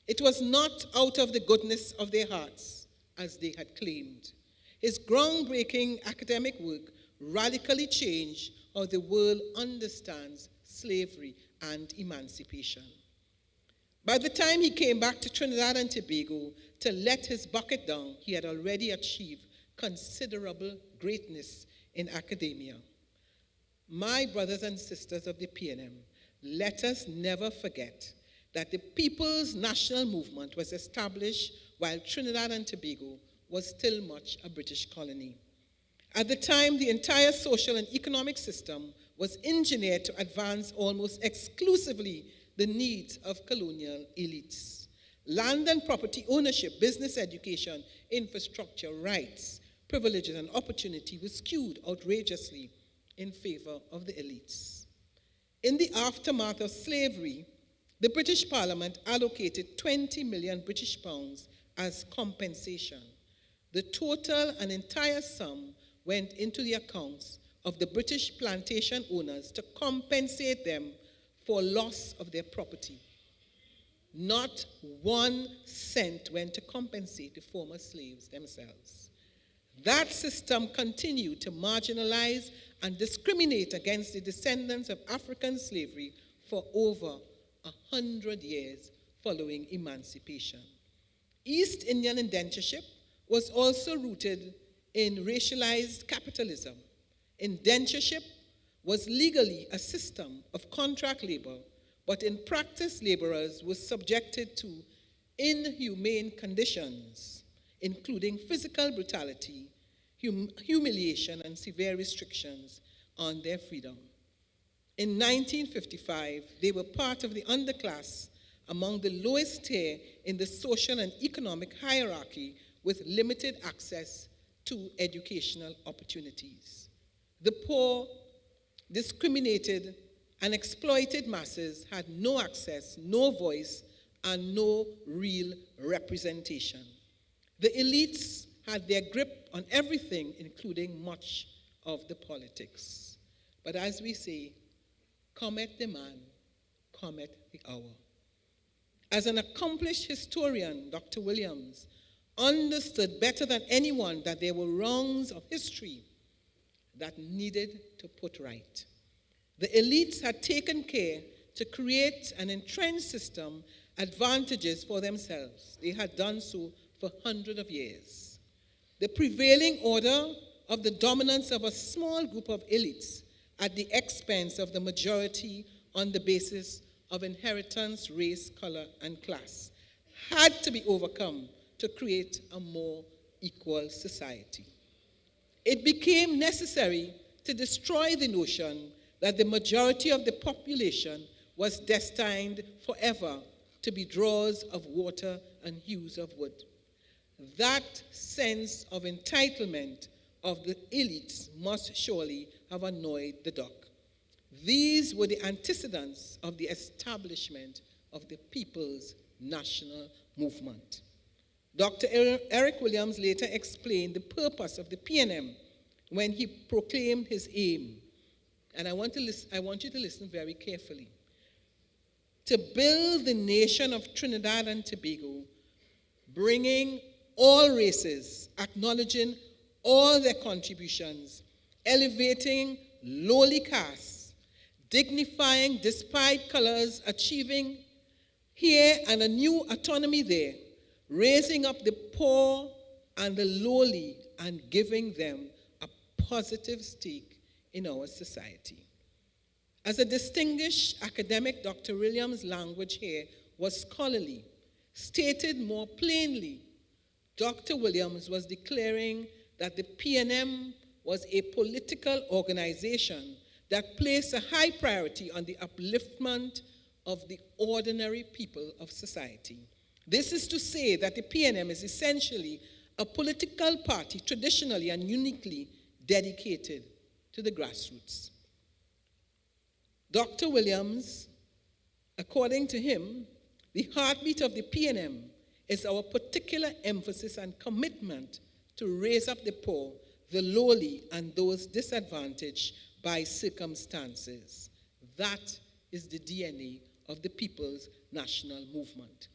It was not out of the goodness of their hearts, as they had claimed. His groundbreaking academic work radically changed how the world understands slavery and emancipation. By the time he came back to Trinidad and Tobago to let his bucket down, he had already achieved considerable greatness in academia. My brothers and sisters of the PNM, let us never forget that the People's National Movement was established while Trinidad and Tobago was still much a British colony. At the time, the entire social and economic system was engineered to advance almost exclusively the needs of colonial elites. Land and property ownership, business education, infrastructure, rights, privileges, and opportunity were skewed outrageously in favor of the elites. In the aftermath of slavery, the British Parliament allocated 20 million British pounds as compensation. The total and entire sum went into the accounts of the British plantation owners to compensate them for loss of their property. Not 1 cent went to compensate the former slaves themselves. That system continued to marginalize and discriminate against the descendants of African slavery for over 100 years following emancipation. East Indian indentureship was also rooted in racialized capitalism. Indentureship was legally a system of contract labor, but in practice, laborers were subjected to inhumane conditions, including physical brutality, humiliation, and severe restrictions on their freedom. In 1955, they were part of the underclass among the lowest tier in the social and economic hierarchy with limited access to educational opportunities. The poor, discriminated, and exploited masses had no access, no voice, and no real representation. The elites had their grip on everything, including much of the politics. But as we say, cometh the man, cometh the hour. As an accomplished historian, Dr. Williams understood better than anyone that there were wrongs of history that needed to put right. The elites had taken care to create an entrenched system, advantages for themselves. They had done so for hundreds of years. The prevailing order of the dominance of a small group of elites at the expense of the majority on the basis of inheritance, race, color, and class had to be overcome to create a more equal society. It became necessary to destroy the notion that the majority of the population was destined forever to be drawers of water and hewers of wood. That sense of entitlement of the elites must surely have annoyed the duck. These were the antecedents of the establishment of the People's National Movement. Dr. Eric Williams later explained the purpose of the PNM when he proclaimed his aim. And I want you to listen very carefully. To build the nation of Trinidad and Tobago, bringing all races, acknowledging all their contributions, elevating lowly castes, dignifying despite colors, achieving here and a new autonomy there, raising up the poor and the lowly and giving them a positive stake in our society. As a distinguished academic, Dr. Williams' language here was scholarly. Stated more plainly, Dr. Williams was declaring that the PNM was a political organization that placed a high priority on the upliftment of the ordinary people of society. This is to say that the PNM is essentially a political party traditionally and uniquely dedicated to the grassroots. Dr. Williams, according to him, the heartbeat of the PNM is our particular emphasis and commitment to raise up the poor, the lowly, and those disadvantaged by circumstances. That is the DNA of the People's National Movement.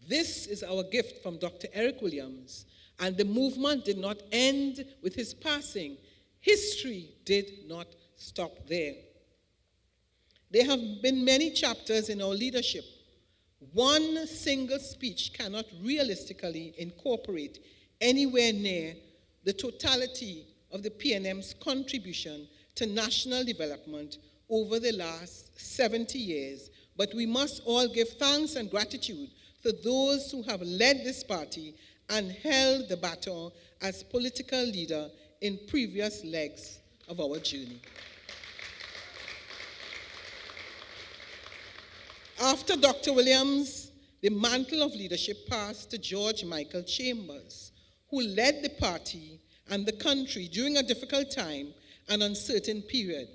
This is our gift from Dr. Eric Williams, and the movement did not end with his passing. History did not stop there. There have been many chapters in our leadership. One single speech cannot realistically incorporate anywhere near the totality of the PNM's contribution to national development over the last 70 years, but we must all give thanks and gratitude to those who have led this party and held the baton as political leader in previous legs of our journey. After Dr. Williams, the mantle of leadership passed to George Michael Chambers, who led the party and the country during a difficult time and uncertain period.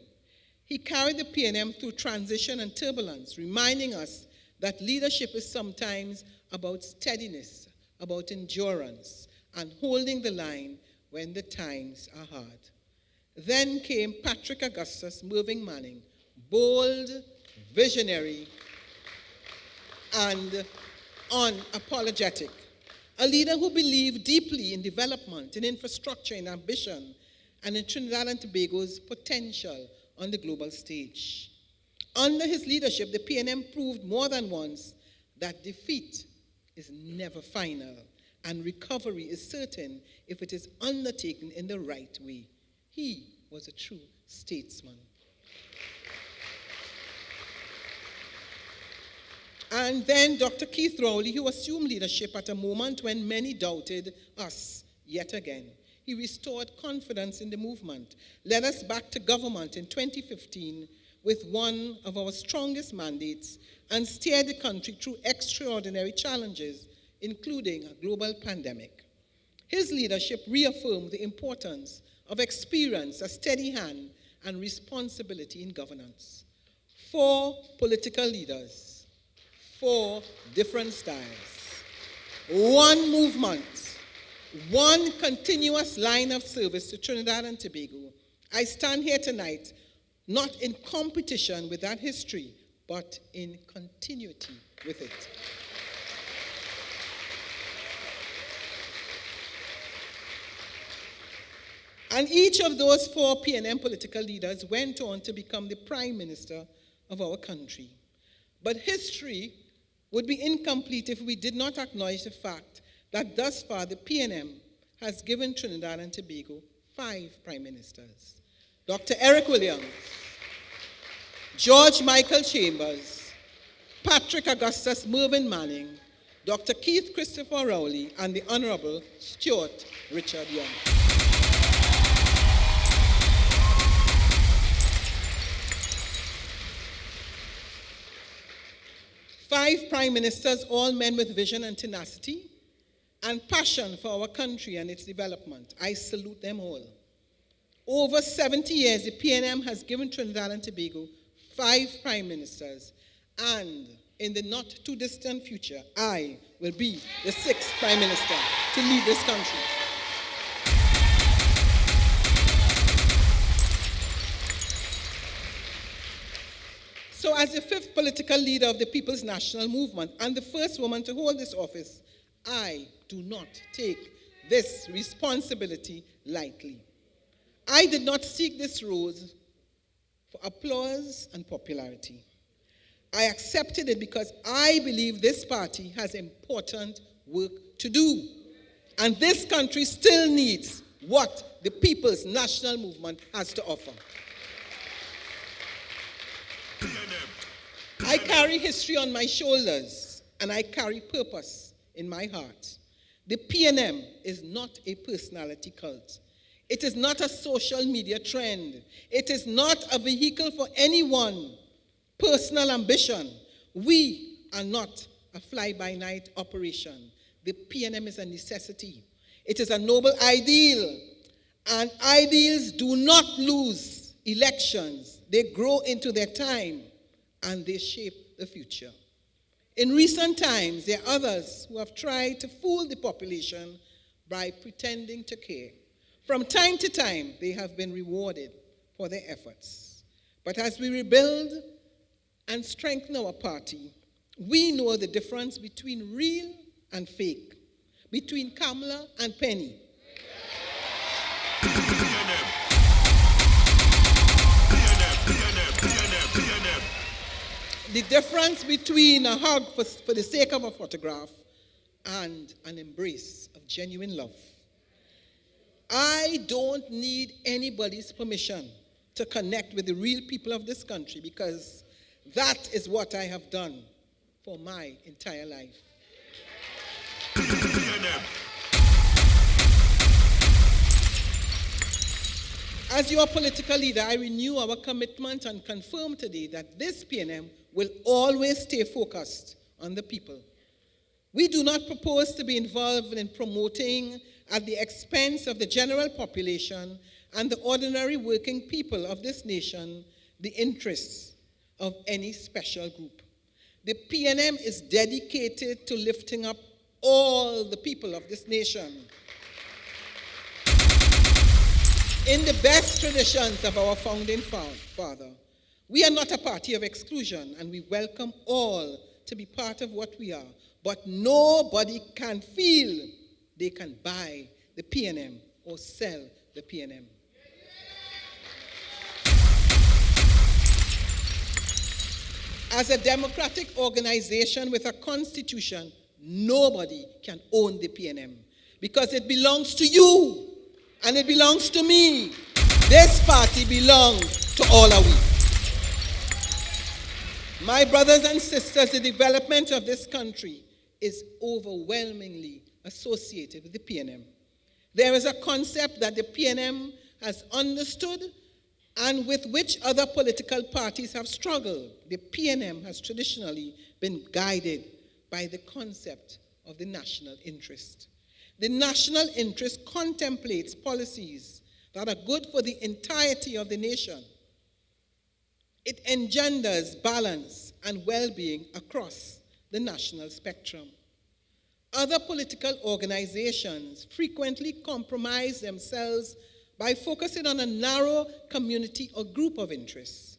He carried the PNM through transition and turbulence, reminding us that leadership is sometimes about steadiness, about endurance, and holding the line when the times are hard. Then came Patrick Augustus Mervyn Manning, bold, visionary, and unapologetic. A leader who believed deeply in development, in infrastructure, in ambition, and in Trinidad and Tobago's potential on the global stage. Under his leadership, the PNM proved more than once that defeat is never final, and recovery is certain if it is undertaken in the right way. He was a true statesman. And then Dr. Keith Rowley, who assumed leadership at a moment when many doubted us yet again. He restored confidence in the movement, led us back to government in 2015 with one of our strongest mandates, and steered the country through extraordinary challenges, including a global pandemic. His leadership reaffirmed the importance of experience, a steady hand, and responsibility in governance. 4 political leaders, 4 different styles, 1 movement, 1 continuous line of service to Trinidad and Tobago. I stand here tonight not in competition with that history, but in continuity with it. And each of those 4 PNM political leaders went on to become the Prime Minister of our country. But history would be incomplete if we did not acknowledge the fact that thus far the PNM has given Trinidad and Tobago 5 Prime Ministers. Dr. Eric Williams, George Michael Chambers, Patrick Augustus Mervyn Manning, Dr. Keith Christopher Rowley, and the Honorable Stuart Richard Young. Five Prime Ministers, all men with vision and tenacity and passion for our country and its development. I salute them all. Over 70 years, the PNM has given Trinidad and Tobago 5 Prime Ministers, and in the not too distant future, I will be the 6th Prime Minister to lead this country. So as the 5th political leader of the People's National Movement and the first woman to hold this office, I do not take this responsibility lightly. I did not seek this rose for applause and popularity. I accepted it because I believe this party has important work to do. And this country still needs what the People's National Movement has to offer. I carry history on my shoulders, and I carry purpose in my heart. The PNM is not a personality cult. It is not a social media trend. It is not a vehicle for anyone personal ambition. We are not a fly-by-night operation. The PNM is a necessity. It is a noble ideal, and ideals do not lose elections. They grow into their time, and they shape the future. In recent times, there are others who have tried to fool the population by pretending to care. From time to time, they have been rewarded for their efforts. But as we rebuild and strengthen our party, we know the difference between real and fake, between Kamala and Penny. The difference between a hug for the sake of a photograph and an embrace of genuine love. I don't need anybody's permission to connect with the real people of this country, because that is what I have done for my entire life. As your political leader, I renew our commitment and confirm today that this PNM will always stay focused on the people. We do not propose to be involved in promoting at the expense of the general population and the ordinary working people of this nation the interests of any special group. The PNM is dedicated to lifting up all the people of this nation in the best traditions of our founding father. We are not a party of exclusion, and we welcome all to be part of what we are. But nobody can feel they can buy the PNM or sell the PNM. As a democratic organization with a constitution, nobody can own the PNM because it belongs to you and it belongs to me. This party belongs to all of we. My brothers and sisters, the development of this country is overwhelmingly associated with the PNM. There is a concept that the PNM has understood and with which other political parties have struggled. The PNM has traditionally been guided by the concept of the national interest. The national interest contemplates policies that are good for the entirety of the nation. It engenders balance and well-being across the national spectrum. Other political organizations frequently compromise themselves by focusing on a narrow community or group of interests.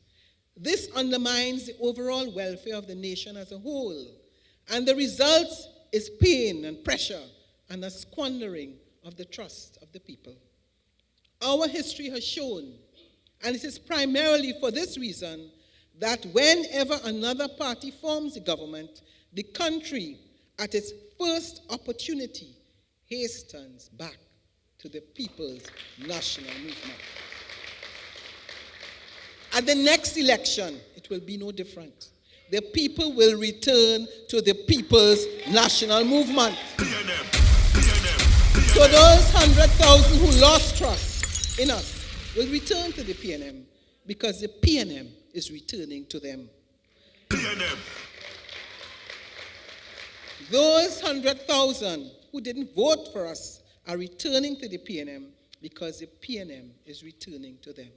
This undermines the overall welfare of the nation as a whole, and the result is pain and pressure and a squandering of the trust of the people. Our history has shown, and it is primarily for this reason, that whenever another party forms a government, the country, at its first opportunity, hastens back to the people's national movement. At the next election, it will be no different. The people will return to the people's national movement. So those 100,000 who lost trust in us will return to the PNM because the PNM is returning to them. Those 100,000 who didn't vote for us are returning to the PNM because the PNM is returning to them.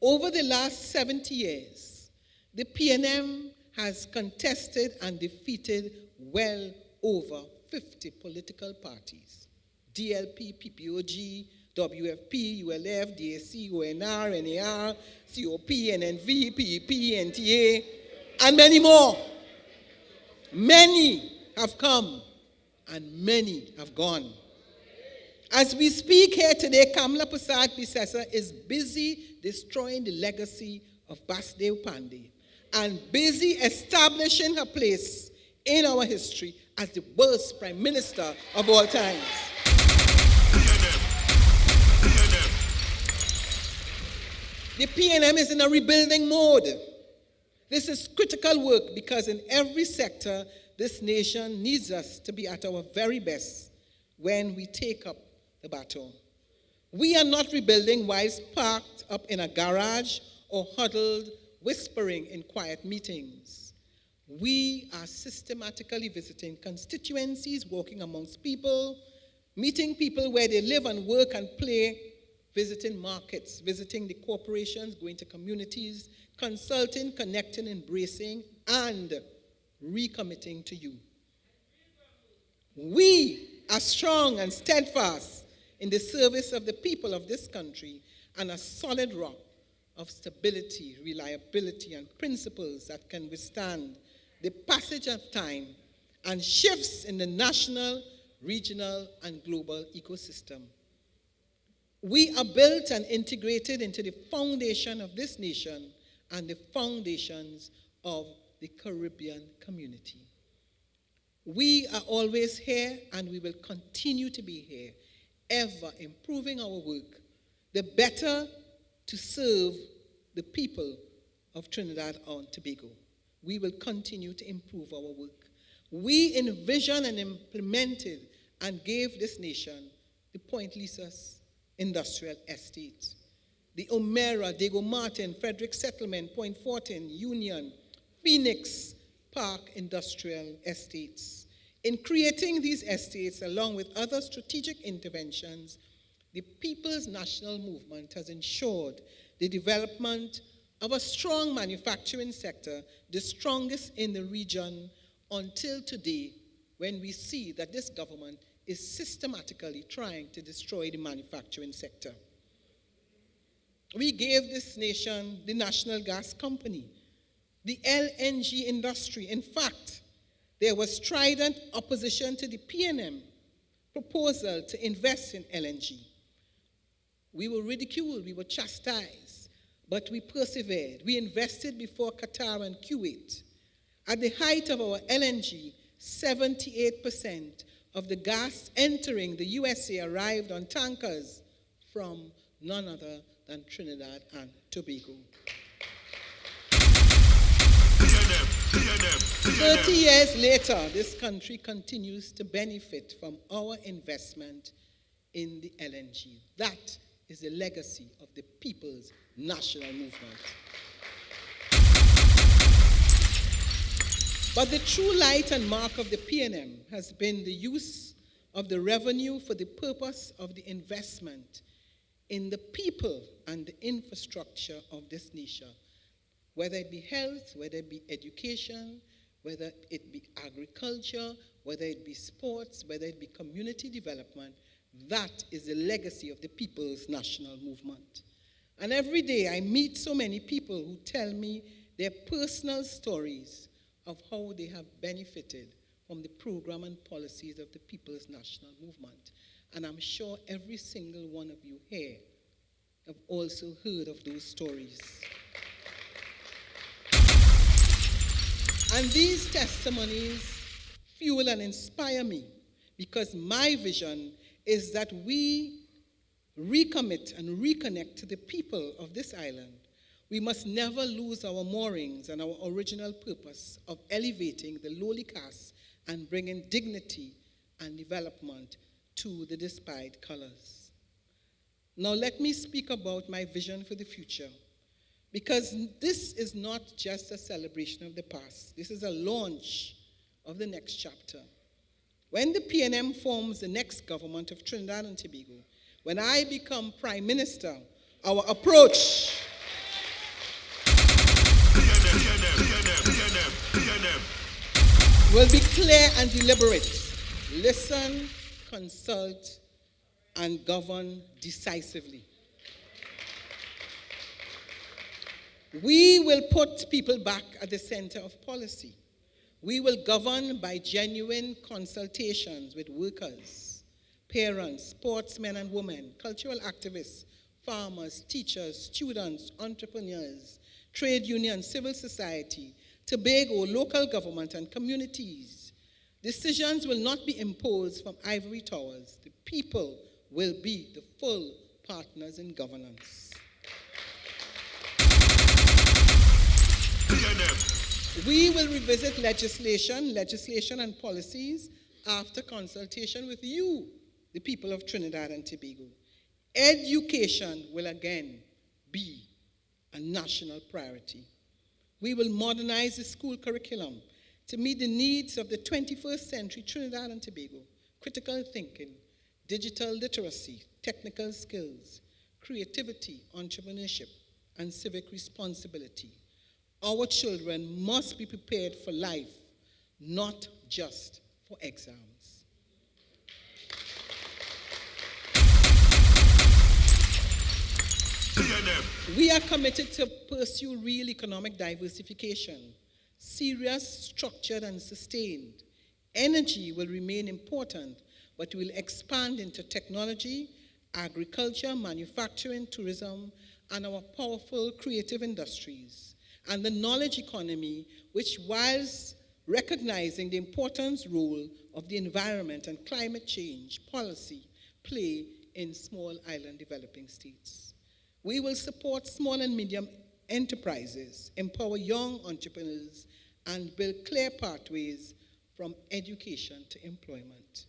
Over the last 70 years, the PNM has contested and defeated well over 50 political parties. DLP, PPOG, WFP, ULF, DAC, ONR, NAR, COP, NNV, PEP, NTA, and many more. Many have come and many have gone. As we speak here today, Kamala Persad-Bissessar is busy destroying the legacy of Basdev Pandey and busy establishing her place in our history as the worst prime minister of all times. The PNM is in a rebuilding mode. This is critical work because in every sector, this nation needs us to be at our very best when we take up the battle. We are not rebuilding whilst parked up in a garage or huddled, whispering in quiet meetings. We are systematically visiting constituencies, walking amongst people, meeting people where they live and work and play, visiting markets, visiting the corporations, going to communities, consulting, connecting, embracing, and recommitting to you. We are strong and steadfast in the service of the people of this country and a solid rock of stability, reliability, and principles that can withstand the passage of time and shifts in the national, regional, and global ecosystem. We are built and integrated into the foundation of this nation and the foundations of the Caribbean community. We are always here and we will continue to be here, ever improving our work, the better to serve the people of Trinidad and Tobago. We will continue to improve our work. We envisioned and implemented and gave this nation the Point Lisas Industrial Estate, the Omera, Diego Martin, Frederick Settlement, Point Fortin, Union, Phoenix Park Industrial Estates. In creating these estates, along with other strategic interventions, the People's National Movement has ensured the development of a strong manufacturing sector, the strongest in the region until today, when we see that this government is systematically trying to destroy the manufacturing sector. We gave this nation the National Gas Company, the LNG industry. In fact, there was strident opposition to the PNM proposal to invest in LNG. We were ridiculed, we were chastised, but we persevered. We invested before Qatar and Kuwait. At the height of our LNG, 78% of the gas entering the USA arrived on tankers from none other than Trinidad and Tobago. 30 years later, this country continues to benefit from our investment in the LNG. That is the legacy of the People's National Movement. But the true light and mark of the PNM has been the use of the revenue for the purpose of the investment in the people and the infrastructure of this nation, whether it be health, whether it be education, whether it be agriculture, whether it be sports, whether it be community development. That is the legacy of the People's National Movement. And every day I meet so many people who tell me their personal stories of how they have benefited from the program and policies of the People's National Movement. And I'm sure every single one of you here have also heard of those stories. And these testimonies fuel and inspire me, because my vision is that we recommit and reconnect to the people of this island. We must never lose our moorings and our original purpose of elevating the lowly caste and bringing dignity and development to the despised colors. Now let me speak about my vision for the future, because this is not just a celebration of the past. This is a launch of the next chapter. When the PNM forms the next government of Trinidad and Tobago, when I become Prime Minister, our approach will be clear and deliberate. Listen, consult, and govern decisively. We will put people back at the center of policy. We will govern by genuine consultations with workers, parents, sportsmen and women, cultural activists, farmers, teachers, students, entrepreneurs, trade unions, civil society, Tobago, local government, and communities. Decisions will not be imposed from ivory towers. The people will be the full partners in governance. We will revisit legislation and policies after consultation with you, the people of Trinidad and Tobago. Education will again be a national priority. We will modernize the school curriculum to meet the needs of the 21st century Trinidad and Tobago. Critical thinking, digital literacy, technical skills, creativity, entrepreneurship, and civic responsibility. Our children must be prepared for life, not just for exams. We are committed to pursue real economic diversification, serious, structured, and sustained. Energy will remain important, but will expand into technology, agriculture, manufacturing, tourism, and our powerful creative industries, and the knowledge economy, which, whilst recognizing the important role of the environment and climate change policy play in small island developing states. We will support small and medium enterprises, empower young entrepreneurs, and build clear pathways from education to employment.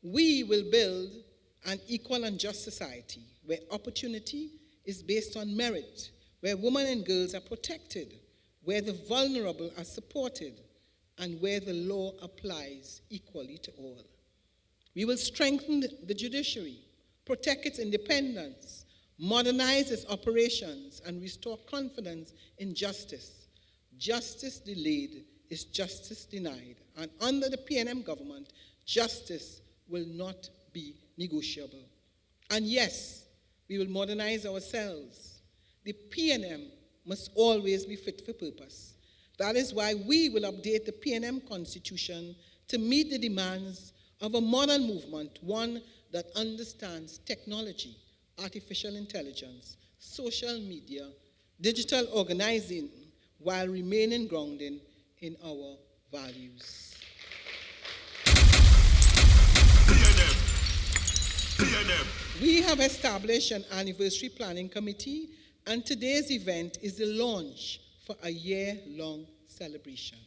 We will build an equal and just society where opportunity is based on merit, where women and girls are protected, where the vulnerable are supported, and where the law applies equally to all. We will strengthen the judiciary, protect its independence, modernize its operations, and restore confidence in justice. Justice delayed is justice denied, and under the PNM government, justice will not be negotiable. And yes, we will modernize ourselves. The PNM must always be fit for purpose. That is why we will update the PNM Constitution to meet the demands of a modern movement, one that understands technology, artificial intelligence, social media, digital organizing, while remaining grounded in our values. We have established an anniversary planning committee, and today's event is the launch for a year-long celebration.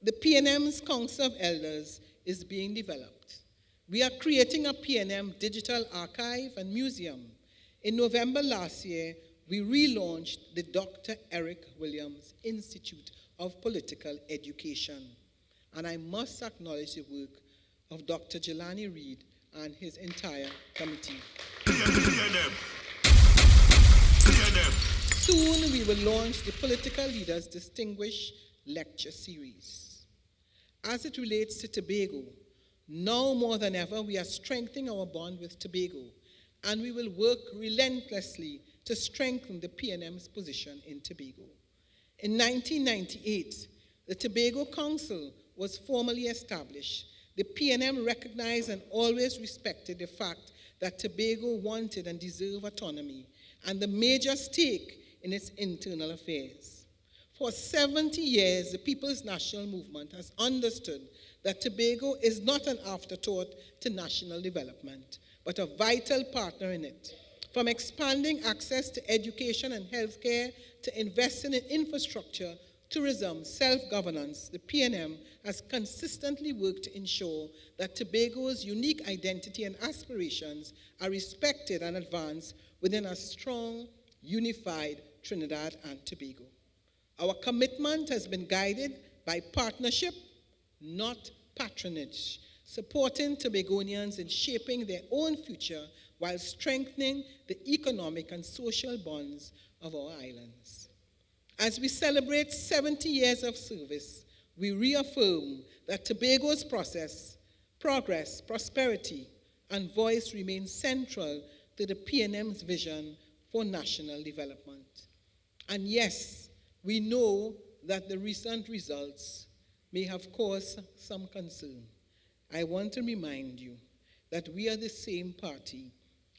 The PNM's Council of Elders is being developed. We are creating a PNM digital archive and museum. In November last year, we relaunched the Dr. Eric Williams Institute of Political Education. And I must acknowledge the work of Dr. Jelani Reed and his entire committee. Soon we will launch the Political Leaders Distinguished Lecture Series. As it relates to Tobago, now more than ever, we are strengthening our bond with Tobago, and we will work relentlessly to strengthen the PNM's position in Tobago. In 1998, the Tobago Council was formally established. The PNM recognized and always respected the fact that Tobago wanted and deserved autonomy and the major stake in its internal affairs. For 70 years, the People's National Movement has understood that Tobago is not an afterthought to national development, but a vital partner in it. From expanding access to education and healthcare to investing in infrastructure, tourism, self-governance, the PNM has consistently worked to ensure that Tobago's unique identity and aspirations are respected and advanced within a strong, unified Trinidad and Tobago. Our commitment has been guided by partnership, not patronage, supporting Tobagonians in shaping their own future while strengthening the economic and social bonds of our islands. As we celebrate 70 years of service, we reaffirm that Tobago's progress, prosperity, and voice remain central to the PNM's vision for national development. And yes, we know that the recent results may have caused some concern. I want to remind you that we are the same party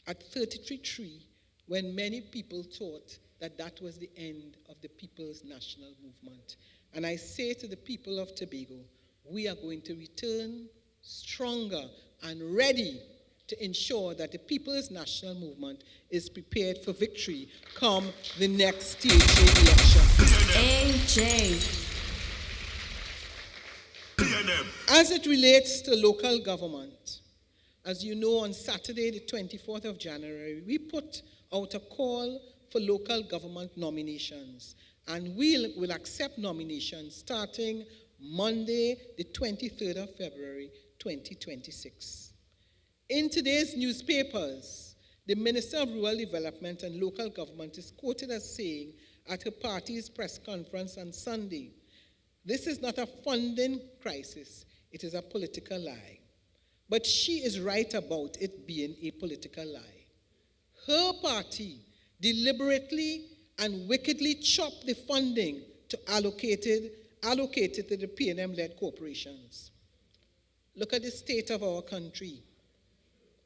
at 33-3 when many people thought that that was the end of the People's National Movement. And I say to the people of Tobago, we are going to return stronger and ready to ensure that the People's National Movement is prepared for victory come the next stage election. AJ. As it relates to local government, As you know, on Saturday, the 24th of January, we put out a call for local government nominations, and we will accept nominations starting Monday, the 23rd of February, 2026. In today's newspapers, the Minister of Rural Development and Local Government is quoted as saying at her party's press conference on Sunday, "This is not a funding crisis, it is a political lie." But she is right about it being a political lie. Her party deliberately and wickedly chopped the funding to allocated to the PNM-led corporations. Look at the state of our country.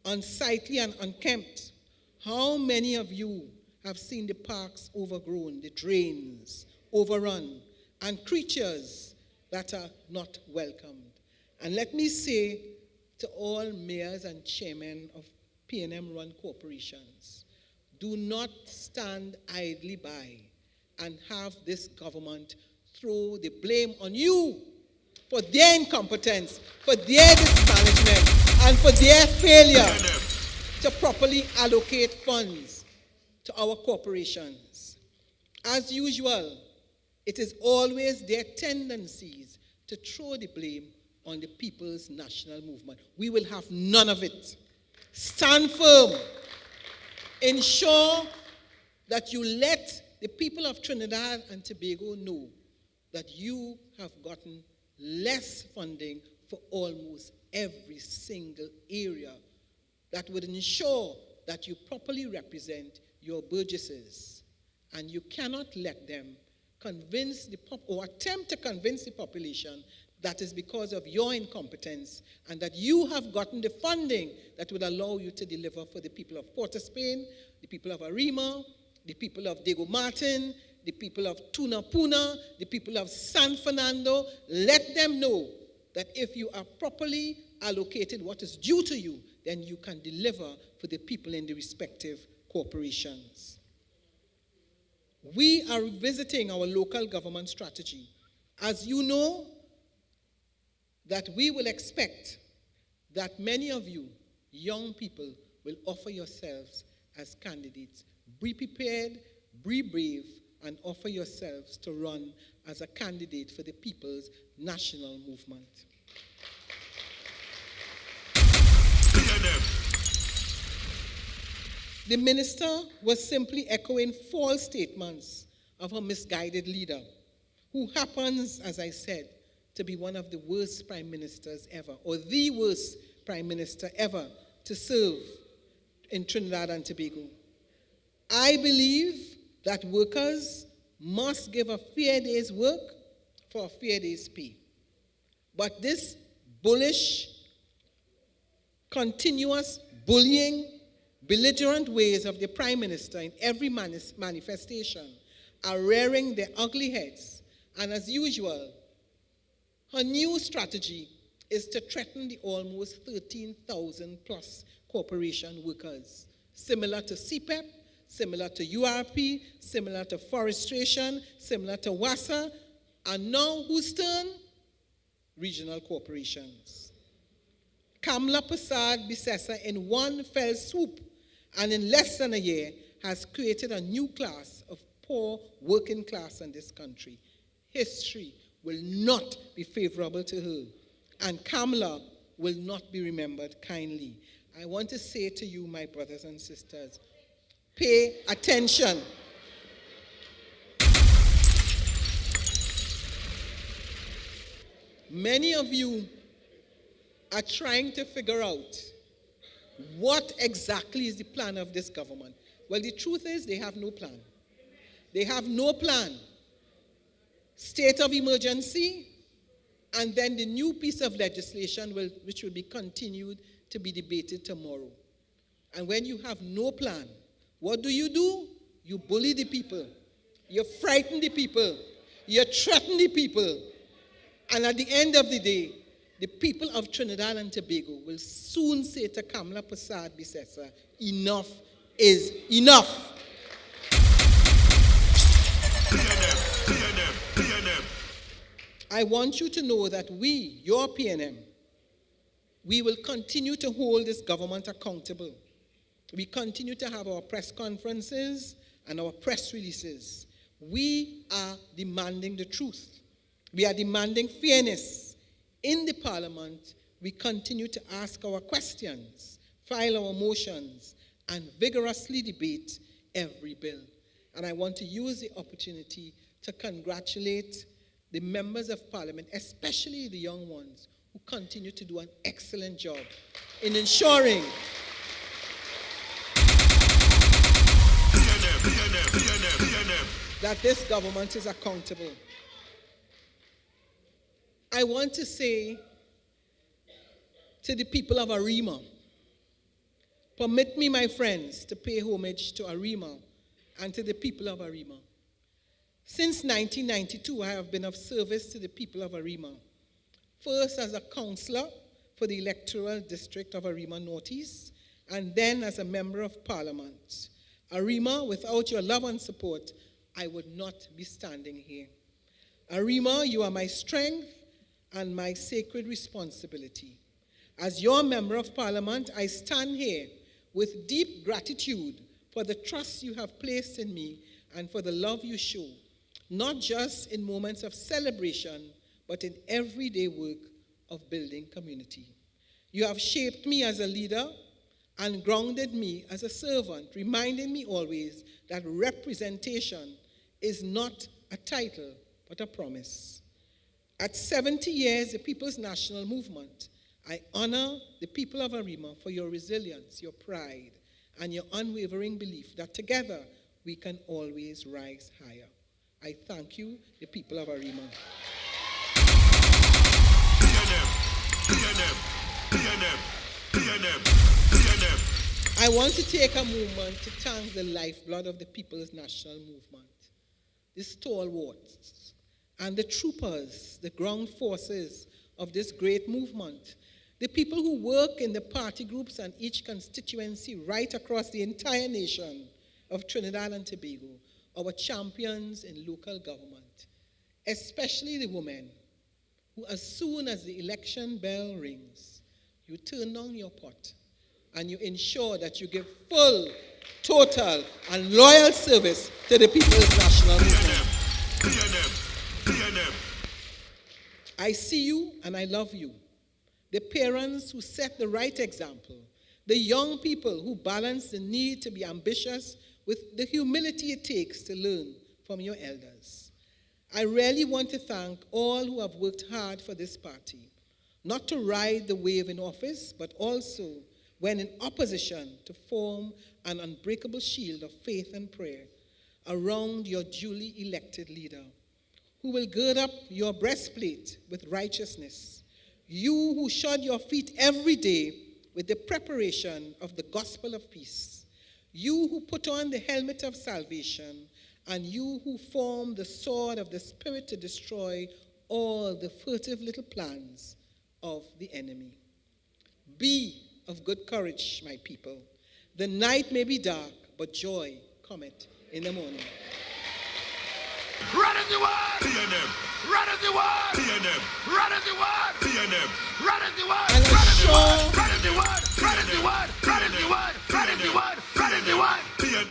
Unsightly and unkempt. How many of you have seen the parks overgrown, the drains overrun, and creatures that are not welcomed? And let me say to all mayors and chairmen of PNM-run corporations, do not stand idly by and have this government throw the blame on you for their incompetence, for their mismanagement, and for their failure to properly allocate funds to our corporations. As usual, it is always their tendencies to throw the blame on the People's National Movement. We will have none of it. Stand firm. Ensure that you let the people of Trinidad and Tobago know that you have gotten less funding for almost every single area that would ensure that you properly represent your burgesses. And you cannot let them convince or attempt to convince the population that is because of your incompetence and that you have gotten the funding that would allow you to deliver for the people of Port of Spain, the people of Arima, the people of Diego Martin, the people of Tunapuna, the people of San Fernando. Let them know that if you are properly allocated what is due to you, then you can deliver for the people in the respective corporations. We are revisiting our local government strategy. As you know, that we will expect that many of you, young people, will offer yourselves as candidates. Be prepared, be brave, and offer yourselves to run as a candidate for the People's National Movement. The minister was simply echoing false statements of a misguided leader who happens, as I said, to be one of the worst prime ministers ever, or the worst prime minister ever to serve in Trinidad and Tobago. I believe that workers must give a fair day's work for a fair day's pay. But this bullish, continuous, bullying, belligerent ways of the prime minister in every manifestation are rearing their ugly heads. And as usual, her new strategy is to threaten the almost 13,000 plus corporation workers, similar to CPEP, similar to URP, similar to Forestation, similar to WASA, and now whose turn? Regional corporations. Kamla Prasad Bisesa in one fell swoop and in less than a year has created a new class of poor working class in this country. History will not be favorable to her, and Kamla will not be remembered kindly. I want to say to you, my brothers and sisters, pay attention. Many of you are trying to figure out what exactly is the plan of this government. Well, the truth is they have no plan. They have no plan. State of emergency, and then the new piece of legislation which will be continued to be debated tomorrow. And when you have no plan, what do? You bully the people. You frighten the people. You threaten the people. And at the end of the day, the people of Trinidad and Tobago will soon say to Kamla Prasad Bisesa, enough is enough. I want you to know that we, your PNM, We will continue to hold this government accountable. We continue to have our press conferences and our press releases. We are demanding the truth. We are demanding fairness. In the Parliament, we continue to ask our questions, file our motions, and vigorously debate every bill. And I want to use the opportunity to congratulate the members of Parliament, especially the young ones, who continue to do an excellent job in ensuring that this government is accountable. I want to say to the people of Arima, permit me, my friends, to pay homage to Arima and to the people of Arima. Since 1992, I have been of service to the people of Arima. First as a councillor for the electoral district of Arima Northeast, and then as a member of Parliament. Arima, without your love and support, I would not be standing here. Arima, you are my strength and my sacred responsibility. As your member of Parliament, I stand here with deep gratitude for the trust you have placed in me and for the love you show, not just in moments of celebration, but in everyday work of building community. You have shaped me as a leader and grounded me as a servant, reminding me always that representation is not a title, but a promise. At 70 years, the People's National Movement, I honor the people of Arima for your resilience, your pride, and your unwavering belief that together we can always rise higher. I thank you, the people of Arima. I want to take a moment to thank the lifeblood of the People's National Movement, the stalwarts and the troopers, the ground forces of this great movement, the people who work in the party groups and each constituency right across the entire nation of Trinidad and Tobago, our champions in local government, especially the women who, as soon as the election bell rings, you turn on your pot and you ensure that you give full, total, and loyal service to the People's National Movement. I see you and I love you. The parents who set the right example, the young people who balance the need to be ambitious with the humility it takes to learn from your elders. I really want to thank all who have worked hard for this party, not to ride the wave in office, but also, when in opposition, to form an unbreakable shield of faith and prayer around your duly elected leader, who will gird up your breastplate with righteousness, you who shod your feet every day with the preparation of the gospel of peace, you who put on the helmet of salvation, and you who form the sword of the Spirit to destroy all the furtive little plans of the enemy. Be of good courage, my people. The night may be dark, but joy cometh in the morning. Run as you want! PNM! Run as you want! PNM! Run as you want! PNM! Run as you want! And Run as you assure, want! Run as you want! Run as you want! Run as you want! Run as you want! Run as you want! PNM!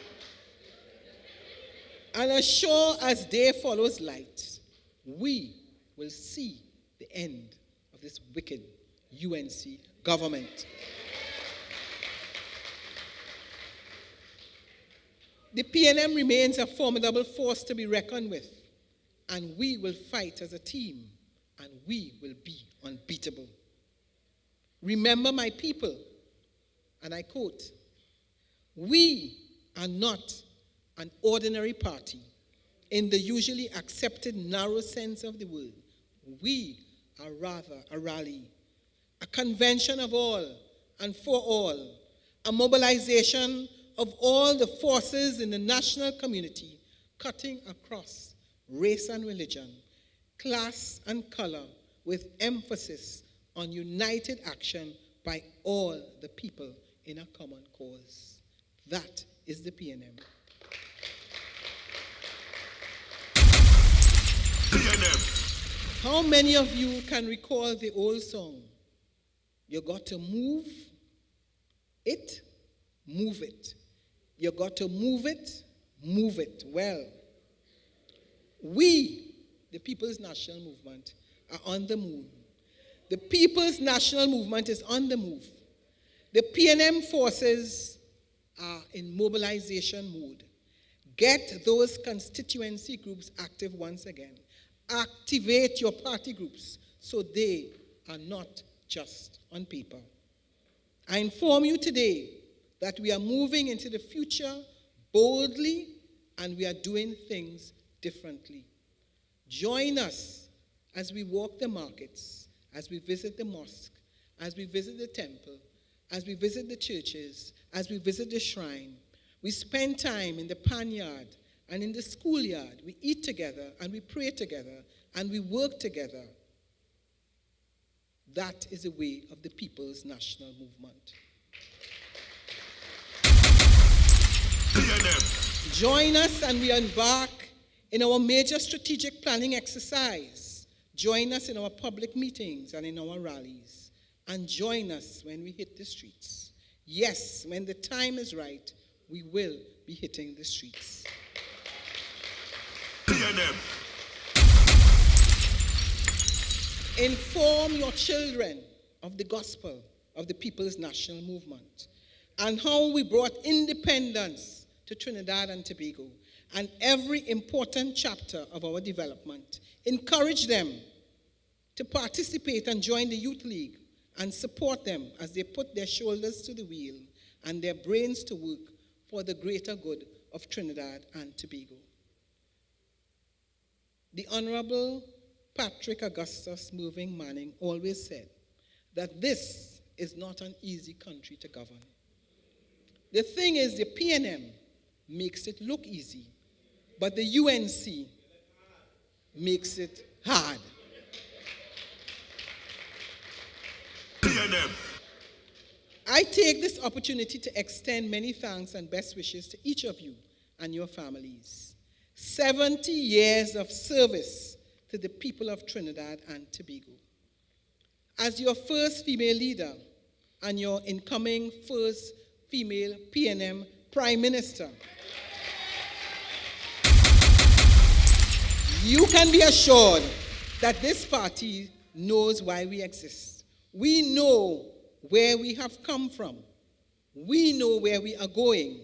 and as sure as day follows light, we will see the end of this wicked UNC government. The PNM remains a formidable force to be reckoned with, and we will fight as a team, and we will be unbeatable. Remember, my people, and I quote, "We are not an ordinary party in the usually accepted narrow sense of the word. We are rather a rally, a convention of all and for all, a mobilization of all the forces in the national community, cutting across race and religion, class and color, with emphasis on united action by all the people in a common cause." That is the PNM. How many of you can recall the old song, You got to move it, move it. You got to move it, move it. Well, we, the People's National Movement, are on the move. The People's National Movement is on the move. The PNM forces are in mobilization mode. Get those constituency groups active once again. Activate your party groups so they are not just on paper. I inform you today that we are moving into the future boldly and we are doing things differently. Join us as we walk the markets, as we visit the mosque, as we visit the temple, as we visit the churches, as we visit the shrine. We spend time in the panyard and in the schoolyard. We eat together and we pray together and we work together. That is the way of the People's National Movement. Join us and we embark in our major strategic planning exercise. Join us in our public meetings and in our rallies. And join us when we hit the streets. Yes, when the time is right, we will be hitting the streets. Inform your children of the gospel of the People's National Movement and how we brought independence to Trinidad and Tobago and every important chapter of our development. Encourage them to participate and join the Youth League and support them as they put their shoulders to the wheel and their brains to work for the greater good of Trinidad and Tobago. The Honorable Patrick Augustus Mervyn Manning always said that this is not an easy country to govern. The thing is, the PNM makes it look easy, but the UNC makes it hard. I take this opportunity to extend many thanks and best wishes to each of you and your families. 70 years of service to the people of Trinidad and Tobago. As your first female leader and your incoming first female PNM Prime Minister, you can be assured that this party knows why we exist. We know where we have come from. We know where we are going.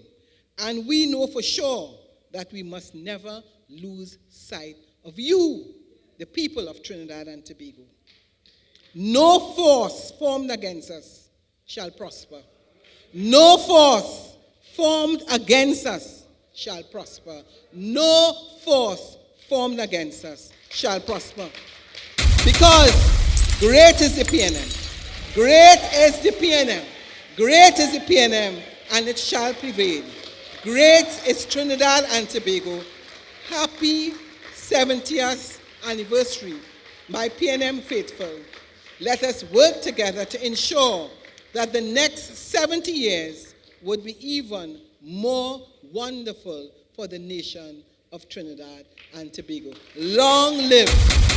And we know for sure that we must never lose sight of you, the people of Trinidad and Tobago. No force formed against us shall prosper. No force formed against us shall prosper. No force formed against us shall prosper. Because great is the PNM. Great is the PNM. Great is the PNM, and it shall prevail. Great is Trinidad and Tobago. Happy 70th anniversary, my PNM faithful. Let us work together to ensure that the next 70 years would be even more wonderful for the nation of Trinidad and Tobago. Long live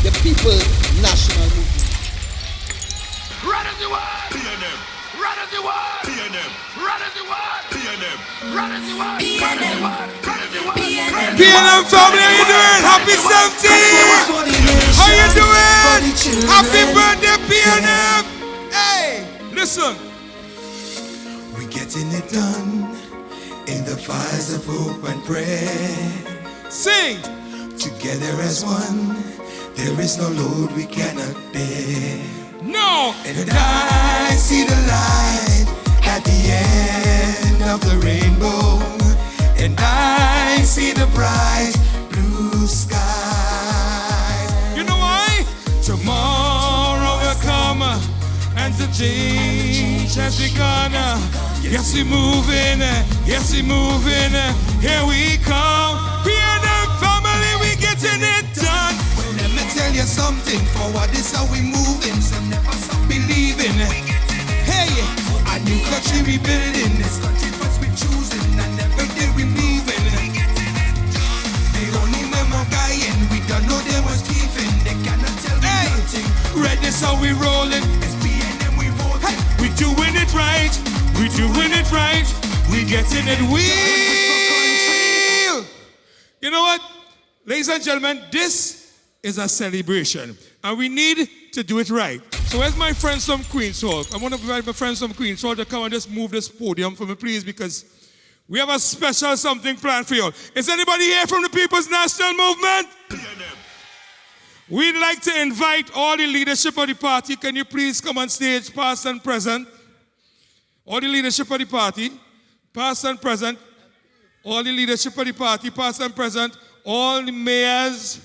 the People's National Movement. Run as you want! PNM! Run as you want! PNM! Run as you want! PNM! Run as you want! PNM! Run as you want! PNM family, how you doing? Happy 70! How you doing? Happy birthday, PNM! Hey, listen. We're getting it done in the fires of hope and prayer. Sing! Together as one, there is no load we cannot bear. No! And I see the light at the end of the rainbow. And I see the bright blue sky. You know why? Tomorrow will come And the change has begun. Yes, we're moving. Yes, we're moving. Here we come. PNM family, we getting it done. Let me tell you something. Forward is how we moving. So never stop believing. Hey, a new country we building. This country first we choosing. And every day we moving. They only remember guy and we don't know they was thieving. They cannot tell me nothing. Red is how we rolling. It's PNM we voting. doing it right. We doing it right. We getting it real. You know what? Ladies and gentlemen, this is a celebration. And we need to do it right. So where's my friends from Queen's Hall? I want to invite my friends from Queen's Hall to come and just move this podium for me, please, because we have a special something planned for you. Is anybody here from the People's National Movement? We'd like to invite all the leadership of the party. Can you please come on stage, past and present? All the leadership of the party, past and present. All the leadership of the party, past and present. All the mayors,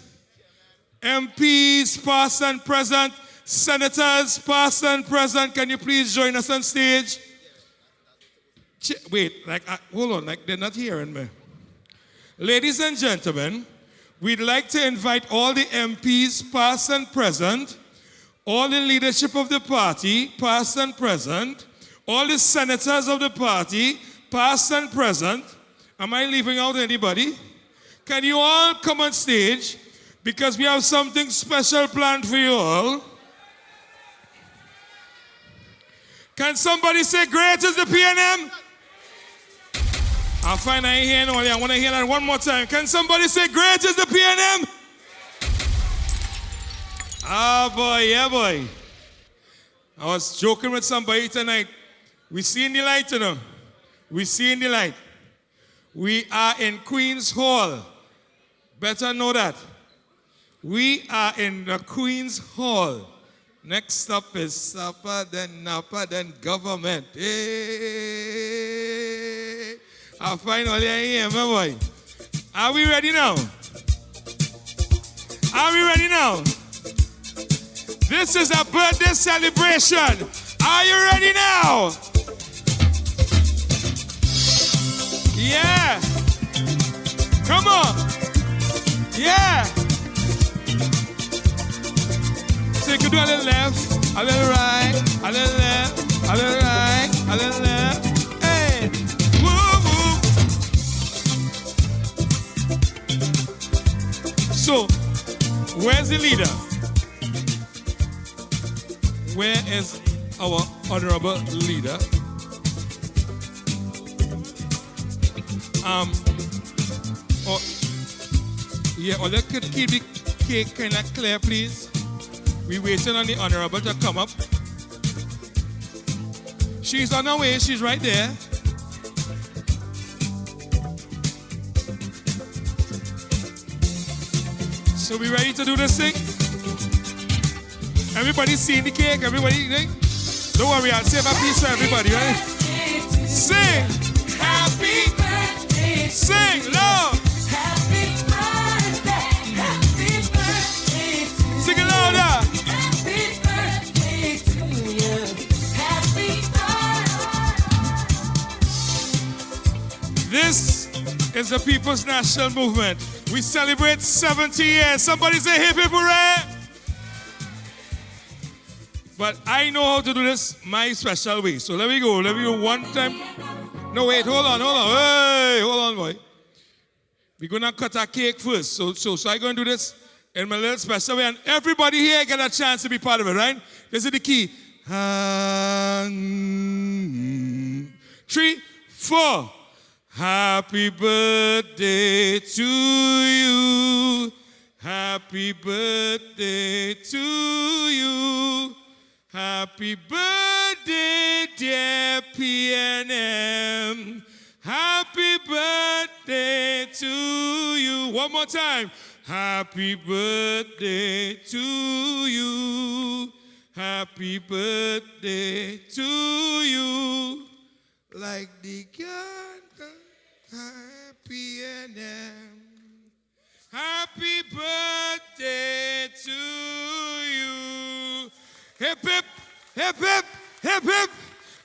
MPs, past and present. Senators, past and present. Can you please join us on stage? Wait, hold on, they're not hearing me. Ladies and gentlemen, we'd like to invite all the MPs, past and present, all the leadership of the party, past and present, all the senators of the party, past and present. Am I leaving out anybody? Can you all come on stage? Because we have something special planned for you all. Can somebody say, great is the PNM? I find I ain't hearing all that. I want to hear that one more time. Can somebody say, great is the PNM? Ah, boy, yeah, boy. I was joking with somebody tonight. We seeing the light, you know. We seeing the light. We are in Queen's Hall. Better know that. We are in the Queen's Hall. Next up is supper, then Napa, then government. Hey. I finally here, my boy. Are we ready now? Are we ready now? This is a birthday celebration. Are you ready now? Yeah. Come on. Yeah. So you can do a little left, a little right, a little left, a little right, a little left. Hey. Woo, woo. So, where's the leader? Where is our honorable leader? Let's keep the cake kind of clear, please. We're waiting on the honorable to come up. She's on her way. She's right there. So we ready to do this thing? Everybody seeing the cake? Everybody? Don't worry, I'll save a piece for everybody, right? Sing! Happy birthday! Sing, love! Happy birthday! Happy birthday! Sing it louder! Happy birthday to you! Happy birthday! This is the People's National Movement. We celebrate 70 years. Somebody say hip hip hooray! But I know how to do this my special way. So let me go one time. No, wait, hold on. Hey, hold on, boy. We're going to cut our cake first. So I'm going to do this in my little special way. And everybody here get a chance to be part of it, right? This is the key. 3, 4. Happy birthday to you. Happy birthday to you. Happy birthday, dear PNM. Happy birthday to you. One more time. Happy birthday to you. Happy birthday to you. Like the God, PNM. Happy birthday to you. Hip, hip, hip, hip, hip, hip.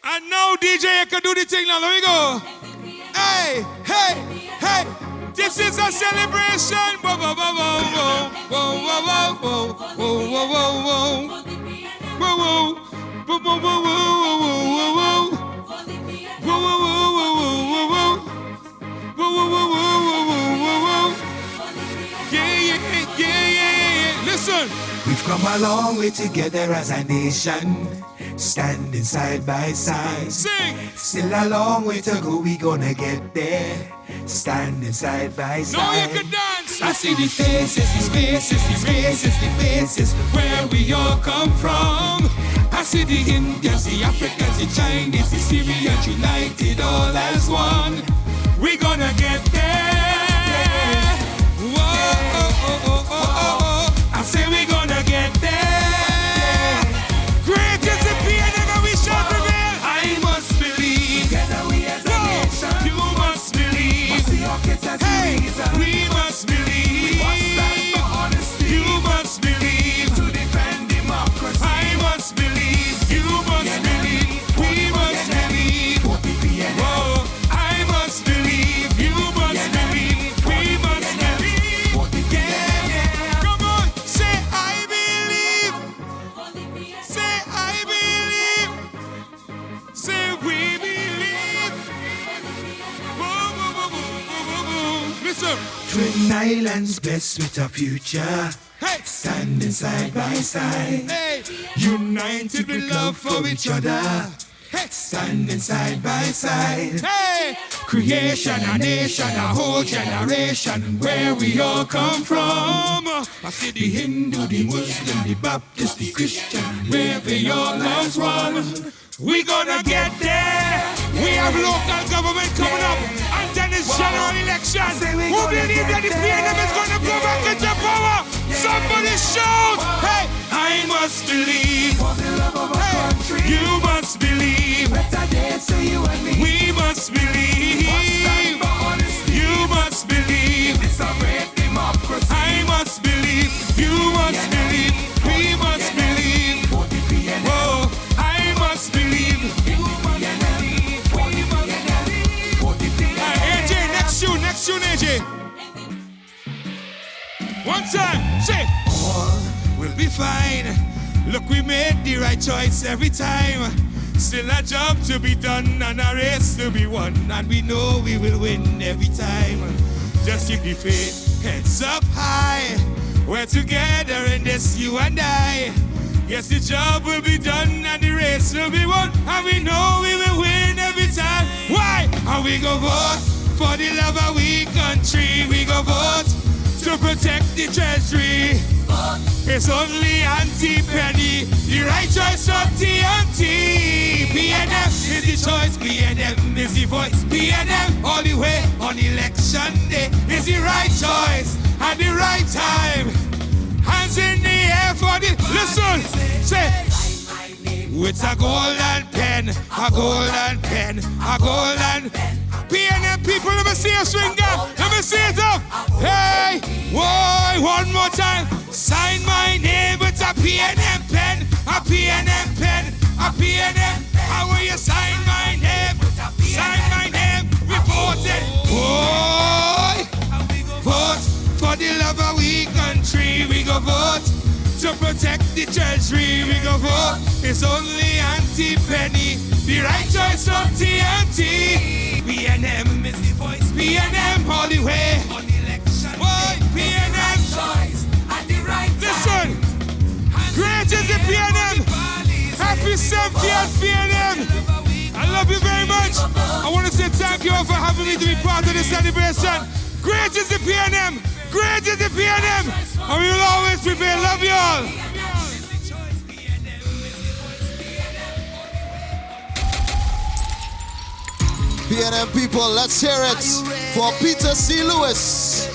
And now, DJ, you can do the thing now. Let me go. Hey, hey, hey. This is a celebration. Whoa, whoa, whoa, whoa, whoa, whoa, whoa, whoa, whoa, whoa, whoa, whoa, whoa, whoa, whoa, whoa, whoa, whoa, whoa, yeah. Listen. We've come a long way together as a nation. standing side by side. Sing! Still a long way to go, we gonna get there. Standing side by side. Now you can dance! I see the faces, the faces, the faces, the faces, where we all come from. I see the Indians, the Africans, the Chinese, the Syrians, united all as one. We gonna get there. Whoa, oh, oh, oh, oh, oh. I say we gonna get there. Great is the PNM and we shall prevail. I must believe. Together we as a nation. You must believe. Hey, we must believe. We must stand for honesty. You must believe. To defend democracy. I must believe. You must believe. We must believe. Whoa, I must believe. You must believe. We must believe. Yeah, yeah. Come on, say I believe. Say I believe. Say we believe. Whoa, whoa, whoa, whoa, whoa, whoa. Listen. Twin Islands blessed with a future. Hey. Standing side by side. Hey. United with love for each other. Hey. Standing side by side. Hey. Creation, a nation, a whole generation, where we all come from. I see the Hindu, the Muslim, the Baptist, the Christian, where we all as one. We gonna get there. We have local government coming up, and then it's general election. Who believe that the PNM is gonna go back into power? Somebody shout! Hey, I must believe. Hey, you must believe. We must believe. You must believe. I must believe. You must believe. We must believe. Whoa, I must believe. AJ, next tune, AJ. One time, say. All will be fine. Look, we made the right choice every time. Still a job to be done and a race to be won, and we know we will win every time. Just keep the faith, heads up high. We're together in this, you and I. Yes, the job will be done and the race will be won, and we know we will win every time. Why? And we go vote for the love of we country. We go vote to protect the treasury. It's only anti-penny, the right choice of TNT. PNM is the choice, PNM is the voice. PNM all the way on election day is the right choice at the right time. Hands in the air for the, listen, say, with a golden pen, a golden pen, a golden pen. PNM people, let me see you swing down. Let me see it up. Hey, whoa, one more time. Sign my name with a PNM pen, a PNM pen, a PNM. How will you sign my name? Sign my name. We voted. Boy, vote for the love of we country. We go vote to protect the treasury. We go vote. It's only anti-penny, the right choice of TNT. PNM is the voice. PNM all the way on election. Boy, PNM choice at the right time. Listen, great is the PNM. Happy 70th PNM. I love you very much. I want to say thank you all for having me to be part of this celebration. Great is the PNM. Great is the PNM. And we will always prevail. Love you all. PNM people, let's hear it for Peter C. Lewis.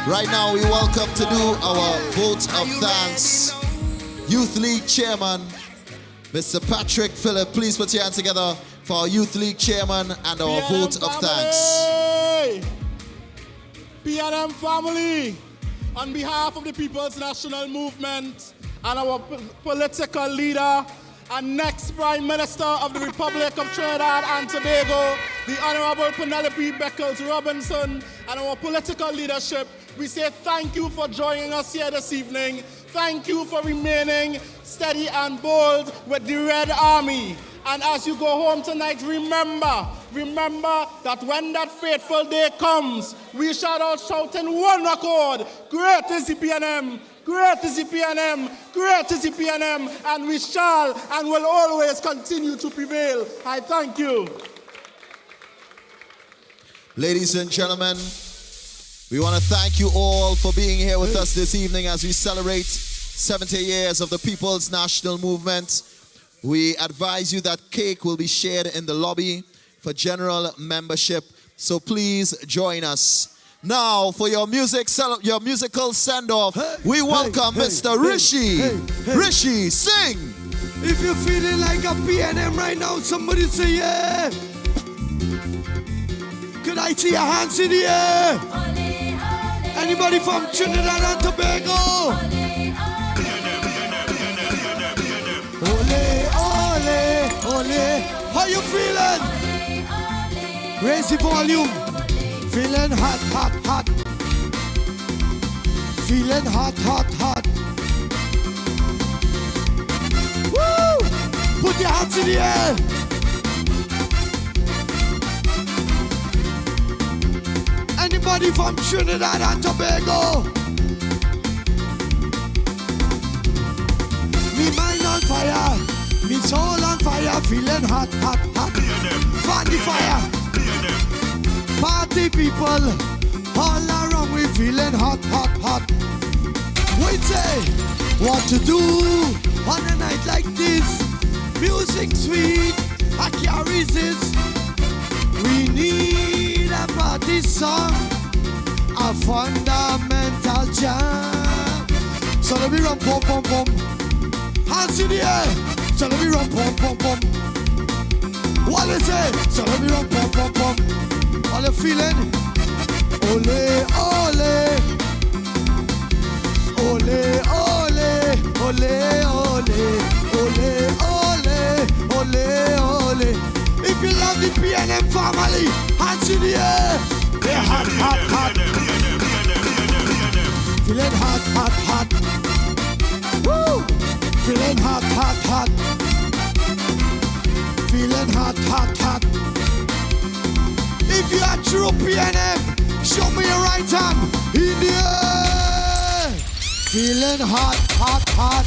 Right now, we welcome to do our vote of thanks. Youth League Chairman, Mr. Patrick Phillip. Please put your hands together for our Youth League Chairman and our PNM vote of thanks. PNM family, on behalf of the People's National Movement and our political leader and next Prime Minister of the Republic of Trinidad and Tobago, the Honorable Penelope Beckles-Robinson, and our political leadership, we say thank you for joining us here this evening. Thank you for remaining steady and bold with the Red Army. And as you go home tonight, remember that when that fateful day comes, we shall all shout in one accord, great is the PNM, Great is the PNM, great is the PNM, and we shall and will always continue to prevail. I thank you. Ladies and gentlemen, we want to thank you all for being here with us this evening as we celebrate 70 years of the People's National Movement. We advise you that cake will be shared in the lobby for general membership, so please join us. Now, for your musical send-off, we welcome Mr. Rishi. Rishi, sing! If you're feeling like a PNM right now, somebody say yeah. Could I see your hands in the air? Anybody from Trinidad and Tobago? Ole, ole, ole. How you feeling? Raise the volume. Feeling hot, hot, hot. Feeling hot, hot, hot. Woo! Put your hands in the air. Anybody from Trinidad and Tobago? Me mind on fire, me soul on fire, feeling hot, hot, hot. Fan the fire. Party people, all around we feeling hot, hot, hot. Wait, say, what to do on a night like this? Music sweet, I can't resist. We need a party song, a fundamental jam. So let me run, pom, pom, pom. Hands in the air. So let me run, pom, pom, pom. What they say? So let me run, pom, pom, pom. All you feeling? Ole, ole. Ole, ole. Ole, ole. Ole, ole. Ole, ole. If you love the PNM family, hands in the air. They're hot, hot, hot. Feeling hot, hot, hot. Woo! Feeling hot, hot, hot. Feeling hot, hot, hot. If you are true PNM, show me your right hand in the air. Feeling hot, hot, hot.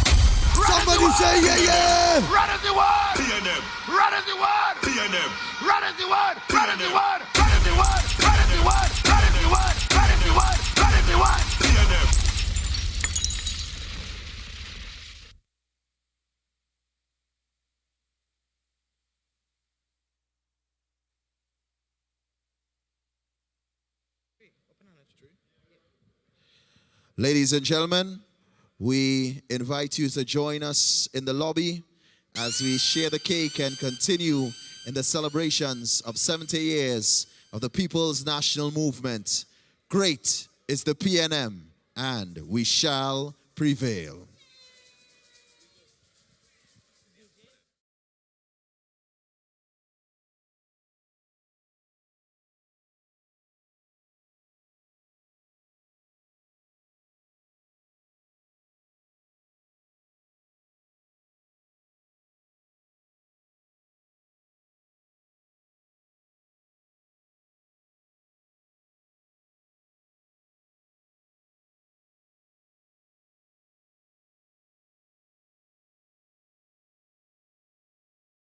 Somebody say yeah, yeah. Run as the word. PNM. Run as the word. PNM. Run as the word. Run as the word. Run as the word. Run as the word. Run as the word. Run as the word. Run as the word. PNM. Ladies and gentlemen, we invite you to join us in the lobby as we share the cake and continue in the celebrations of 70 years of the People's National Movement. Great is the PNM, and we shall prevail.